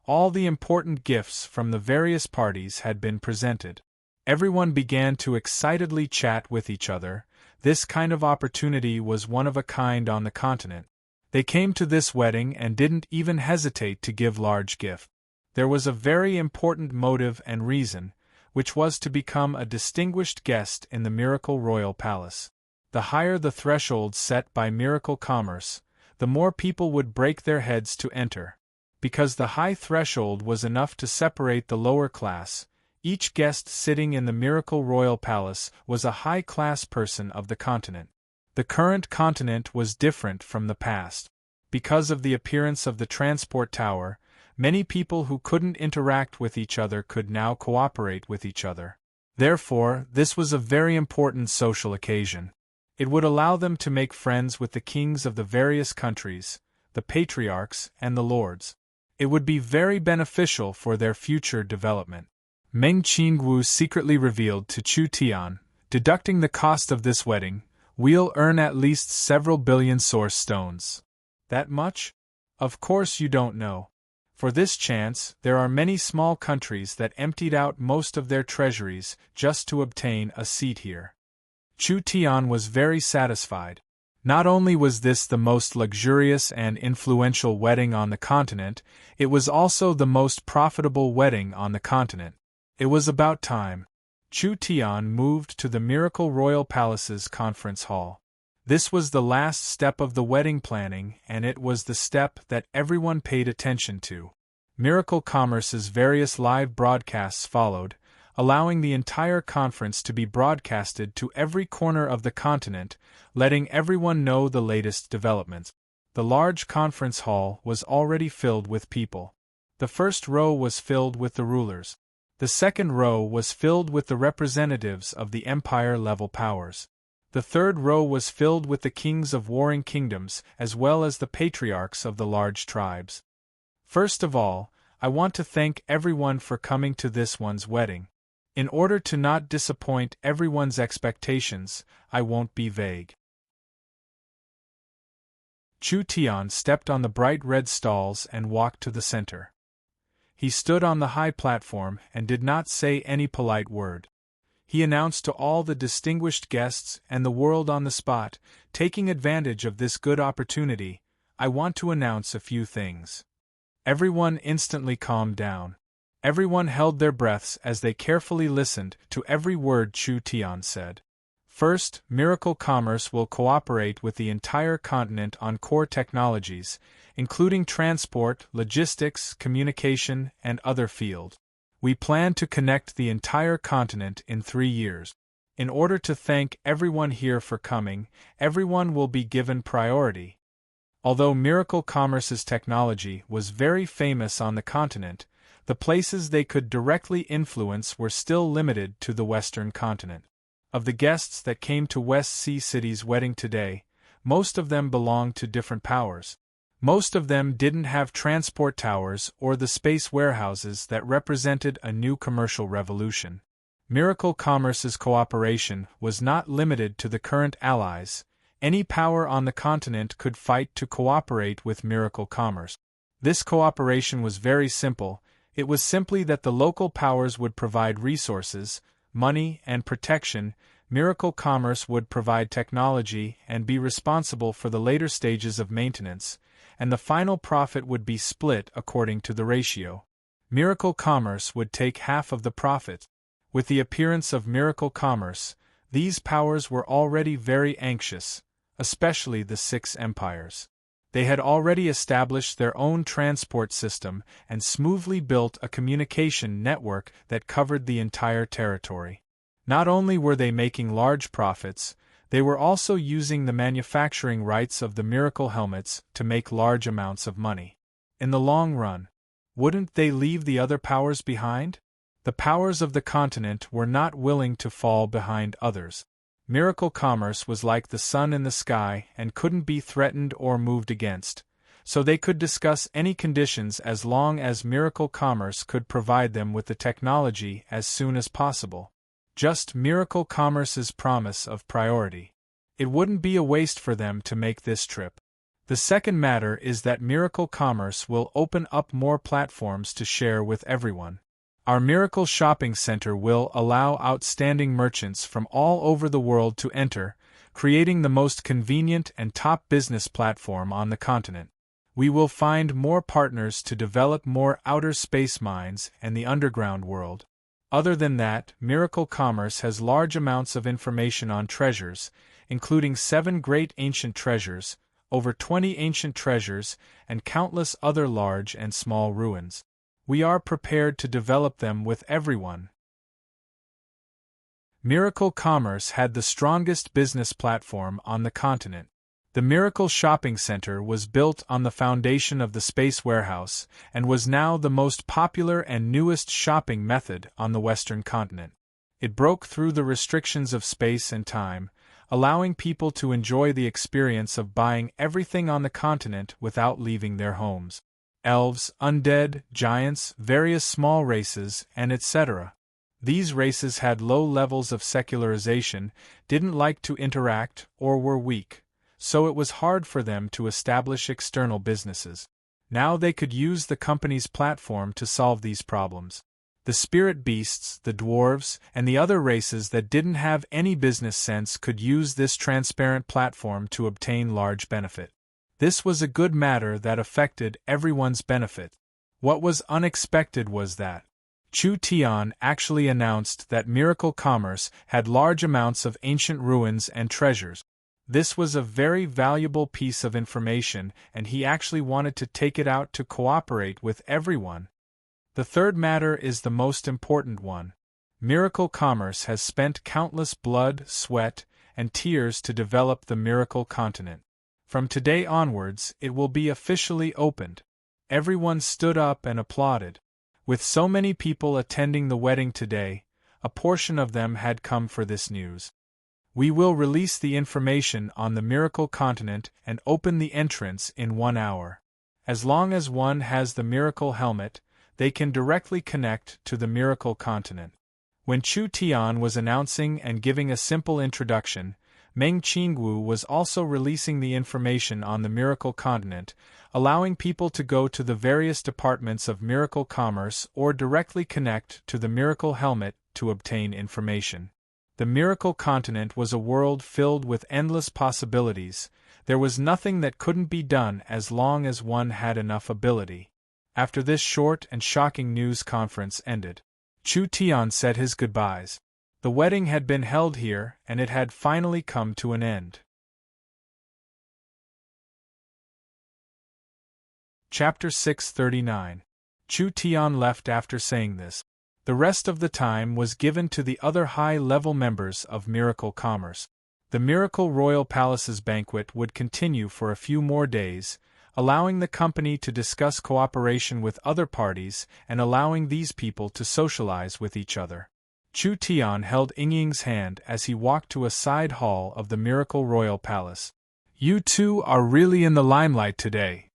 All the important gifts from the various parties had been presented. Everyone began to excitedly chat with each other. This kind of opportunity was one of a kind on the continent. They came to this wedding and didn't even hesitate to give large gifts. There was a very important motive and reason, which was to become a distinguished guest in the Miracle Royal Palace. The higher the threshold set by Miracle Commerce, the more people would break their heads to enter. Because the high threshold was enough to separate the lower class, each guest sitting in the Miracle Royal Palace was a high-class person of the continent. The current continent was different from the past. Because of the appearance of the transport tower, many people who couldn't interact with each other could now cooperate with each other. Therefore, this was a very important social occasion. It would allow them to make friends with the kings of the various countries, the patriarchs, and the lords. It would be very beneficial for their future development. Meng Qingwu secretly revealed to Chu Tian, deducting the cost of this wedding, we'll earn at least several billion source stones. That much? Of course you don't know. For this chance, there are many small countries that emptied out most of their treasuries just to obtain a seat here. Chu Tian was very satisfied. Not only was this the most luxurious and influential wedding on the continent, it was also the most profitable wedding on the continent. It was about time. Chu Tian moved to the Miracle Royal Palace's conference hall. This was the last step of the wedding planning, and it was the step that everyone paid attention to. Miracle Commerce's various live broadcasts followed, allowing the entire conference to be broadcasted to every corner of the continent, letting everyone know the latest developments. The large conference hall was already filled with people. The first row was filled with the rulers. The second row was filled with the representatives of the empire-level powers. The third row was filled with the kings of warring kingdoms as well as the patriarchs of the large tribes. First of all, I want to thank everyone for coming to this one's wedding. In order to not disappoint everyone's expectations, I won't be vague. Chu Tian stepped on the bright red stalls and walked to the center. He stood on the high platform and did not say any polite word. He announced to all the distinguished guests and the world on the spot, taking advantage of this good opportunity, I want to announce a few things. Everyone instantly calmed down. Everyone held their breaths as they carefully listened to every word Chu Tian said. First, Miracle Commerce will cooperate with the entire continent on core technologies, including transport, logistics, communication, and other fields. We plan to connect the entire continent in 3 years. In order to thank everyone here for coming, everyone will be given priority. Although Miracle Commerce's technology was very famous on the continent, the places they could directly influence were still limited to the Western continent. Of the guests that came to West Sea City's wedding today, most of them belonged to different powers. Most of them didn't have transport towers or the space warehouses that represented a new commercial revolution. Miracle Commerce's cooperation was not limited to the current allies. Any power on the continent could fight to cooperate with Miracle Commerce. This cooperation was very simple. It was simply that the local powers would provide resources, money, and protection. Miracle Commerce would provide technology and be responsible for the later stages of maintenance, and the final profit would be split according to the ratio. Miracle Commerce would take half of the profit. With the appearance of Miracle Commerce, these powers were already very anxious, especially the 6 empires. They had already established their own transport system and smoothly built a communication network that covered the entire territory. Not only were they making large profits, they were also using the manufacturing rights of the Miracle helmets to make large amounts of money. In the long run, wouldn't they leave the other powers behind? The powers of the continent were not willing to fall behind others. Miracle Commerce was like the sun in the sky and couldn't be threatened or moved against, so they could discuss any conditions as long as Miracle Commerce could provide them with the technology as soon as possible. Just Miracle Commerce's promise of priority. It wouldn't be a waste for them to make this trip. The second matter is that Miracle Commerce will open up more platforms to share with everyone. Our Miracle Shopping Center will allow outstanding merchants from all over the world to enter, creating the most convenient and top business platform on the continent. We will find more partners to develop more outer space mines and the underground world. Other than that, Miracle Commerce has large amounts of information on treasures, including 7 great ancient treasures, over 20 ancient treasures, and countless other large and small ruins. We are prepared to develop them with everyone. Miracle Commerce had the strongest business platform on the continent. The Miracle Shopping Center was built on the foundation of the Space Warehouse and was now the most popular and newest shopping method on the Western continent. It broke through the restrictions of space and time, allowing people to enjoy the experience of buying everything on the continent without leaving their homes. Elves, undead, giants, various small races, and etc. These races had low levels of secularization, didn't like to interact, or were weak, so it was hard for them to establish external businesses. Now they could use the company's platform to solve these problems. The spirit beasts, the dwarves, and the other races that didn't have any business sense could use this transparent platform to obtain large benefit. This was a good matter that affected everyone's benefit. What was unexpected was that Chu Tian actually announced that Miracle Commerce had large amounts of ancient ruins and treasures. This was a very valuable piece of information, and he actually wanted to take it out to cooperate with everyone. The third matter is the most important one. Miracle Commerce has spent countless blood, sweat, and tears to develop the Miracle Continent. From today onwards, it will be officially opened. Everyone stood up and applauded. With so many people attending the wedding today, a portion of them had come for this news. We will release the information on the Miracle Continent and open the entrance in 1 hour. As long as one has the Miracle Helmet, they can directly connect to the Miracle Continent. When Chu Tian was announcing and giving a simple introduction, Meng Qingwu was also releasing the information on the Miracle Continent, allowing people to go to the various departments of Miracle Commerce or directly connect to the Miracle Helmet to obtain information. The Miracle Continent was a world filled with endless possibilities. There was nothing that couldn't be done as long as one had enough ability. After this short and shocking news conference ended, Chu Tian said his goodbyes. The wedding had been held here, and it had finally come to an end. Chapter 639. Chu Tian left after saying this. The rest of the time was given to the other high-level members of Miracle Commerce. The Miracle Royal Palace's banquet would continue for a few more days, allowing the company to discuss cooperation with other parties and allowing these people to socialize with each other. Chu Tian held Yingying's hand as he walked to a side hall of the Miracle Royal Palace. You two are really in the limelight today.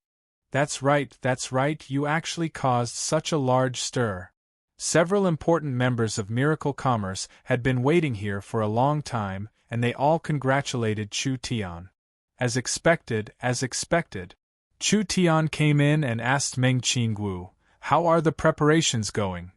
That's right, you actually caused such a large stir. Several important members of Miracle Commerce had been waiting here for a long time, and they all congratulated Chu Tian. As expected. Chu Tian came in and asked Meng Qingwu, "How are the preparations going?"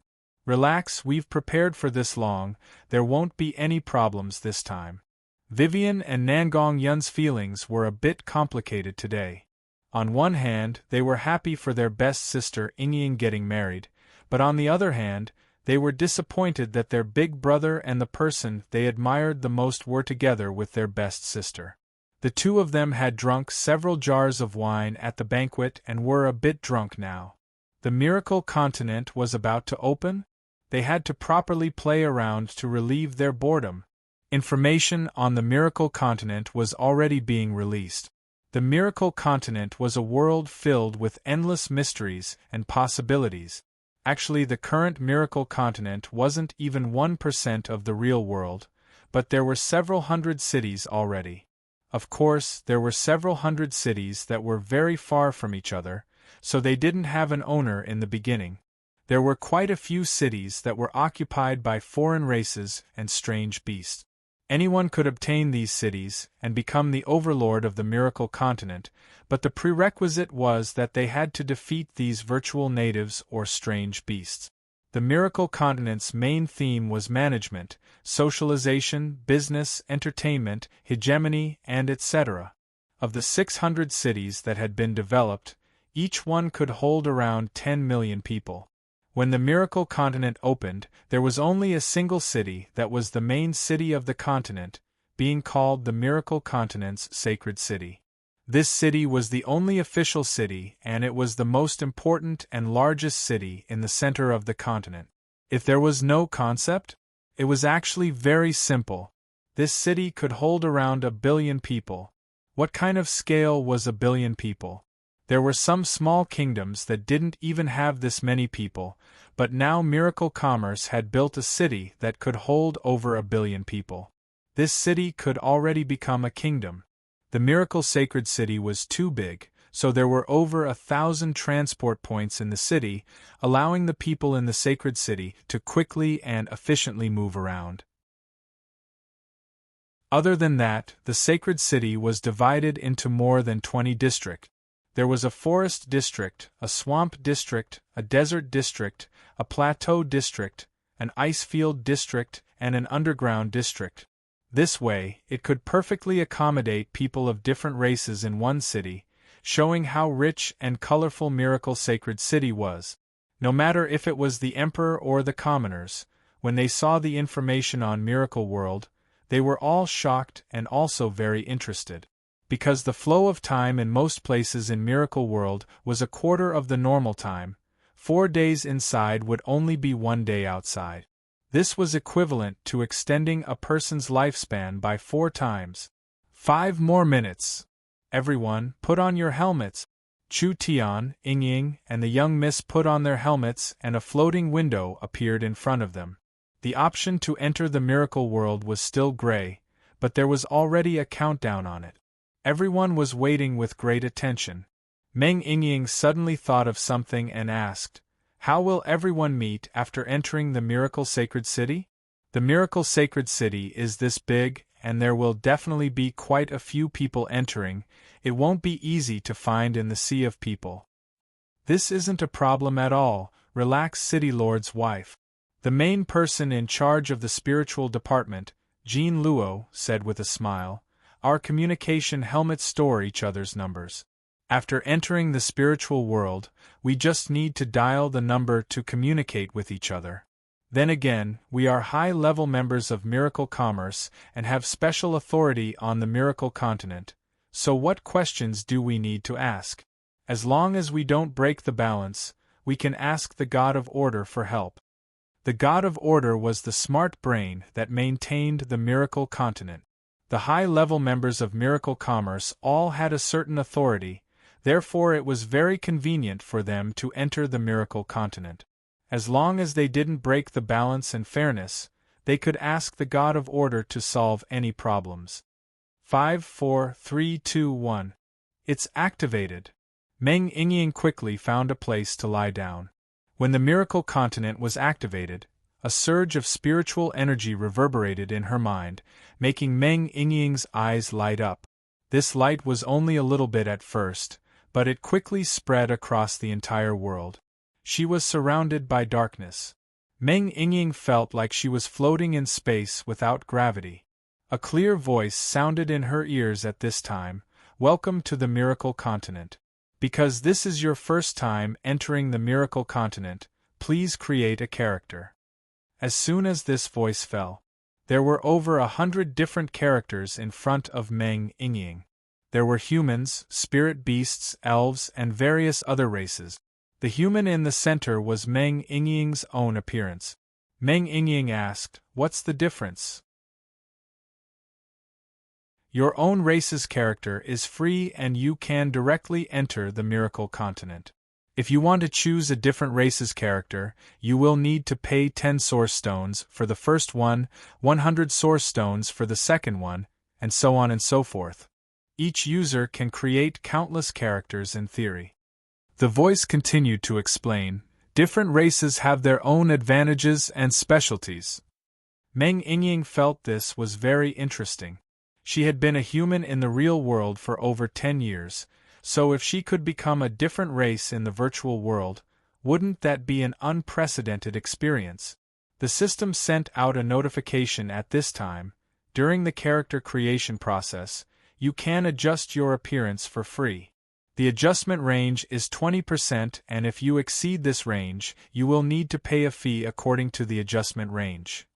"Relax, we've prepared for this long, there won't be any problems this time." Vivian and Nangong Yun's feelings were a bit complicated today. On one hand, they were happy for their best sister Yingying getting married, but on the other hand, they were disappointed that their big brother and the person they admired the most were together with their best sister. The two of them had drunk several jars of wine at the banquet and were a bit drunk now. The Miracle Continent was about to open? They had to properly play around to relieve their boredom. Information on the Miracle Continent was already being released. The Miracle Continent was a world filled with endless mysteries and possibilities. Actually, the current Miracle Continent wasn't even 1% of the real world, but there were several hundred cities already. Of course, there were several hundred cities that were very far from each other, so they didn't have an owner in the beginning. There were quite a few cities that were occupied by foreign races and strange beasts. Anyone could obtain these cities and become the overlord of the Miracle Continent, but the prerequisite was that they had to defeat these virtual natives or strange beasts. The Miracle Continent's main theme was management, socialization, business, entertainment, hegemony, and etc. Of the 600 cities that had been developed, each one could hold around 10 million people. When the Miracle Continent opened, there was only a single city that was the main city of the continent, being called the Miracle Continent's Sacred City. This city was the only official city, and it was the most important and largest city in the center of the continent. If there was no concept, it was actually very simple. This city could hold around 1 billion people. What kind of scale was 1 billion people? There were some small kingdoms that didn't even have this many people, but now Miracle Commerce had built a city that could hold over 1 billion people. This city could already become a kingdom. The Miracle Sacred City was too big, so there were over 1,000 transport points in the city, allowing the people in the Sacred City to quickly and efficiently move around. Other than that, the Sacred City was divided into more than 20 districts. There was a forest district, a swamp district, a desert district, a plateau district, an ice field district, and an underground district. This way, it could perfectly accommodate people of different races in one city, showing how rich and colorful Miracle Sacred City was. No matter if it was the Emperor or the commoners, when they saw the information on Miracle World, they were all shocked and also very interested. Because the flow of time in most places in Miracle World was a quarter of the normal time, 4 days inside would only be 1 day outside. This was equivalent to extending a person's lifespan by 4 times. 5 more minutes. Everyone, put on your helmets. Chu Tian, Ying, and the young miss put on their helmets, and a floating window appeared in front of them. The option to enter the Miracle World was still gray, but there was already a countdown on it. Everyone was waiting with great attention. Meng Ying suddenly thought of something and asked, "How will everyone meet after entering the Miracle Sacred City?" The Miracle Sacred City is this big, and there will definitely be quite a few people entering. It won't be easy to find in the sea of people. This isn't a problem at all, relaxed City Lord's wife. The main person in charge of the spiritual department, Jean Luo, said with a smile, "Our communication helmets store each other's numbers. After entering the spiritual world, we just need to dial the number to communicate with each other. Then again, we are high-level members of Miracle Commerce and have special authority on the Miracle Continent, so what questions do we need to ask? As long as we don't break the balance, we can ask the God of Order for help." The God of Order was the smart brain that maintained the Miracle Continent. The high-level members of Miracle Commerce all had a certain authority, therefore it was very convenient for them to enter the Miracle Continent. As long as they didn't break the balance and fairness, they could ask the God of Order to solve any problems. 5, 4, 3, 2, 1. It's activated. Meng Ying quickly found a place to lie down. When the Miracle Continent was activated, a surge of spiritual energy reverberated in her mind, making Meng Ying's eyes light up. This light was only a little bit at first, but it quickly spread across the entire world. She was surrounded by darkness. Meng Ying felt like she was floating in space without gravity. A clear voice sounded in her ears at this time, "Welcome to the Miracle Continent. Because this is your first time entering the Miracle Continent, please create a character." As soon as this voice fell, there were over 100 different characters in front of Meng Ying. There were humans, spirit beasts, elves, and various other races. The human in the center was Meng Ying's own appearance. Meng Ying asked, "What's the difference?" Your own race's character is free and you can directly enter the Miracle Continent. If you want to choose a different race's character, you will need to pay 10 source stones for the first one, 100 source stones for the second one, and so on and so forth. Each user can create countless characters in theory. The voice continued to explain, "Different races have their own advantages and specialties." Meng Ying felt this was very interesting. She had been a human in the real world for over 10 years, so if she could become a different race in the virtual world, wouldn't that be an unprecedented experience? The system sent out a notification at this time. During the character creation process, you can adjust your appearance for free. The adjustment range is 20%, and if you exceed this range, you will need to pay a fee according to the adjustment range.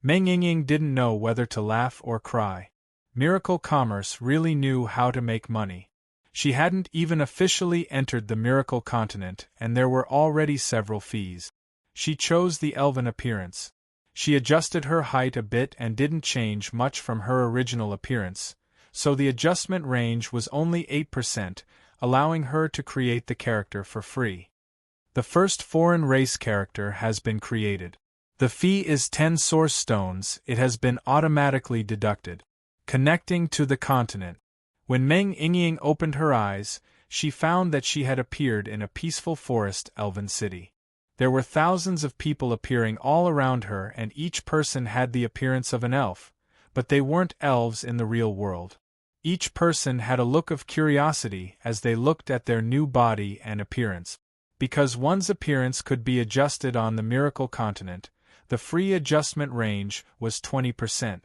Meng Ying didn't know whether to laugh or cry. Miracle Commerce really knew how to make money. She hadn't even officially entered the Miracle Continent, and there were already several fees. She chose the elven appearance. She adjusted her height a bit and didn't change much from her original appearance, so the adjustment range was only 8%, allowing her to create the character for free. The first foreign race character has been created. The fee is 10 source stones. It has been automatically deducted. Connecting to the continent. When Meng Ying opened her eyes, she found that she had appeared in a peaceful forest elven city. There were thousands of people appearing all around her, and each person had the appearance of an elf, but they weren't elves in the real world. Each person had a look of curiosity as they looked at their new body and appearance. Because one's appearance could be adjusted on the miracle continent, the free adjustment range was 20%.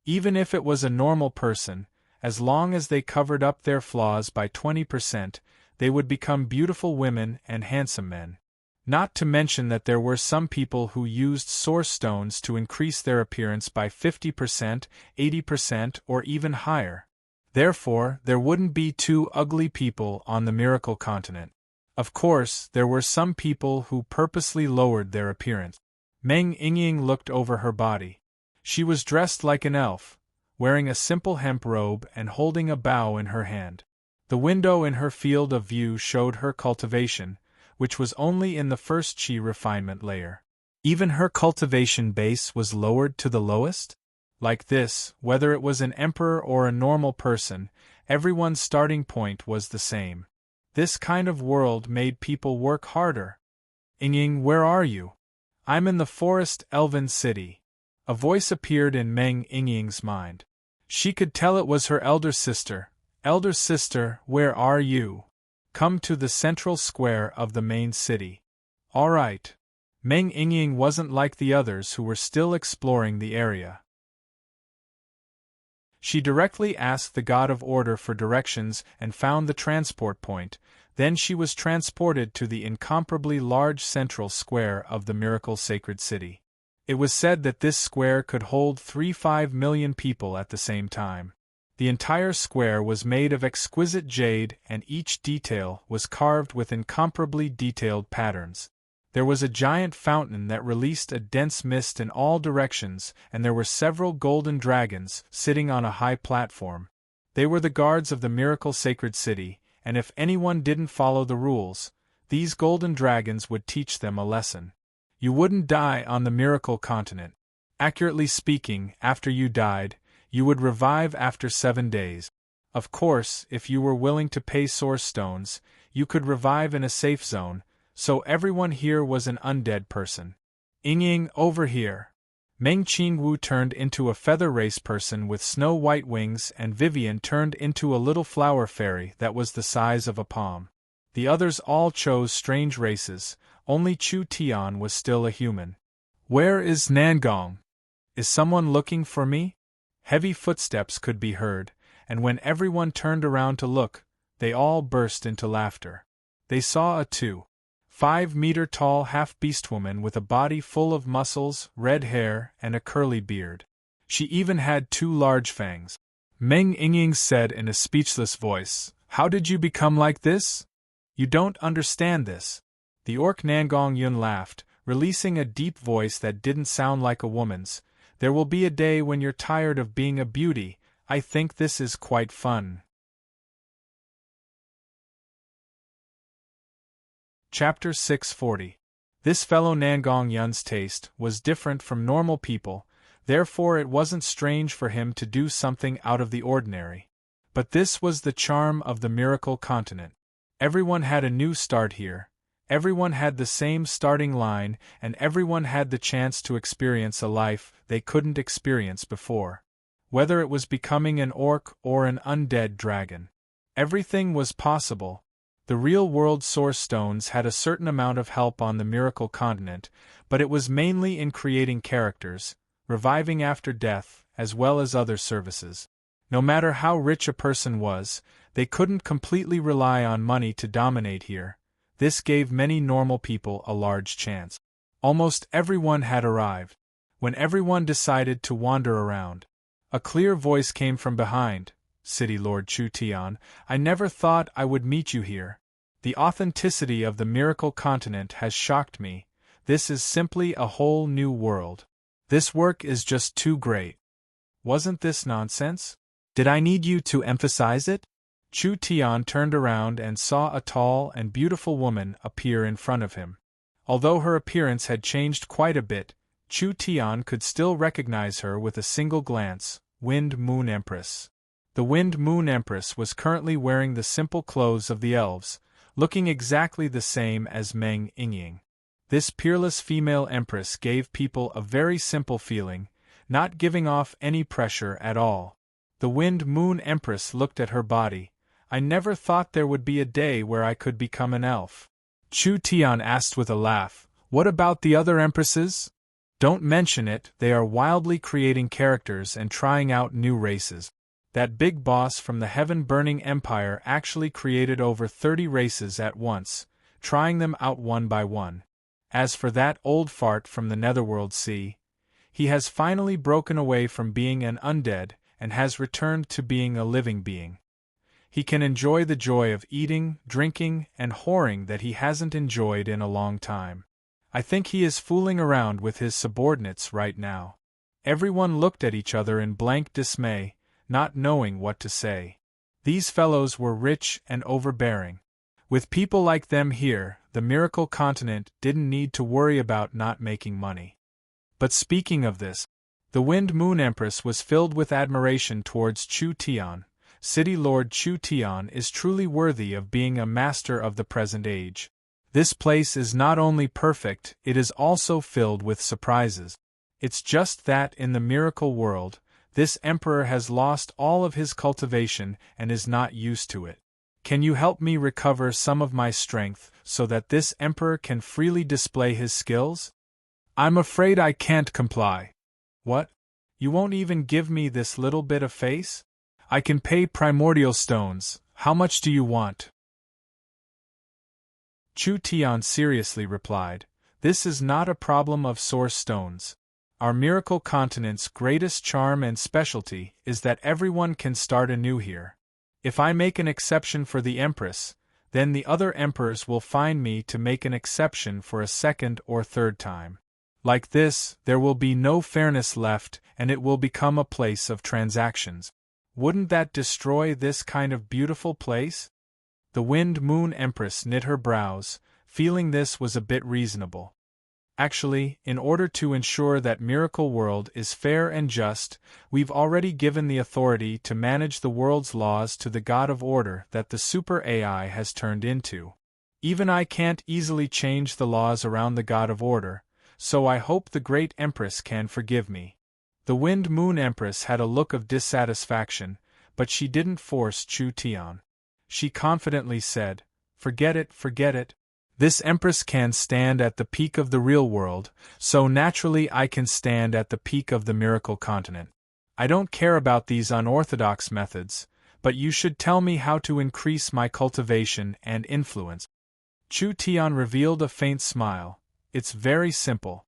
Even if it was a normal person, as long as they covered up their flaws by 20%, they would become beautiful women and handsome men. Not to mention that there were some people who used source stones to increase their appearance by 50%, 80%, or even higher. Therefore, there wouldn't be two ugly people on the miracle continent. Of course, there were some people who purposely lowered their appearance. Meng Yingying looked over her body. She was dressed like an elf, wearing a simple hemp robe and holding a bough in her hand. The window in her field of view showed her cultivation, which was only in the first chi refinement layer. Even her cultivation base was lowered to the lowest? Like this, whether it was an emperor or a normal person, everyone's starting point was the same. This kind of world made people work harder. Yingying, where are you? I'm in the forest elven city. A voice appeared in Meng Yingying's mind. She could tell it was her elder sister. Elder sister, where are you? Come to the central square of the main city. All right. Meng Yingying wasn't like the others who were still exploring the area. She directly asked the god of order for directions and found the transport point. Then she was transported to the incomparably large central square of the miracle sacred city. It was said that this square could hold 3-5 million people at the same time. The entire square was made of exquisite jade and each detail was carved with incomparably detailed patterns. There was a giant fountain that released a dense mist in all directions, and there were several golden dragons sitting on a high platform. They were the guards of the miracle sacred city, and if anyone didn't follow the rules, these golden dragons would teach them a lesson. You wouldn't die on the miracle continent. Accurately speaking, after you died, you would revive after 7 days. Of course, if you were willing to pay source stones, you could revive in a safe zone, so everyone here was an undead person. Yingying, over here. Meng Qingwu turned into a feather race person with snow-white wings and Vivian turned into a little flower fairy that was the size of a palm. The others all chose strange races, only Chu Tian was still a human. Where is Nangong? Is someone looking for me? Heavy footsteps could be heard, and when everyone turned around to look, they all burst into laughter. They saw a 2.5-meter-tall half-beast woman with a body full of muscles, red hair, and a curly beard. She even had 2 large fangs. Meng Yingying said in a speechless voice, "How did you become like this? You don't understand this." The orc Nangong Yun laughed, releasing a deep voice that didn't sound like a woman's. "There will be a day when you're tired of being a beauty. I think this is quite fun." Chapter 640. This fellow Nangong Yun's taste was different from normal people, therefore it wasn't strange for him to do something out of the ordinary. But this was the charm of the miracle continent. Everyone had a new start here. Everyone had the same starting line, and everyone had the chance to experience a life they couldn't experience before. Whether it was becoming an orc or an undead dragon, everything was possible. The real-world source stones had a certain amount of help on the miracle continent, but it was mainly in creating characters, reviving after death, as well as other services. No matter how rich a person was, they couldn't completely rely on money to dominate here. This gave many normal people a large chance. Almost everyone had arrived. When everyone decided to wander around, a clear voice came from behind. "City Lord Chu Tian, I never thought I would meet you here. The authenticity of the miracle continent has shocked me. This is simply a whole new world. This work is just too great. Wasn't this nonsense? Did I need you to emphasize it?" Chu Tian turned around and saw a tall and beautiful woman appear in front of him. Although her appearance had changed quite a bit, Chu Tian could still recognize her with a single glance. Wind Moon Empress. The Wind Moon Empress was currently wearing the simple clothes of the elves, looking exactly the same as Meng Yingying. This peerless female empress gave people a very simple feeling, not giving off any pressure at all. The Wind Moon Empress looked at her body. I never thought there would be a day where I could become an elf. Chu Tian asked with a laugh, what about the other empresses? Don't mention it, they are wildly creating characters and trying out new races. That big boss from the heaven-burning empire actually created over 30 races at once, trying them out one by one. As for that old fart from the Netherworld Sea, he has finally broken away from being an undead and has returned to being a living being. He can enjoy the joy of eating, drinking, and whoring that he hasn't enjoyed in a long time. I think he is fooling around with his subordinates right now. Everyone looked at each other in blank dismay, not knowing what to say. These fellows were rich and overbearing. With people like them here, the Miracle Continent didn't need to worry about not making money. But speaking of this, the Wind Moon Empress was filled with admiration towards Chu Tian. City Lord Chu Tian is truly worthy of being a master of the present age. This place is not only perfect, it is also filled with surprises. It's just that in the miracle world, this emperor has lost all of his cultivation and is not used to it. Can you help me recover some of my strength so that this emperor can freely display his skills? I'm afraid I can't comply. What? You won't even give me this little bit of face? I can pay primordial stones. How much do you want? Chu Tian seriously replied, this is not a problem of source stones. Our Miracle Continent's greatest charm and specialty is that everyone can start anew here. If I make an exception for the Empress, then the other emperors will find me to make an exception for a second or third time. Like this, there will be no fairness left and it will become a place of transactions. Wouldn't that destroy this kind of beautiful place? The Wind Moon Empress knit her brows, feeling this was a bit reasonable. Actually, in order to ensure that Miracle World is fair and just, we've already given the authority to manage the world's laws to the God of Order that the Super AI has turned into. Even I can't easily change the laws around the God of Order, so I hope the Great Empress can forgive me. The Wind Moon Empress had a look of dissatisfaction, but she didn't force Chu Tian. She confidently said, forget it, forget it. This Empress can stand at the peak of the real world, so naturally I can stand at the peak of the Miracle Continent. I don't care about these unorthodox methods, but you should tell me how to increase my cultivation and influence. Chu Tian revealed a faint smile. It's very simple.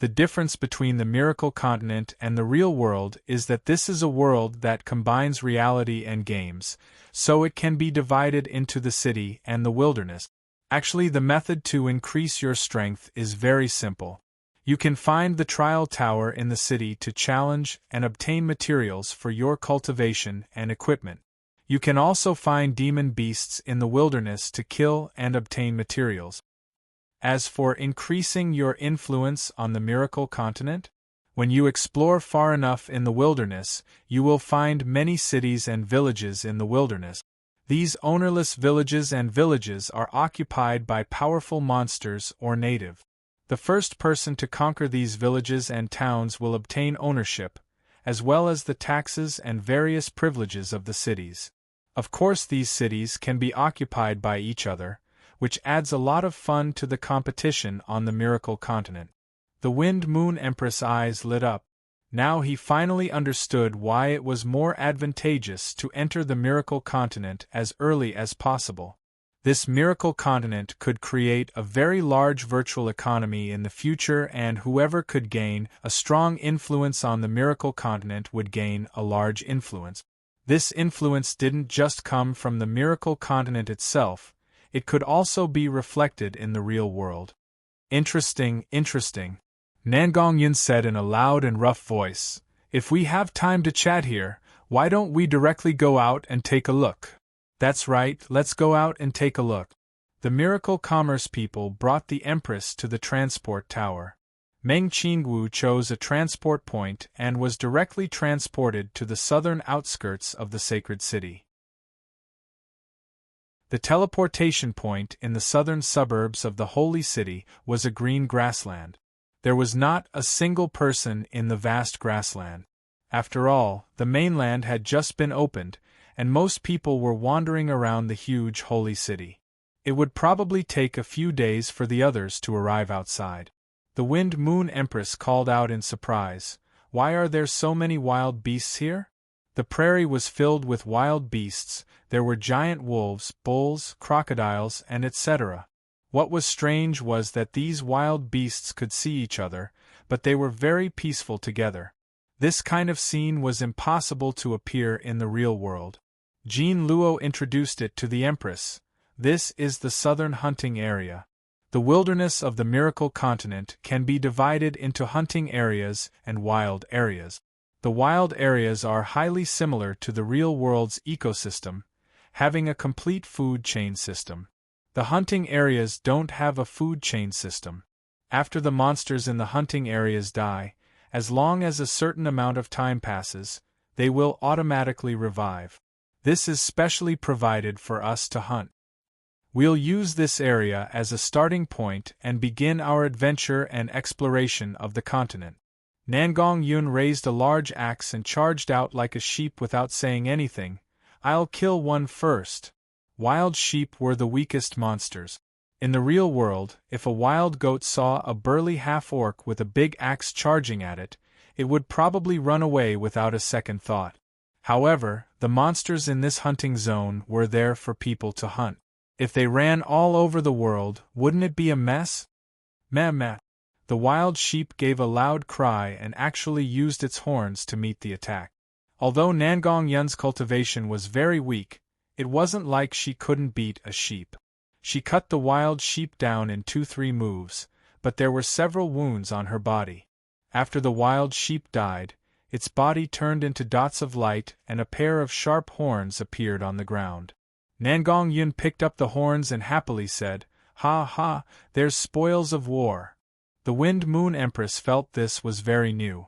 The difference between the Miracle Continent and the real world is that this is a world that combines reality and games, so it can be divided into the city and the wilderness. Actually, the method to increase your strength is very simple. You can find the trial tower in the city to challenge and obtain materials for your cultivation and equipment. You can also find demon beasts in the wilderness to kill and obtain materials. As for increasing your influence on the Miracle Continent, when you explore far enough in the wilderness, you will find many cities and villages in the wilderness. These ownerless villages are occupied by powerful monsters or native. The first person to conquer these villages and towns will obtain ownership, as well as the taxes and various privileges of the cities. Of course, these cities can be occupied by each other, which adds a lot of fun to the competition on the Miracle Continent. The Wind Moon Empress' eyes lit up. Now he finally understood why it was more advantageous to enter the Miracle Continent as early as possible. This Miracle Continent could create a very large virtual economy in the future, and whoever could gain a strong influence on the Miracle Continent would gain a large influence. This influence didn't just come from the Miracle Continent itself, it could also be reflected in the real world. Interesting, interesting. Nangongyan said in a loud and rough voice, if we have time to chat here, why don't we directly go out and take a look? That's right, let's go out and take a look. The Miracle Commerce people brought the Empress to the transport tower. Meng Qingwu chose a transport point and was directly transported to the southern outskirts of the sacred city. The teleportation point in the southern suburbs of the holy city was a green grassland. There was not a single person in the vast grassland. After all, the mainland had just been opened, and most people were wandering around the huge holy city. It would probably take a few days for the others to arrive outside. The Wind Moon Empress called out in surprise, "Why are there so many wild beasts here?" The prairie was filled with wild beasts. There were giant wolves, bulls, crocodiles, and etc. What was strange was that these wild beasts could see each other, but they were very peaceful together. This kind of scene was impossible to appear in the real world. Jean Luo introduced it to the Empress. This is the southern hunting area. The wilderness of the Miracle Continent can be divided into hunting areas and wild areas. The wild areas are highly similar to the real world's ecosystem, having a complete food chain system. The hunting areas don't have a food chain system. After the monsters in the hunting areas die, as long as a certain amount of time passes, they will automatically revive. This is specially provided for us to hunt. We'll use this area as a starting point and begin our adventure and exploration of the continent. Nangong Yun raised a large axe and charged out like a sheep without saying anything. "I'll kill one first." Wild sheep were the weakest monsters. In the real world, if a wild goat saw a burly half-orc with a big axe charging at it, it would probably run away without a second thought. However, the monsters in this hunting zone were there for people to hunt. If they ran all over the world, wouldn't it be a mess? Meh. The wild sheep gave a loud cry and actually used its horns to meet the attack. Although Nangong Yun's cultivation was very weak, it wasn't like she couldn't beat a sheep. She cut the wild sheep down in 2-3 moves, but there were several wounds on her body. After the wild sheep died, its body turned into dots of light and a pair of sharp horns appeared on the ground. Nangong Yun picked up the horns and happily said, "Ha ha, there's spoils of war." The Wind Moon Empress felt this was very new.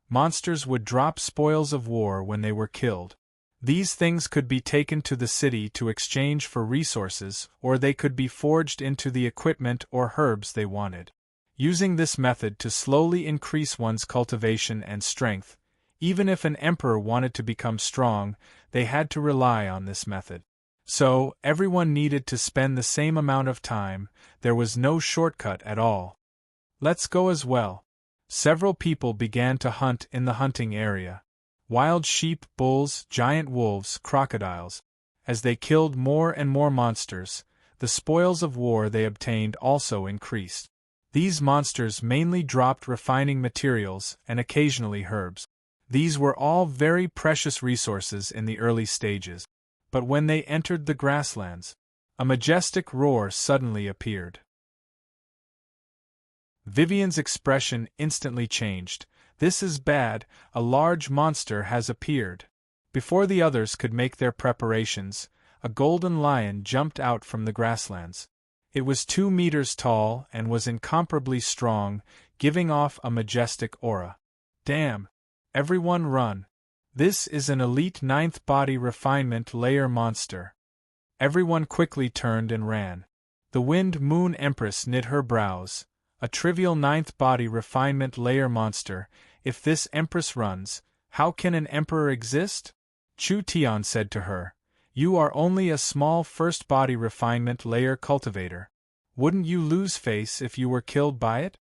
Monsters would drop spoils of war when they were killed. These things could be taken to the city to exchange for resources, or they could be forged into the equipment or herbs they wanted. Using this method to slowly increase one's cultivation and strength, even if an emperor wanted to become strong, they had to rely on this method. So, everyone needed to spend the same amount of time. There was no shortcut at all. "Let's go as well." Several people began to hunt in the hunting area. Wild sheep, bulls, giant wolves, crocodiles. As they killed more and more monsters, the spoils of war they obtained also increased. These monsters mainly dropped refining materials and occasionally herbs. These were all very precious resources in the early stages. But when they entered the grasslands, a majestic roar suddenly appeared. Vivian's expression instantly changed. "This is bad, a large monster has appeared." Before the others could make their preparations, a golden lion jumped out from the grasslands. It was 2 meters tall and was incomparably strong, giving off a majestic aura. "Damn! Everyone run! This is an elite 9th body refinement layer monster." Everyone quickly turned and ran. The Wind Moon Empress knit her brows. A trivial 9th body refinement layer monster. If this empress runs, how can an emperor exist? Chu Tian said to her, "You are only a small 1st body refinement layer cultivator. Wouldn't you lose face if you were killed by it?"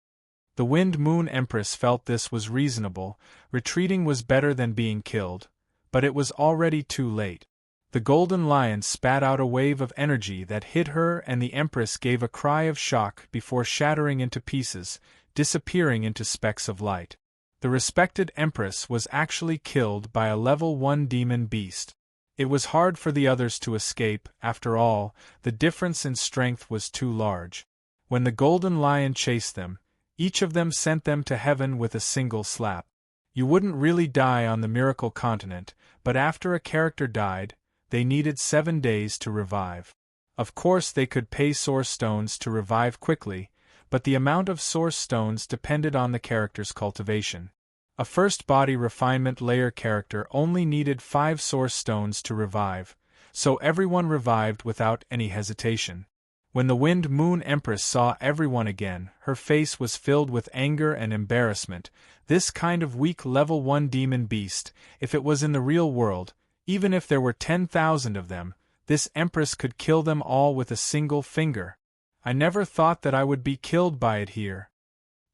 The Wind Moon Empress felt this was reasonable. Retreating was better than being killed, but it was already too late. The golden lion spat out a wave of energy that hit her, and the Empress gave a cry of shock before shattering into pieces, disappearing into specks of light. The respected Empress was actually killed by a level 1 demon beast. It was hard for the others to escape. After all, the difference in strength was too large. When the golden lion chased them, each of them sent them to heaven with a single slap. You wouldn't really die on the Miracle Continent, but after a character died, they needed 7 days to revive. Of course they could pay source stones to revive quickly, but the amount of source stones depended on the character's cultivation. A 1st body refinement layer character only needed 5 source stones to revive, so everyone revived without any hesitation. When the Wind Moon Empress saw everyone again, her face was filled with anger and embarrassment. This kind of weak level 1 demon beast, if it was in the real world, even if there were 10,000 of them, this Empress could kill them all with a single finger. I never thought that I would be killed by it here.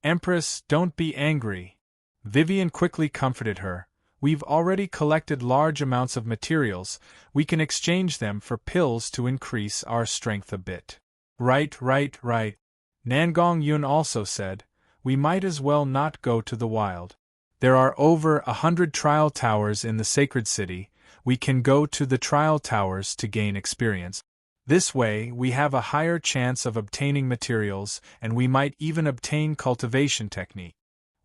Empress, don't be angry. Vivian quickly comforted her. We've already collected large amounts of materials, we can exchange them for pills to increase our strength a bit. Right. Nangong Yun also said, we might as well not go to the wild. There are over 100 trial towers in the sacred city, we can go to the trial towers to gain experience. This way, we have a higher chance of obtaining materials, and we might even obtain cultivation technique.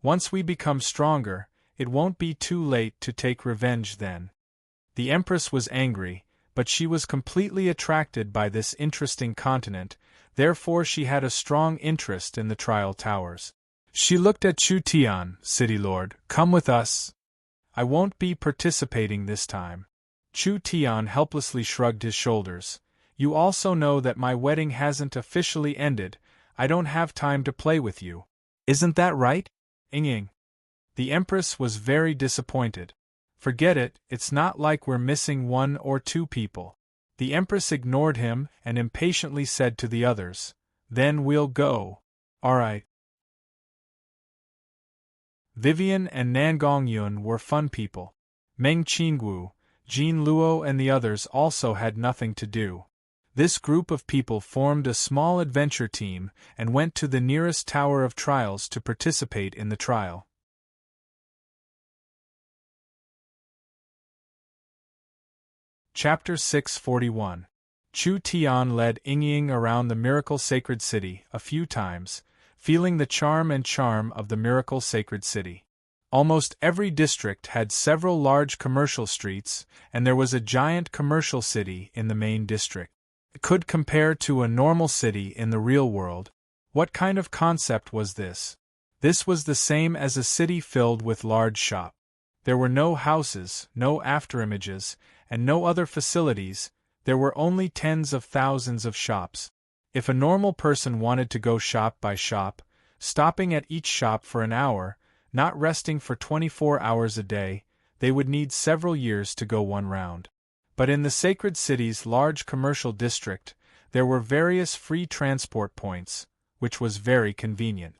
Once we become stronger, it won't be too late to take revenge then. The Empress was angry, but she was completely attracted by this interesting continent, therefore she had a strong interest in the trial towers. She looked at Chu Tian, City Lord, come with us. I won't be participating this time. Chu Tian helplessly shrugged his shoulders. You also know that my wedding hasn't officially ended, I don't have time to play with you. Isn't that right? Ying. The Empress was very disappointed. Forget it, it's not like we're missing 1 or 2 people. The Empress ignored him and impatiently said to the others, then we'll go. Alright. Vivian and Nangong Yun were fun people. Meng Qingwu, Jean Luo and the others also had nothing to do. This group of people formed a small adventure team and went to the nearest Tower of Trials to participate in the trial. Chapter 641. Chu Tian led Ying around the Miracle Sacred City a few times, feeling the charm of the Miracle Sacred City. Almost every district had several large commercial streets, and there was a giant commercial city in the main district. It could compare to a normal city in the real world. What kind of concept was this? This was the same as a city filled with large shops. There were no houses, no afterimages, and no other facilities, there were only tens of thousands of shops. If a normal person wanted to go shop by shop, stopping at each shop for an hour, not resting for 24 hours a day, they would need several years to go one round. But in the sacred city's large commercial district, there were various free transport points, which was very convenient.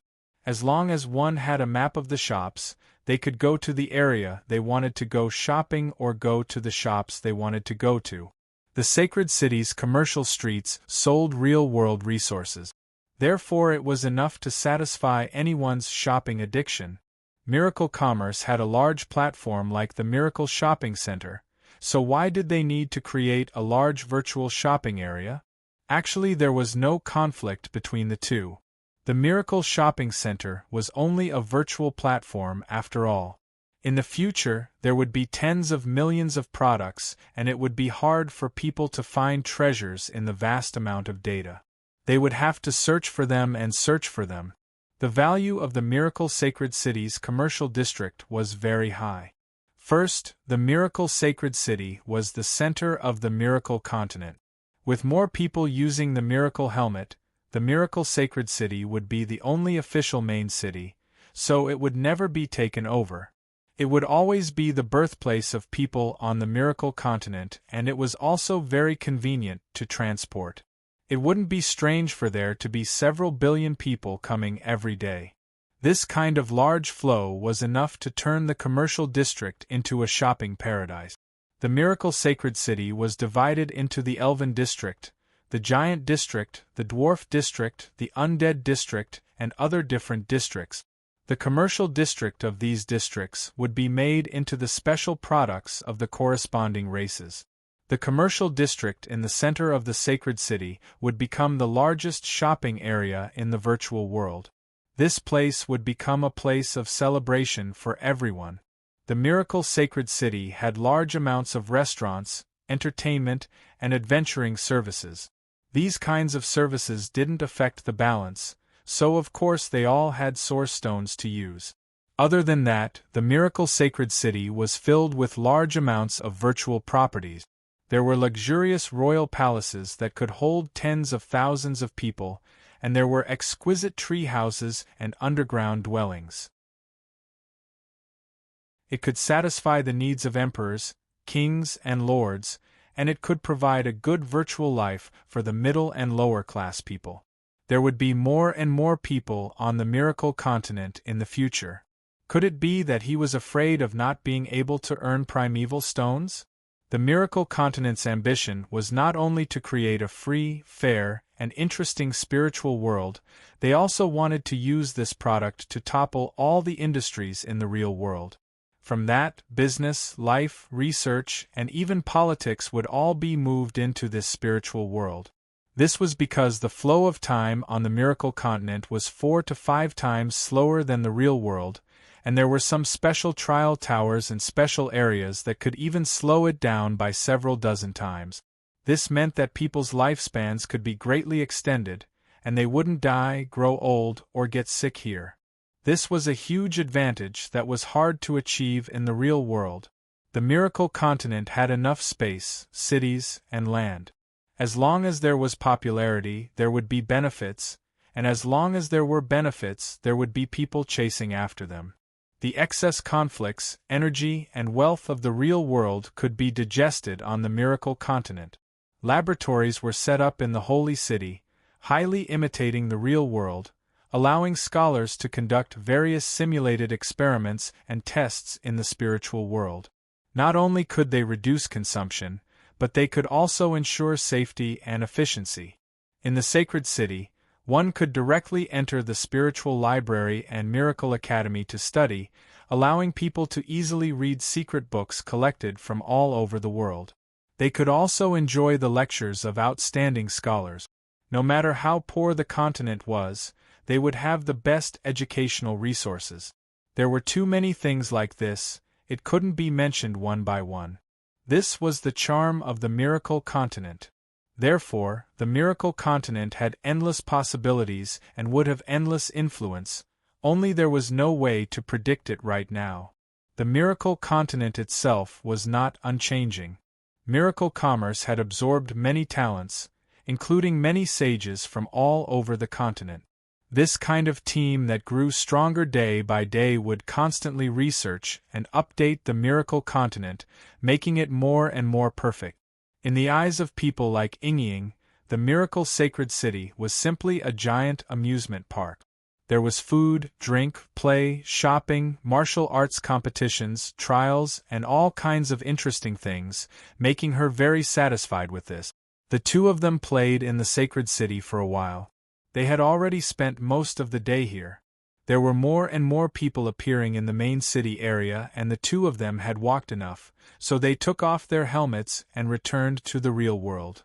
As long as one had a map of the shops, they could go to the area they wanted to go shopping or go to the shops they wanted to go to. The sacred city's commercial streets sold real-world resources. Therefore it was enough to satisfy anyone's shopping addiction. Miracle Commerce had a large platform like the Miracle Shopping Center, so why did they need to create a large virtual shopping area? Actually, there was no conflict between the two. The Miracle Shopping Center was only a virtual platform after all. In the future, there would be tens of millions of products, and it would be hard for people to find treasures in the vast amount of data. They would have to search for them and search for them. The value of the Miracle Sacred City's commercial district was very high. First, the Miracle Sacred City was the center of the Miracle Continent. With more people using the Miracle Helmet, the Miracle Sacred City would be the only official main city, so it would never be taken over. It would always be the birthplace of people on the Miracle Continent, and it was also very convenient to transport. It wouldn't be strange for there to be several billion people coming every day. This kind of large flow was enough to turn the commercial district into a shopping paradise. The Miracle Sacred City was divided into the Elven District, the Giant District, the Dwarf District, the Undead District, and other different districts. The commercial district of these districts would be made into the special products of the corresponding races. The commercial district in the center of the sacred city would become the largest shopping area in the virtual world. This place would become a place of celebration for everyone. The Miracle Sacred City had large amounts of restaurants, entertainment, and adventuring services. These kinds of services didn't affect the balance, so of course they all had source stones to use. Other than that, the Miracle Sacred City was filled with large amounts of virtual properties. There were luxurious royal palaces that could hold tens of thousands of people, and there were exquisite tree houses and underground dwellings. It could satisfy the needs of emperors, kings, and lords, and it could provide a good virtual life for the middle and lower class people. There would be more and more people on the miracle continent in the future. Could it be that he was afraid of not being able to earn primeval stones? The miracle continent's ambition was not only to create a free, fair, and interesting spiritual world, they also wanted to use this product to topple all the industries in the real world. From that, business, life, research, and even politics would all be moved into this spiritual world. This was because the flow of time on the miracle continent was 4 to 5 times slower than the real world, and there were some special trial towers and special areas that could even slow it down by several dozen times. This meant that people's lifespans could be greatly extended, and they wouldn't die, grow old, or get sick here. This was a huge advantage that was hard to achieve in the real world. The miracle continent had enough space, cities, and land. As long as there was popularity, there would be benefits, and as long as there were benefits, there would be people chasing after them. The excess conflicts, energy, and wealth of the real world could be digested on the miracle continent. Laboratories were set up in the holy city, highly imitating the real world, allowing scholars to conduct various simulated experiments and tests in the spiritual world. Not only could they reduce consumption, but they could also ensure safety and efficiency. In the sacred city, one could directly enter the spiritual library and miracle academy to study, allowing people to easily read secret books collected from all over the world. They could also enjoy the lectures of outstanding scholars. No matter how poor the continent was, they would have the best educational resources. There were too many things like this, it couldn't be mentioned one by one. This was the charm of the miracle continent. Therefore, the miracle continent had endless possibilities and would have endless influence, only there was no way to predict it right now. The miracle continent itself was not unchanging. Miracle commerce had absorbed many talents, including many sages from all over the continent. This kind of team that grew stronger day by day would constantly research and update the miracle continent, making it more and more perfect. In the eyes of people like Ying, the miracle sacred city was simply a giant amusement park. There was food, drink, play, shopping, martial arts competitions, trials, and all kinds of interesting things, making her very satisfied with this. The two of them played in the sacred city for a while. They had already spent most of the day here. There were more and more people appearing in the main city area, and the two of them had walked enough, so they took off their helmets and returned to the real world.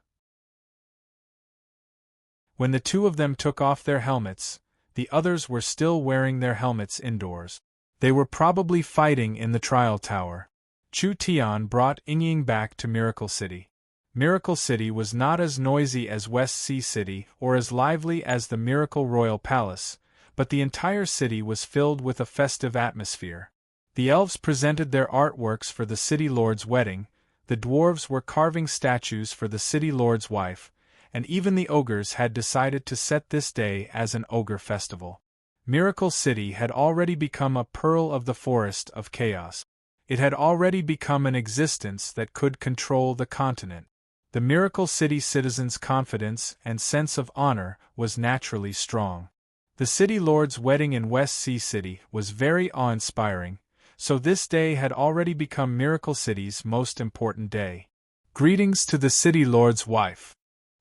When the two of them took off their helmets, the others were still wearing their helmets indoors. They were probably fighting in the trial tower. Chu Tian brought Ying back to Miracle City. Miracle City was not as noisy as West Sea City or as lively as the Miracle Royal Palace, but the entire city was filled with a festive atmosphere. The elves presented their artworks for the city lord's wedding, the dwarves were carving statues for the city lord's wife, and even the ogres had decided to set this day as an ogre festival. Miracle City had already become a pearl of the forest of chaos. It had already become an existence that could control the continent. The Miracle City citizens' confidence and sense of honor was naturally strong. The city lord's wedding in West Sea City was very awe-inspiring, so this day had already become Miracle City's most important day. Greetings to the city lord's wife.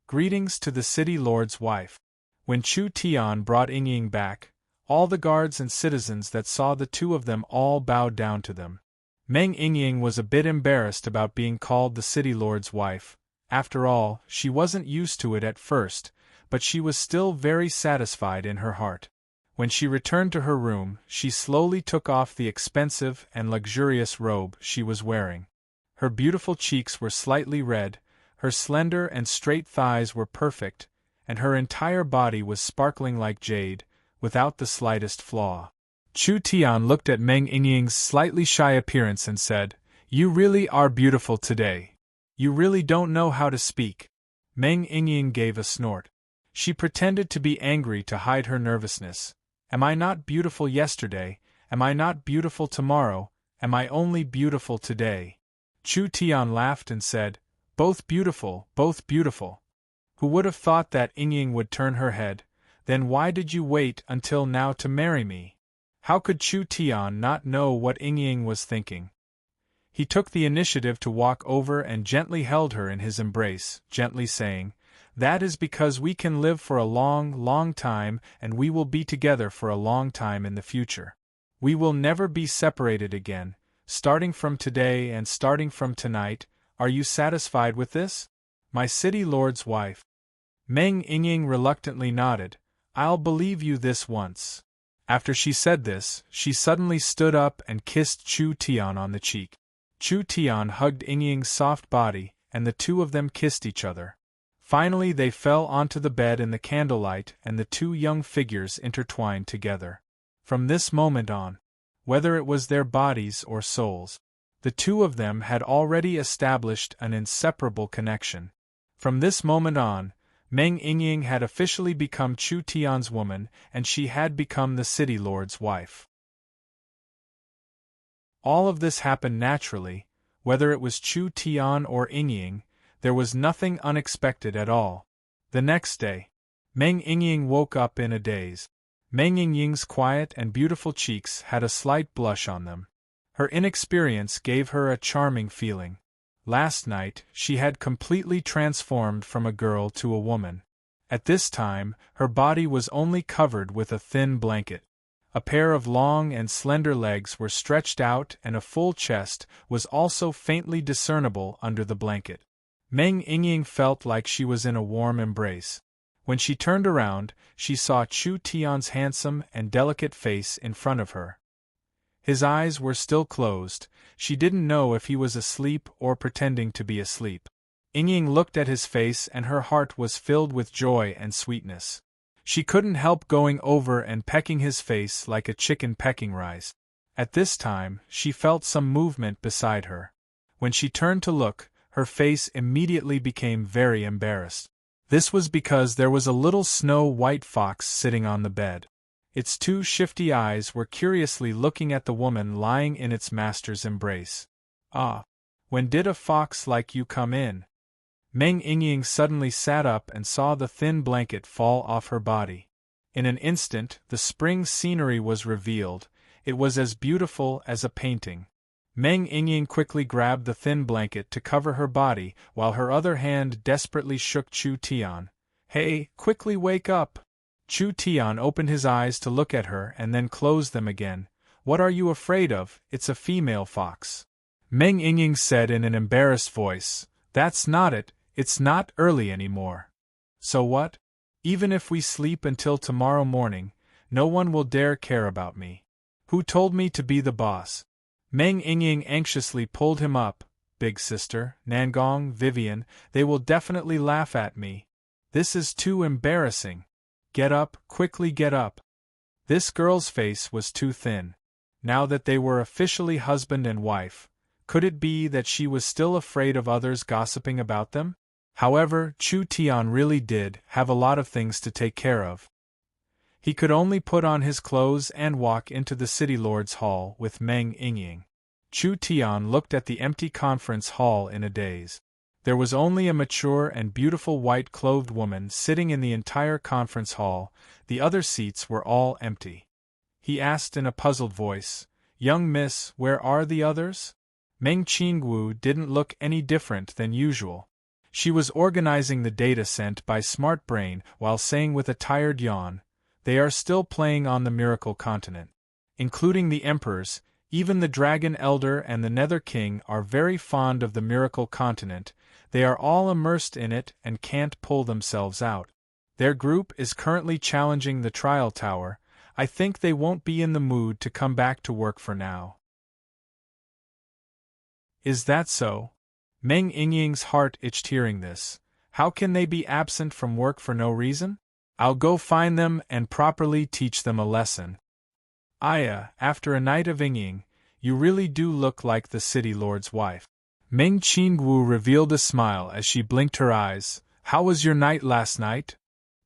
Greetings to the city lord's wife. When Chu Tian brought Ying back, all the guards and citizens that saw the two of them all bowed down to them. Meng Ying was a bit embarrassed about being called the city lord's wife. After all, she wasn't used to it at first, but she was still very satisfied in her heart. When she returned to her room, she slowly took off the expensive and luxurious robe she was wearing. Her beautiful cheeks were slightly red, her slender and straight thighs were perfect, and her entire body was sparkling like jade, without the slightest flaw. Chu Tian looked at Meng Ying's slightly shy appearance and said, "You really are beautiful today." You really don't know how to speak. Meng Yingying gave a snort. She pretended to be angry to hide her nervousness. Am I not beautiful yesterday? Am I not beautiful tomorrow? Am I only beautiful today? Chu Tian laughed and said, both beautiful, both beautiful. Who would have thought that Yingying would turn her head? Then why did you wait until now to marry me? How could Chu Tian not know what Yingying was thinking? He took the initiative to walk over and gently held her in his embrace, gently saying, that is because we can live for a long, long time and we will be together for a long time in the future. We will never be separated again, starting from today and starting from tonight. Are you satisfied with this? My city lord's wife. Meng Yingying reluctantly nodded. I'll believe you this once. After she said this, she suddenly stood up and kissed Chu Tian on the cheek. Chu Tian hugged Yingying's soft body, and the two of them kissed each other. Finally they fell onto the bed in the candlelight and the two young figures intertwined together. From this moment on, whether it was their bodies or souls, the two of them had already established an inseparable connection. From this moment on, Meng Yingying had officially become Chu Tian's woman and she had become the city lord's wife. All of this happened naturally, whether it was Chu Tian or Yingying. There was nothing unexpected at all. The next day, Meng Yingying woke up in a daze. Meng Yingying's quiet and beautiful cheeks had a slight blush on them. Her inexperience gave her a charming feeling. Last night, she had completely transformed from a girl to a woman. At this time, her body was only covered with a thin blanket. A pair of long and slender legs were stretched out and a full chest was also faintly discernible under the blanket. Meng Yingying felt like she was in a warm embrace. When she turned around, she saw Chu Tian's handsome and delicate face in front of her. His eyes were still closed. She didn't know if he was asleep or pretending to be asleep. Yingying looked at his face and her heart was filled with joy and sweetness. She couldn't help going over and pecking his face like a chicken pecking rice. At this time, she felt some movement beside her. When she turned to look, her face immediately became very embarrassed. This was because there was a little snow-white fox sitting on the bed. Its two shifty eyes were curiously looking at the woman lying in its master's embrace. Ah! When did a fox like you come in? Meng Yingying suddenly sat up and saw the thin blanket fall off her body. In an instant, the spring scenery was revealed. It was as beautiful as a painting. Meng Yingying quickly grabbed the thin blanket to cover her body, while her other hand desperately shook Chu Tian. Hey, quickly wake up! Chu Tian opened his eyes to look at her and then closed them again. What are you afraid of? It's a female fox. Meng Yingying said in an embarrassed voice. That's not it, it's not early anymore. So what? Even if we sleep until tomorrow morning, no one will dare care about me. Who told me to be the boss? Meng Yingying anxiously pulled him up. Big sister, Nangong, Vivian, they will definitely laugh at me. This is too embarrassing. Get up, quickly get up. This girl's face was too thin. Now that they were officially husband and wife, could it be that she was still afraid of others gossiping about them? However, Chu Tian really did have a lot of things to take care of. He could only put on his clothes and walk into the city lord's hall with Meng Yingying. Chu Tian looked at the empty conference hall in a daze. There was only a mature and beautiful white-clothed woman sitting in the entire conference hall. The other seats were all empty. He asked in a puzzled voice, "Young miss, where are the others?" Meng Qingwu didn't look any different than usual. She was organizing the data sent by Smart Brain while saying with a tired yawn, "They are still playing on the Miracle Continent. Including the emperors, even the Dragon Elder and the Nether King are very fond of the Miracle Continent. They are all immersed in it and can't pull themselves out. Their group is currently challenging the Trial Tower. I think they won't be in the mood to come back to work for now." Is that so? Meng Yingying's heart itched hearing this. How can they be absent from work for no reason? I'll go find them and properly teach them a lesson. Aya, after a night of Yingying, you really do look like the city lord's wife. Meng Qingwu revealed a smile as she blinked her eyes. How was your night last night?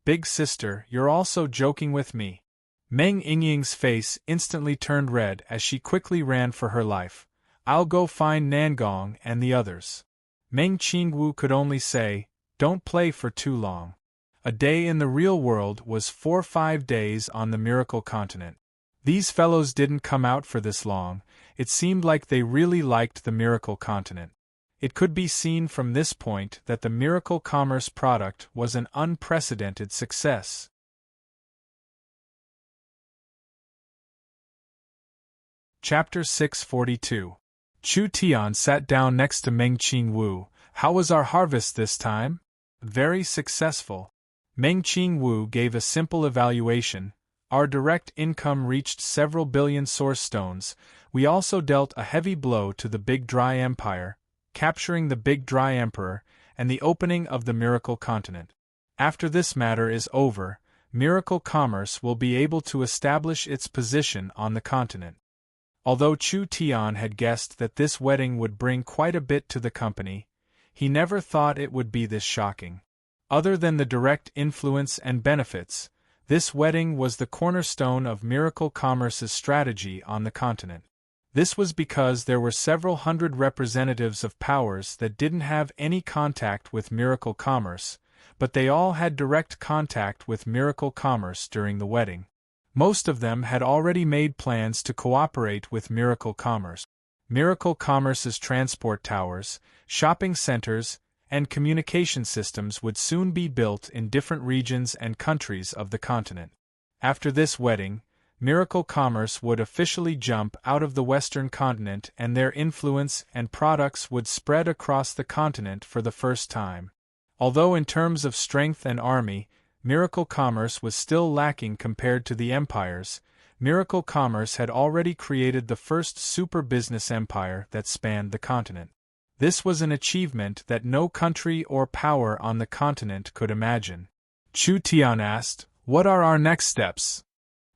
Big sister, you're also joking with me. Meng Yingying's face instantly turned red as she quickly ran for her life. I'll go find Nangong and the others. Meng Qingwu could only say, don't play for too long. A day in the real world was 4-5 days on the Miracle Continent. These fellows didn't come out for this long. It seemed like they really liked the Miracle Continent. It could be seen from this point that the Miracle Commerce product was an unprecedented success. Chapter 642. Chu Tian sat down next to Meng Qingwu. How was our harvest this time? Very successful. Meng Qingwu gave a simple evaluation. Our direct income reached several billion source stones. We also dealt a heavy blow to the Big Dry Empire, capturing the Big Dry Emperor, and the opening of the Miracle Continent. After this matter is over, Miracle Commerce will be able to establish its position on the continent. Although Chu Tian had guessed that this wedding would bring quite a bit to the company, he never thought it would be this shocking. Other than the direct influence and benefits, this wedding was the cornerstone of Miracle Commerce's strategy on the continent. This was because there were several hundred representatives of powers that didn't have any contact with Miracle Commerce, but they all had direct contact with Miracle Commerce during the wedding. Most of them had already made plans to cooperate with Miracle Commerce. Miracle Commerce's transport towers, shopping centers, and communication systems would soon be built in different regions and countries of the continent. After this wedding, Miracle Commerce would officially jump out of the Western continent and their influence and products would spread across the continent for the first time. Although in terms of strength and army, Miracle Commerce was still lacking compared to the empires, Miracle Commerce had already created the first super business empire that spanned the continent. This was an achievement that no country or power on the continent could imagine. Chu Tian asked, "What are our next steps?"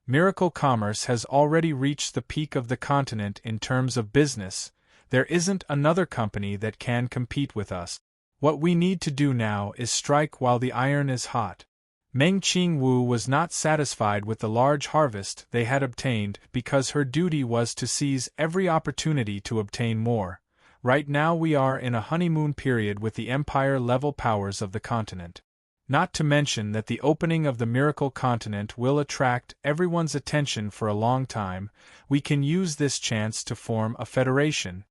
Miracle Commerce has already reached the peak of the continent in terms of business. There isn't another company that can compete with us. What we need to do now is strike while the iron is hot. Meng Qingwu was not satisfied with the large harvest they had obtained because her duty was to seize every opportunity to obtain more. Right now we are in a honeymoon period with the empire-level powers of the continent. Not to mention that the opening of the Miracle Continent will attract everyone's attention for a long time. We can use this chance to form a federation.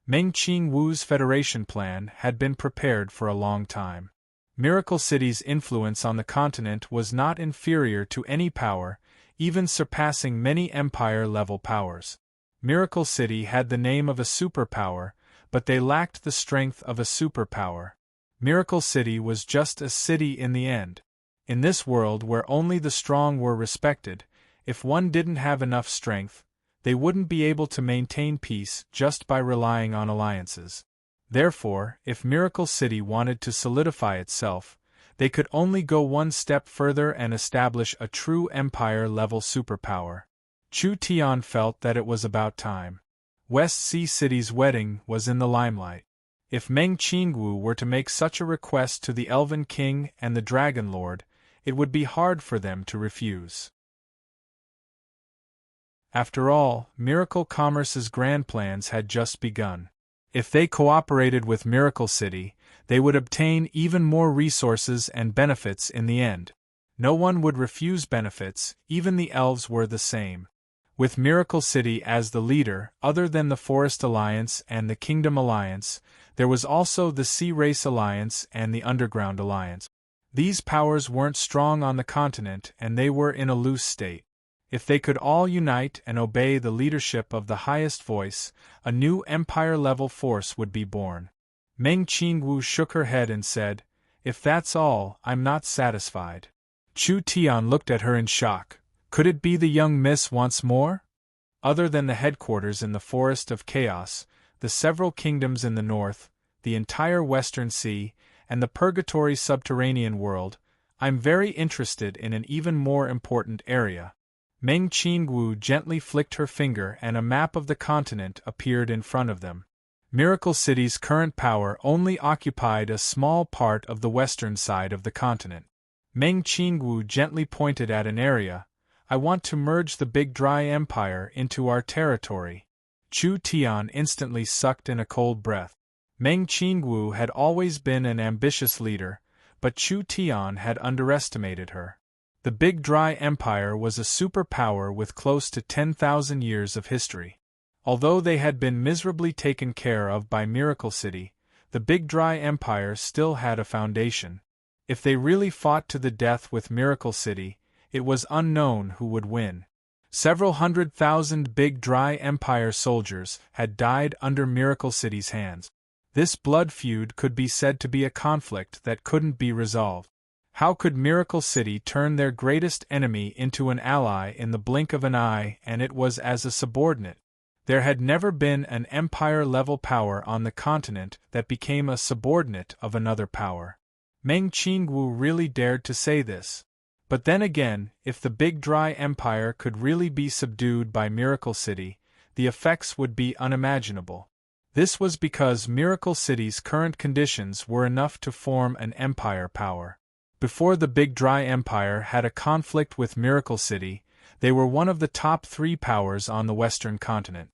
Meng Qingwu's federation plan had been prepared for a long time. Miracle City's influence on the continent was not inferior to any power, even surpassing many empire-level powers. Miracle City had the name of a superpower, but they lacked the strength of a superpower. Miracle City was just a city in the end. In this world where only the strong were respected, if one didn't have enough strength, they wouldn't be able to maintain peace just by relying on alliances. Therefore, if Miracle City wanted to solidify itself, they could only go one step further and establish a true empire-level superpower. Chu Tian felt that it was about time. West Sea City's wedding was in the limelight. If Meng Qingwu were to make such a request to the Elven King and the Dragon Lord, it would be hard for them to refuse. After all, Miracle Commerce's grand plans had just begun. If they cooperated with Miracle City, they would obtain even more resources and benefits in the end. No one would refuse benefits, even the elves were the same. With Miracle City as the leader, other than the Forest Alliance and the Kingdom Alliance, there was also the Sea Race Alliance and the Underground Alliance. These powers weren't strong on the continent and they were in a loose state. If they could all unite and obey the leadership of the highest voice, a new empire-level force would be born. Meng Qingwu shook her head and said, "If that's all, I'm not satisfied." Chu Tian looked at her in shock. Could it be the young miss once more? Other than the headquarters in the Forest of Chaos, the several kingdoms in the north, the entire Western Sea, and the Purgatory subterranean world, I'm very interested in an even more important area. Meng Qingwu gently flicked her finger and a map of the continent appeared in front of them. Miracle City's current power only occupied a small part of the western side of the continent. Meng Qingwu gently pointed at an area. I want to merge the Big Dry Empire into our territory. Chu Tian instantly sucked in a cold breath. Meng Qingwu had always been an ambitious leader, but Chu Tian had underestimated her. The Big Dry Empire was a superpower with close to 10,000 years of history. Although they had been miserably taken care of by Miracle City, the Big Dry Empire still had a foundation. If they really fought to the death with Miracle City, it was unknown who would win. Several 100,000 Big Dry Empire soldiers had died under Miracle City's hands. This blood feud could be said to be a conflict that couldn't be resolved. How could Miracle City turn their greatest enemy into an ally in the blink of an eye, and it was as a subordinate? There had never been an empire-level power on the continent that became a subordinate of another power. Meng Qingwu really dared to say this. But then again, if the Big Dry Empire could really be subdued by Miracle City, the effects would be unimaginable. This was because Miracle City's current conditions were enough to form an empire power. Before the Big Dry Empire had a conflict with Miracle City, they were one of the top 3 powers on the western continent.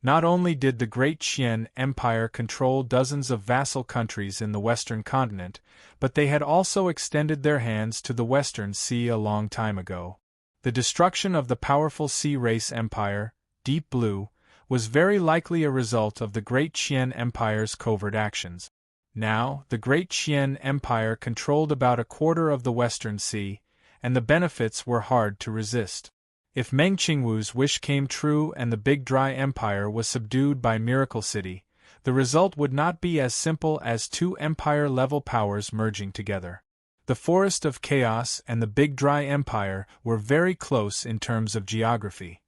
Not only did the Great Qian Empire control dozens of vassal countries in the western continent, but they had also extended their hands to the Western Sea a long time ago. The destruction of the powerful Sea Race Empire, Deep Blue, was very likely a result of the Great Qian Empire's covert actions. Now, the Great Qian Empire controlled about a quarter of the Western Sea, and the benefits were hard to resist. If Meng Qingwu's wish came true and the Big Dry Empire was subdued by Miracle City, the result would not be as simple as 2 empire-level powers merging together. The Forest of Chaos and the Big Dry Empire were very close in terms of geography.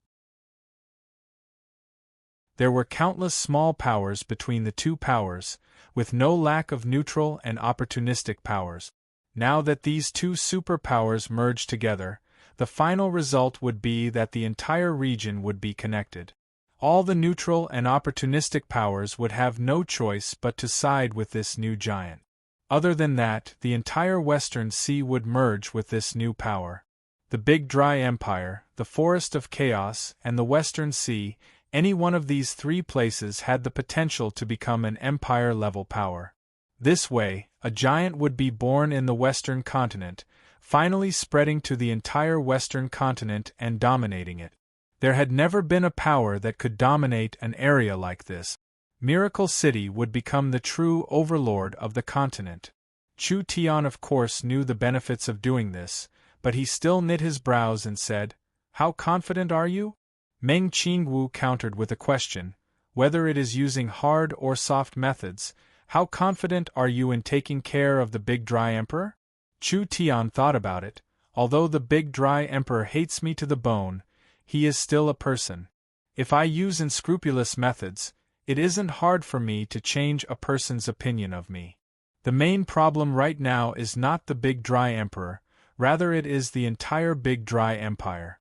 There were countless small powers between the 2 powers, with no lack of neutral and opportunistic powers. Now that these 2 superpowers merged together, the final result would be that the entire region would be connected. All the neutral and opportunistic powers would have no choice but to side with this new giant. Other than that, the entire Western Sea would merge with this new power. The Big Dry Empire, the Forest of Chaos, and the Western Sea, any one of these 3 places had the potential to become an empire-level power. This way, a giant would be born in the western continent, finally spreading to the entire western continent and dominating it. There had never been a power that could dominate an area like this. Miracle City would become the true overlord of the continent. Chu Tian of course knew the benefits of doing this, but he still knit his brows and said, "How confident are you?" Meng Qingwu countered with a question, "Whether it is using hard or soft methods, how confident are you in taking care of the Big Dry Emperor?" Chu Tian thought about it. Although the Big Dry Emperor hates me to the bone, he is still a person. If I use unscrupulous methods, it isn't hard for me to change a person's opinion of me. The main problem right now is not the Big Dry Emperor, rather it is the entire Big Dry Empire.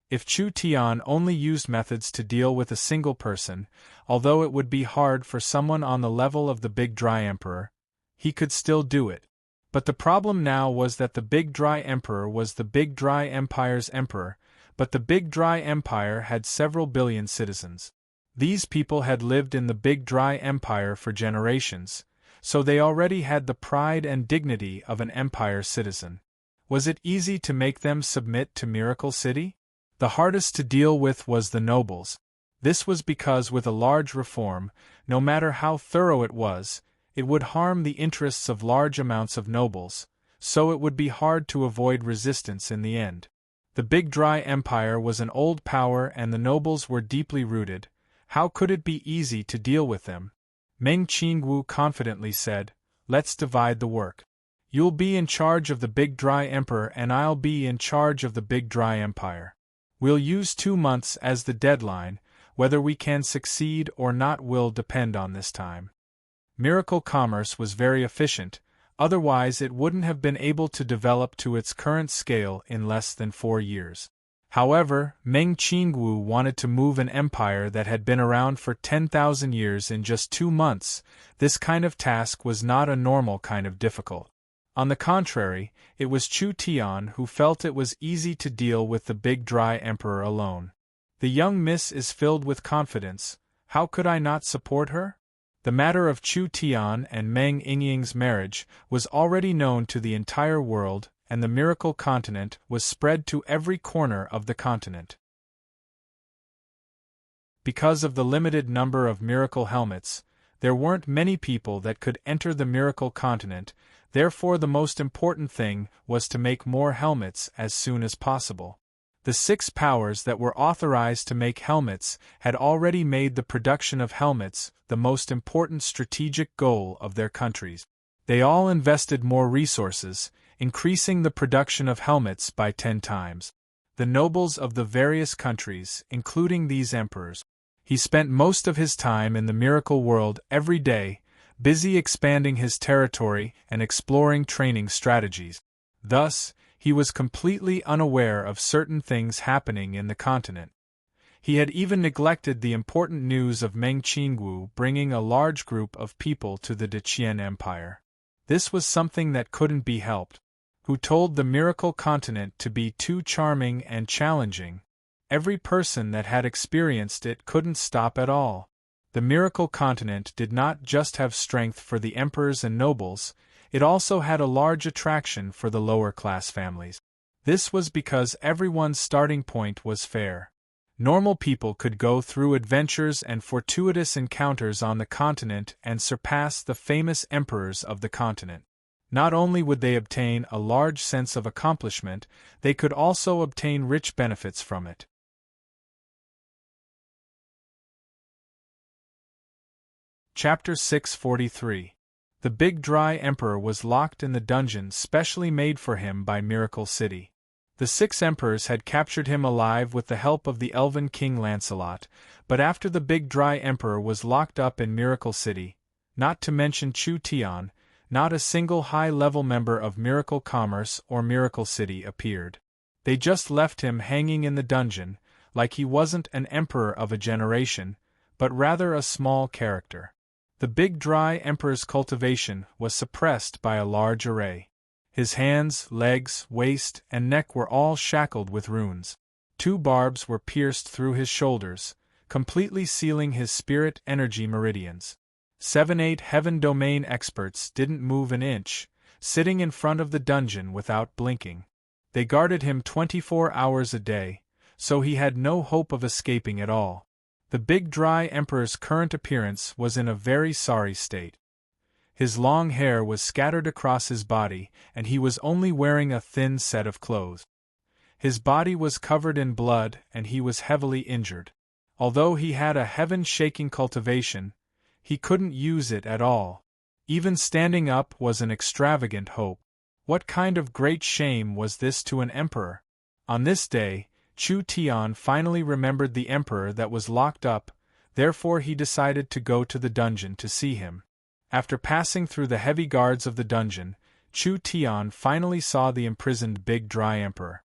If Chu Tian only used methods to deal with a single person, although it would be hard for someone on the level of the Big Dry Emperor, he could still do it. But the problem now was that the Big Dry Emperor was the Big Dry Empire's emperor, but the Big Dry Empire had several billion citizens. These people had lived in the Big Dry Empire for generations, so they already had the pride and dignity of an empire citizen. Was it easy to make them submit to Miracle City? The hardest to deal with was the nobles. This was because with a large reform, no matter how thorough it was, it would harm the interests of large amounts of nobles, so it would be hard to avoid resistance in the end. The Big Dry Empire was an old power and the nobles were deeply rooted. How could it be easy to deal with them? Meng Qingwu confidently said, "Let's divide the work. You'll be in charge of the Big Dry Emperor and I'll be in charge of the Big Dry Empire. We'll use 2 months as the deadline. Whether we can succeed or not will depend on this time." Miracle Commerce was very efficient, otherwise it wouldn't have been able to develop to its current scale in less than 4 years. However, Meng Qingwu wanted to move an empire that had been around for 10,000 years in just 2 months. This kind of task was not a normal kind of difficult. On the contrary, it was Chu Tian who felt it was easy to deal with the big dry emperor alone. The young miss is filled with confidence. How could I not support her? The matter of Chu Tian and Meng Yingying's marriage was already known to the entire world, and the miracle continent was spread to every corner of the continent. Because of the limited number of miracle helmets, there weren't many people that could enter the miracle continent. Therefore, the most important thing was to make more helmets as soon as possible. The 6 powers that were authorized to make helmets had already made the production of helmets the most important strategic goal of their countries. They all invested more resources, increasing the production of helmets by 10 times. The nobles of the various countries, including these emperors, he spent most of his time in the miracle world every day, busy expanding his territory and exploring training strategies. Thus, he was completely unaware of certain things happening in the continent. He had even neglected the important news of Meng Qingwu bringing a large group of people to the Deqian Empire. This was something that couldn't be helped. Who told the miracle continent to be too charming and challenging? Every person that had experienced it couldn't stop at all. The miracle continent did not just have strength for the emperors and nobles, it also had a large attraction for the lower-class families. This was because everyone's starting point was fair. Normal people could go through adventures and fortuitous encounters on the continent and surpass the famous emperors of the continent. Not only would they obtain a large sense of accomplishment, they could also obtain rich benefits from it. Chapter 643. The Big Dry Emperor was locked in the dungeon specially made for him by Miracle City. The 6 emperors had captured him alive with the help of the elven king Lancelot, but after the Big Dry Emperor was locked up in Miracle City, not to mention Chu Tian, not a single high-level member of Miracle Commerce or Miracle City appeared. They just left him hanging in the dungeon, like he wasn't an emperor of a generation, but rather a small character. The Big Dry Emperor's cultivation was suppressed by a large array. His hands, legs, waist, and neck were all shackled with runes. 2 barbs were pierced through his shoulders, completely sealing his spirit energy meridians. 7-8 Heaven Domain experts didn't move an inch, sitting in front of the dungeon without blinking. They guarded him 24 hours a day, so he had no hope of escaping at all. The Big Dry Emperor's current appearance was in a very sorry state. His long hair was scattered across his body, and he was only wearing a thin set of clothes. His body was covered in blood, and he was heavily injured. Although he had a heaven-shaking cultivation, he couldn't use it at all. Even standing up was an extravagant hope. What kind of great shame was this to an emperor? On this day, Chu Tian finally remembered the emperor that was locked up, therefore he decided to go to the dungeon to see him. After passing through the heavy guards of the dungeon, Chu Tian finally saw the imprisoned Big Dry Emperor.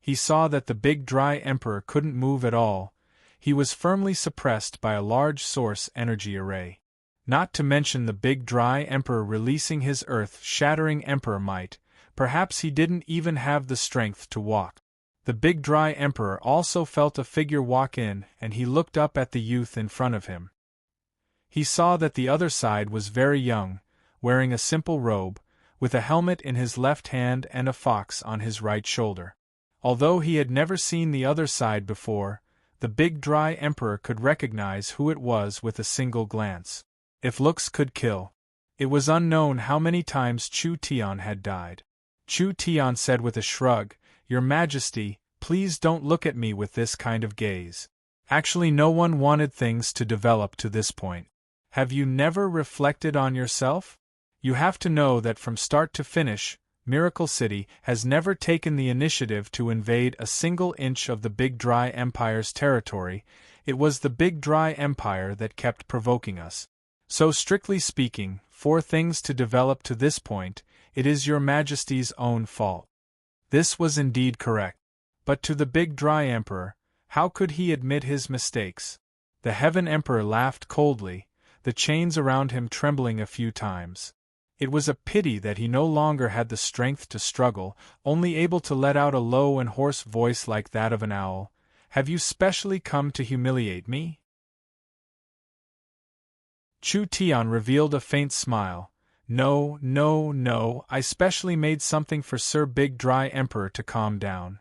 He saw that the Big Dry Emperor couldn't move at all. He was firmly suppressed by a large source energy array. Not to mention the Big Dry Emperor releasing his earth-shattering emperor might, perhaps he didn't even have the strength to walk. The Big Dry Emperor also felt a figure walk in, and he looked up at the youth in front of him. He saw that the other side was very young, wearing a simple robe, with a helmet in his left hand and a fox on his right shoulder. Although he had never seen the other side before, the Big Dry Emperor could recognize who it was with a single glance. If looks could kill. It was unknown how many times Chu Tian had died. Chu Tian said with a shrug, "Your Majesty, please don't look at me with this kind of gaze. Actually, no one wanted things to develop to this point. Have you never reflected on yourself? You have to know that from start to finish, Miracle City has never taken the initiative to invade a single inch of the Big Dry Empire's territory. It was the Big Dry Empire that kept provoking us. So strictly speaking, for things to develop to this point, it is your Majesty's own fault." This was indeed correct. But to the big dry emperor, how could he admit his mistakes? The Heaven Emperor laughed coldly, the chains around him trembling a few times. It was a pity that he no longer had the strength to struggle, only able to let out a low and hoarse voice like that of an owl. Have you specially come to humiliate me? Chu Tian revealed a faint smile. No, no, no, I specially made something for Sir Big Dry Emperor to calm down.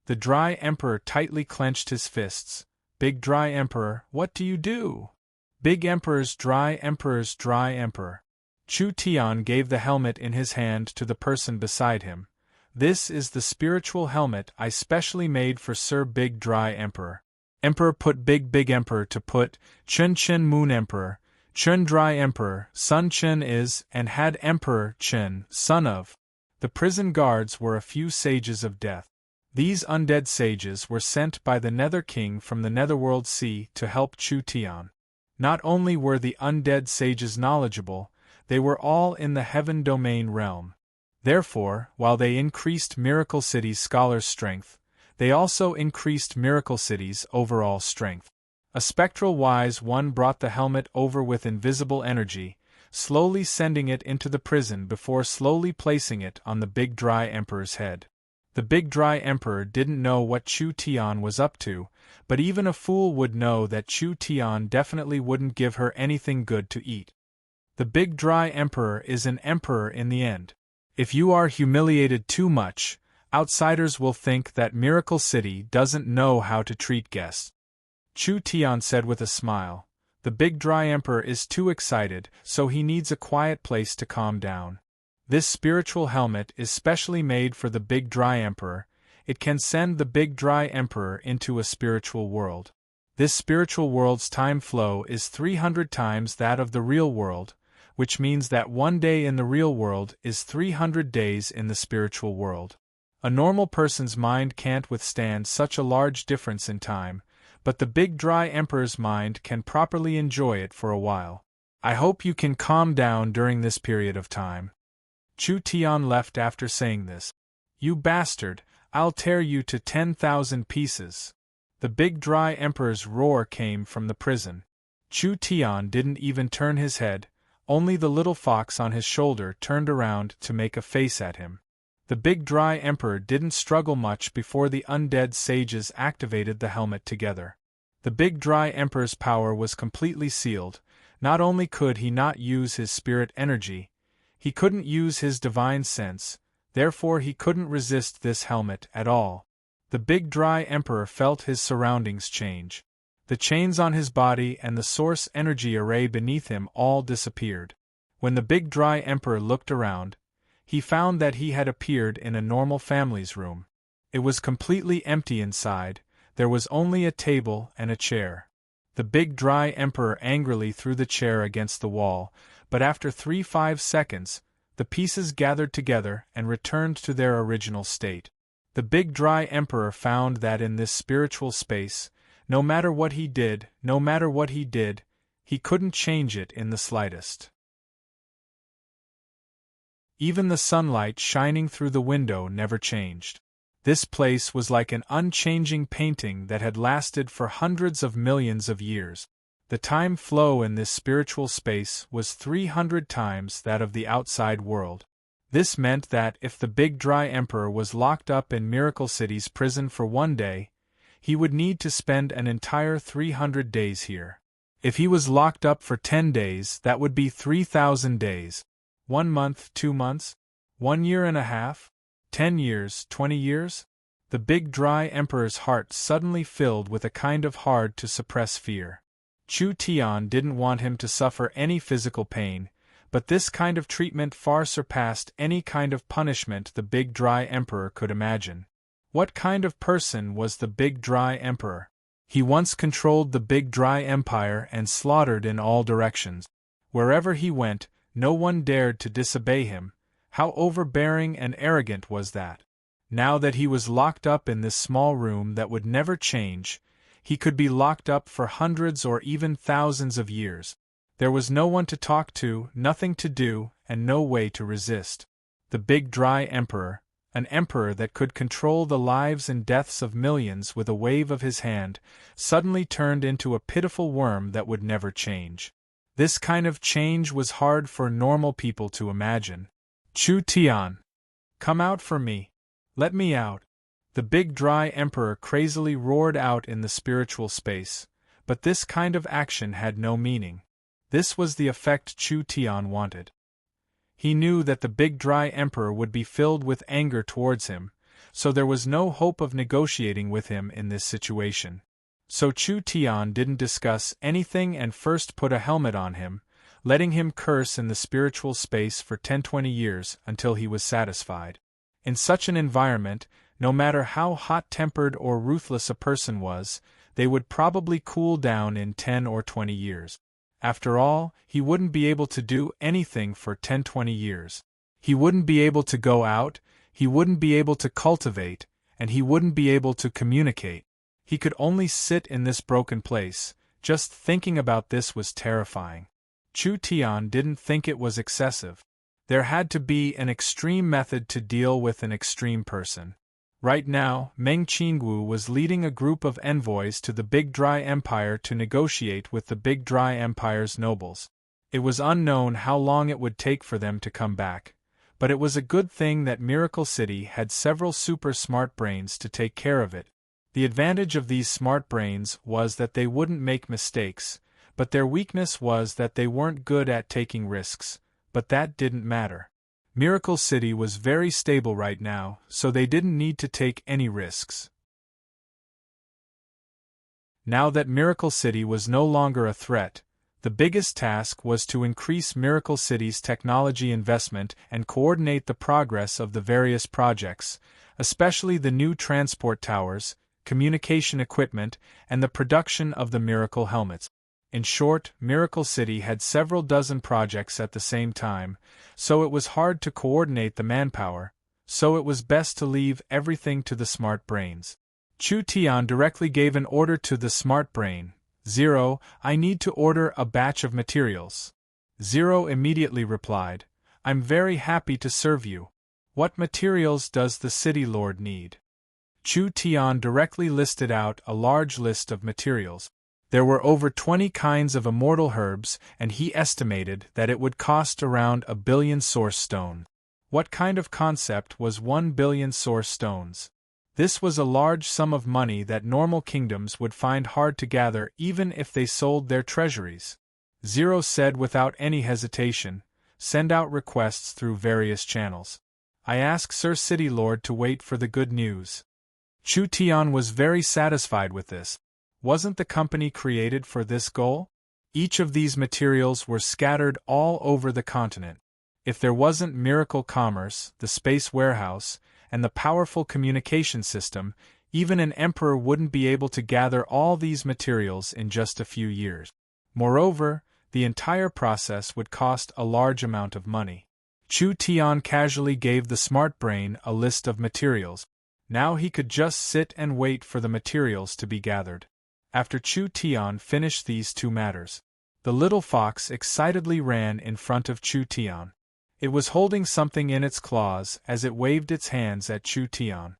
The Dry Emperor tightly clenched his fists. Big Dry Emperor, what do you do? Big Emperor's Dry Emperor's Dry Emperor. Chu Tian gave the helmet in his hand to the person beside him. This is the spiritual helmet I specially made for Sir Big Dry Emperor. Emperor put Big Emperor to put, Chen Chen Moon Emperor, Chen Dry Emperor, Sun Chen is, and had Emperor Chen, son of. The prison guards were a few sages of death. These undead sages were sent by the Nether King from the Netherworld Sea to help Chu Tian. Not only were the undead sages knowledgeable, they were all in the Heaven Domain realm. Therefore, while they increased Miracle City's scholars' strength, they also increased Miracle City's overall strength. A spectral wise one brought the helmet over with invisible energy, slowly sending it into the prison before slowly placing it on the Big Dry Emperor's head. The Big Dry Emperor didn't know what Chu Tian was up to, but even a fool would know that Chu Tian definitely wouldn't give her anything good to eat. The Big Dry Emperor is an emperor in the end. If you are humiliated too much, outsiders will think that Miracle City doesn't know how to treat guests. Chu Tian said with a smile. The Big Dry Emperor is too excited, so he needs a quiet place to calm down. This spiritual helmet is specially made for the Big Dry Emperor. It can send the Big Dry Emperor into a spiritual world. This spiritual world's time flow is 300 times that of the real world, which means that one day in the real world is 300 days in the spiritual world. A normal person's mind can't withstand such a large difference in time, but the Big Dry Emperor's mind can properly enjoy it for a while. I hope you can calm down during this period of time. Chu Tian left after saying this. You bastard, I'll tear you to 10,000 pieces. The Big Dry Emperor's roar came from the prison. Chu Tian didn't even turn his head, only the little fox on his shoulder turned around to make a face at him. The Big Dry Emperor didn't struggle much before the undead sages activated the helmet together. The Big Dry Emperor's power was completely sealed. Not only could he not use his spirit energy, he couldn't use his divine sense, therefore he couldn't resist this helmet at all. The Big Dry Emperor felt his surroundings change. The chains on his body and the source energy array beneath him all disappeared. When the Big Dry Emperor looked around, he found that he had appeared in a normal family's room. It was completely empty inside, there was only a table and a chair. The Big Dry Emperor angrily threw the chair against the wall, but after 3-5 seconds, the pieces gathered together and returned to their original state. The Big Dry Emperor found that in this spiritual space, no matter what he did, he couldn't change it in the slightest. Even the sunlight shining through the window never changed. This place was like an unchanging painting that had lasted for hundreds of millions of years. The time flow in this spiritual space was 300 times that of the outside world. This meant that if the Big Dry Emperor was locked up in Miracle City's prison for one day, he would need to spend an entire 300 days here. If he was locked up for 10 days, that would be 3,000 days. 1 month, 2 months? 1 year and a half? 10 years, 20 years? The Big Dry Emperor's heart suddenly filled with a kind of hard-to-suppress fear. Chu Tian didn't want him to suffer any physical pain, but this kind of treatment far surpassed any kind of punishment the Big Dry Emperor could imagine. What kind of person was the Big Dry Emperor? He once controlled the Big Dry Empire and slaughtered in all directions. Wherever he went, no one dared to disobey him. How overbearing and arrogant was that? Now that he was locked up in this small room that would never change, he could be locked up for hundreds or even thousands of years. There was no one to talk to, nothing to do, and no way to resist. The Big Dry Emperor, An emperor that could control the lives and deaths of millions with a wave of his hand, suddenly turned into a pitiful worm that would never change. This kind of change was hard for normal people to imagine. Chu Tian, come out for me. Let me out. The big dry emperor crazily roared out in the spiritual space, but this kind of action had no meaning. This was the effect Chu Tian wanted. He knew that the big dry emperor would be filled with anger towards him, so there was no hope of negotiating with him in this situation. So Chu Tian didn't discuss anything and first put a helmet on him, letting him curse in the spiritual space for 10-20 years until he was satisfied. In such an environment, no matter how hot-tempered or ruthless a person was, they would probably cool down in 10 or 20 years. After all, he wouldn't be able to do anything for 10-20 years. He wouldn't be able to go out, he wouldn't be able to cultivate, and he wouldn't be able to communicate. He could only sit in this broken place. Just thinking about this was terrifying. Chu Tian didn't think it was excessive. There had to be an extreme method to deal with an extreme person. Right now, Meng Qingwu was leading a group of envoys to the Big Dry Empire to negotiate with the Big Dry Empire's nobles. It was unknown how long it would take for them to come back, but it was a good thing that Miracle City had several super smart brains to take care of it. The advantage of these smart brains was that they wouldn't make mistakes, but their weakness was that they weren't good at taking risks, but that didn't matter. Miracle City was very stable right now, so they didn't need to take any risks. Now that Miracle City was no longer a threat, the biggest task was to increase Miracle City's technology investment and coordinate the progress of the various projects, especially the new transport towers, communication equipment, and the production of the Miracle helmets. In short, Miracle City had several dozen projects at the same time, so it was hard to coordinate the manpower, so it was best to leave everything to the smart brains. Chu Tian directly gave an order to the smart brain. 0, I need to order a batch of materials. 0 immediately replied, I'm very happy to serve you. What materials does the city lord need? Chu Tian directly listed out a large list of materials. There were over 20 kinds of immortal herbs, and he estimated that it would cost around 1 billion source stone. What kind of concept was 1 billion source stones? This was a large sum of money that normal kingdoms would find hard to gather even if they sold their treasuries. 0 said without any hesitation, send out requests through various channels. I ask Sir City Lord to wait for the good news. Chu Tian was very satisfied with this. Wasn't the company created for this goal? Each of these materials were scattered all over the continent. If there wasn't Miracle Commerce, the space warehouse, and the powerful communication system, even an emperor wouldn't be able to gather all these materials in just a few years. Moreover, the entire process would cost a large amount of money. Chu Tian casually gave the smart brain a list of materials. Now he could just sit and wait for the materials to be gathered. After Chu Tian finished these two matters, the little fox excitedly ran in front of Chu Tian. It was holding something in its claws as it waved its hands at Chu Tian.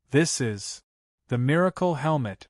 This is the miracle helmet.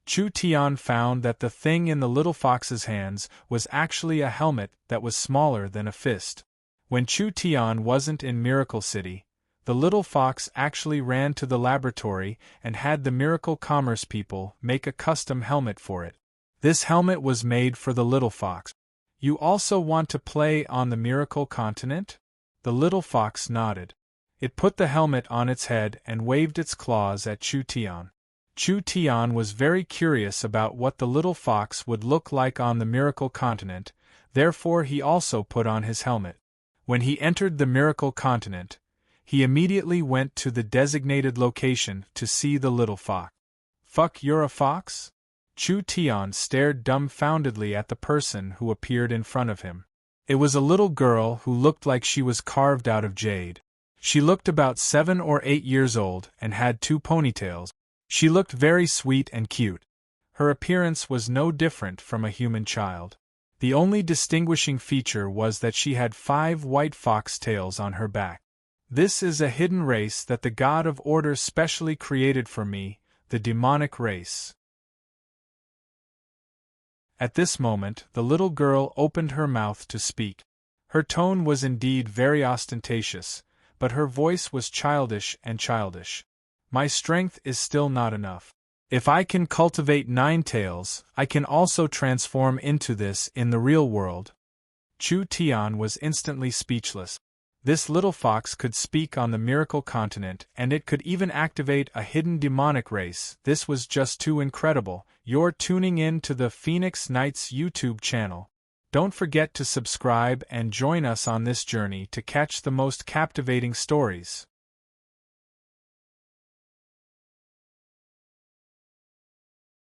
Chu Tian found that the thing in the little fox's hands was actually a helmet that was smaller than a fist. When Chu Tian wasn't in Miracle City, the little fox actually ran to the laboratory and had the Miracle Commerce people make a custom helmet for it. This helmet was made for the little fox. You also want to play on the Miracle Continent? The little fox nodded. It put the helmet on its head and waved its claws at Chu Tian. Chu Tian was very curious about what the little fox would look like on the Miracle Continent, therefore he also put on his helmet. When he entered the Miracle Continent, he immediately went to the designated location to see the little fox. Fuck, you're a fox? Chu Tian stared dumbfoundedly at the person who appeared in front of him. It was a little girl who looked like she was carved out of jade. She looked about 7 or 8 years old and had 2 ponytails. She looked very sweet and cute. Her appearance was no different from a human child. The only distinguishing feature was that she had 5 white fox tails on her back. This is a hidden race that the God of Order specially created for me, the demonic race. At this moment, the little girl opened her mouth to speak. Her tone was indeed very ostentatious, but her voice was childish and childish. My strength is still not enough. If I can cultivate 9 tails, I can also transform into this in the real world. Chu Tian was instantly speechless. This little fox could speak on the miracle continent, and it could even activate a hidden demonic race. This was just too incredible. You're tuning in to the Phoenix Knights YouTube channel. Don't forget to subscribe and join us on this journey to catch the most captivating stories.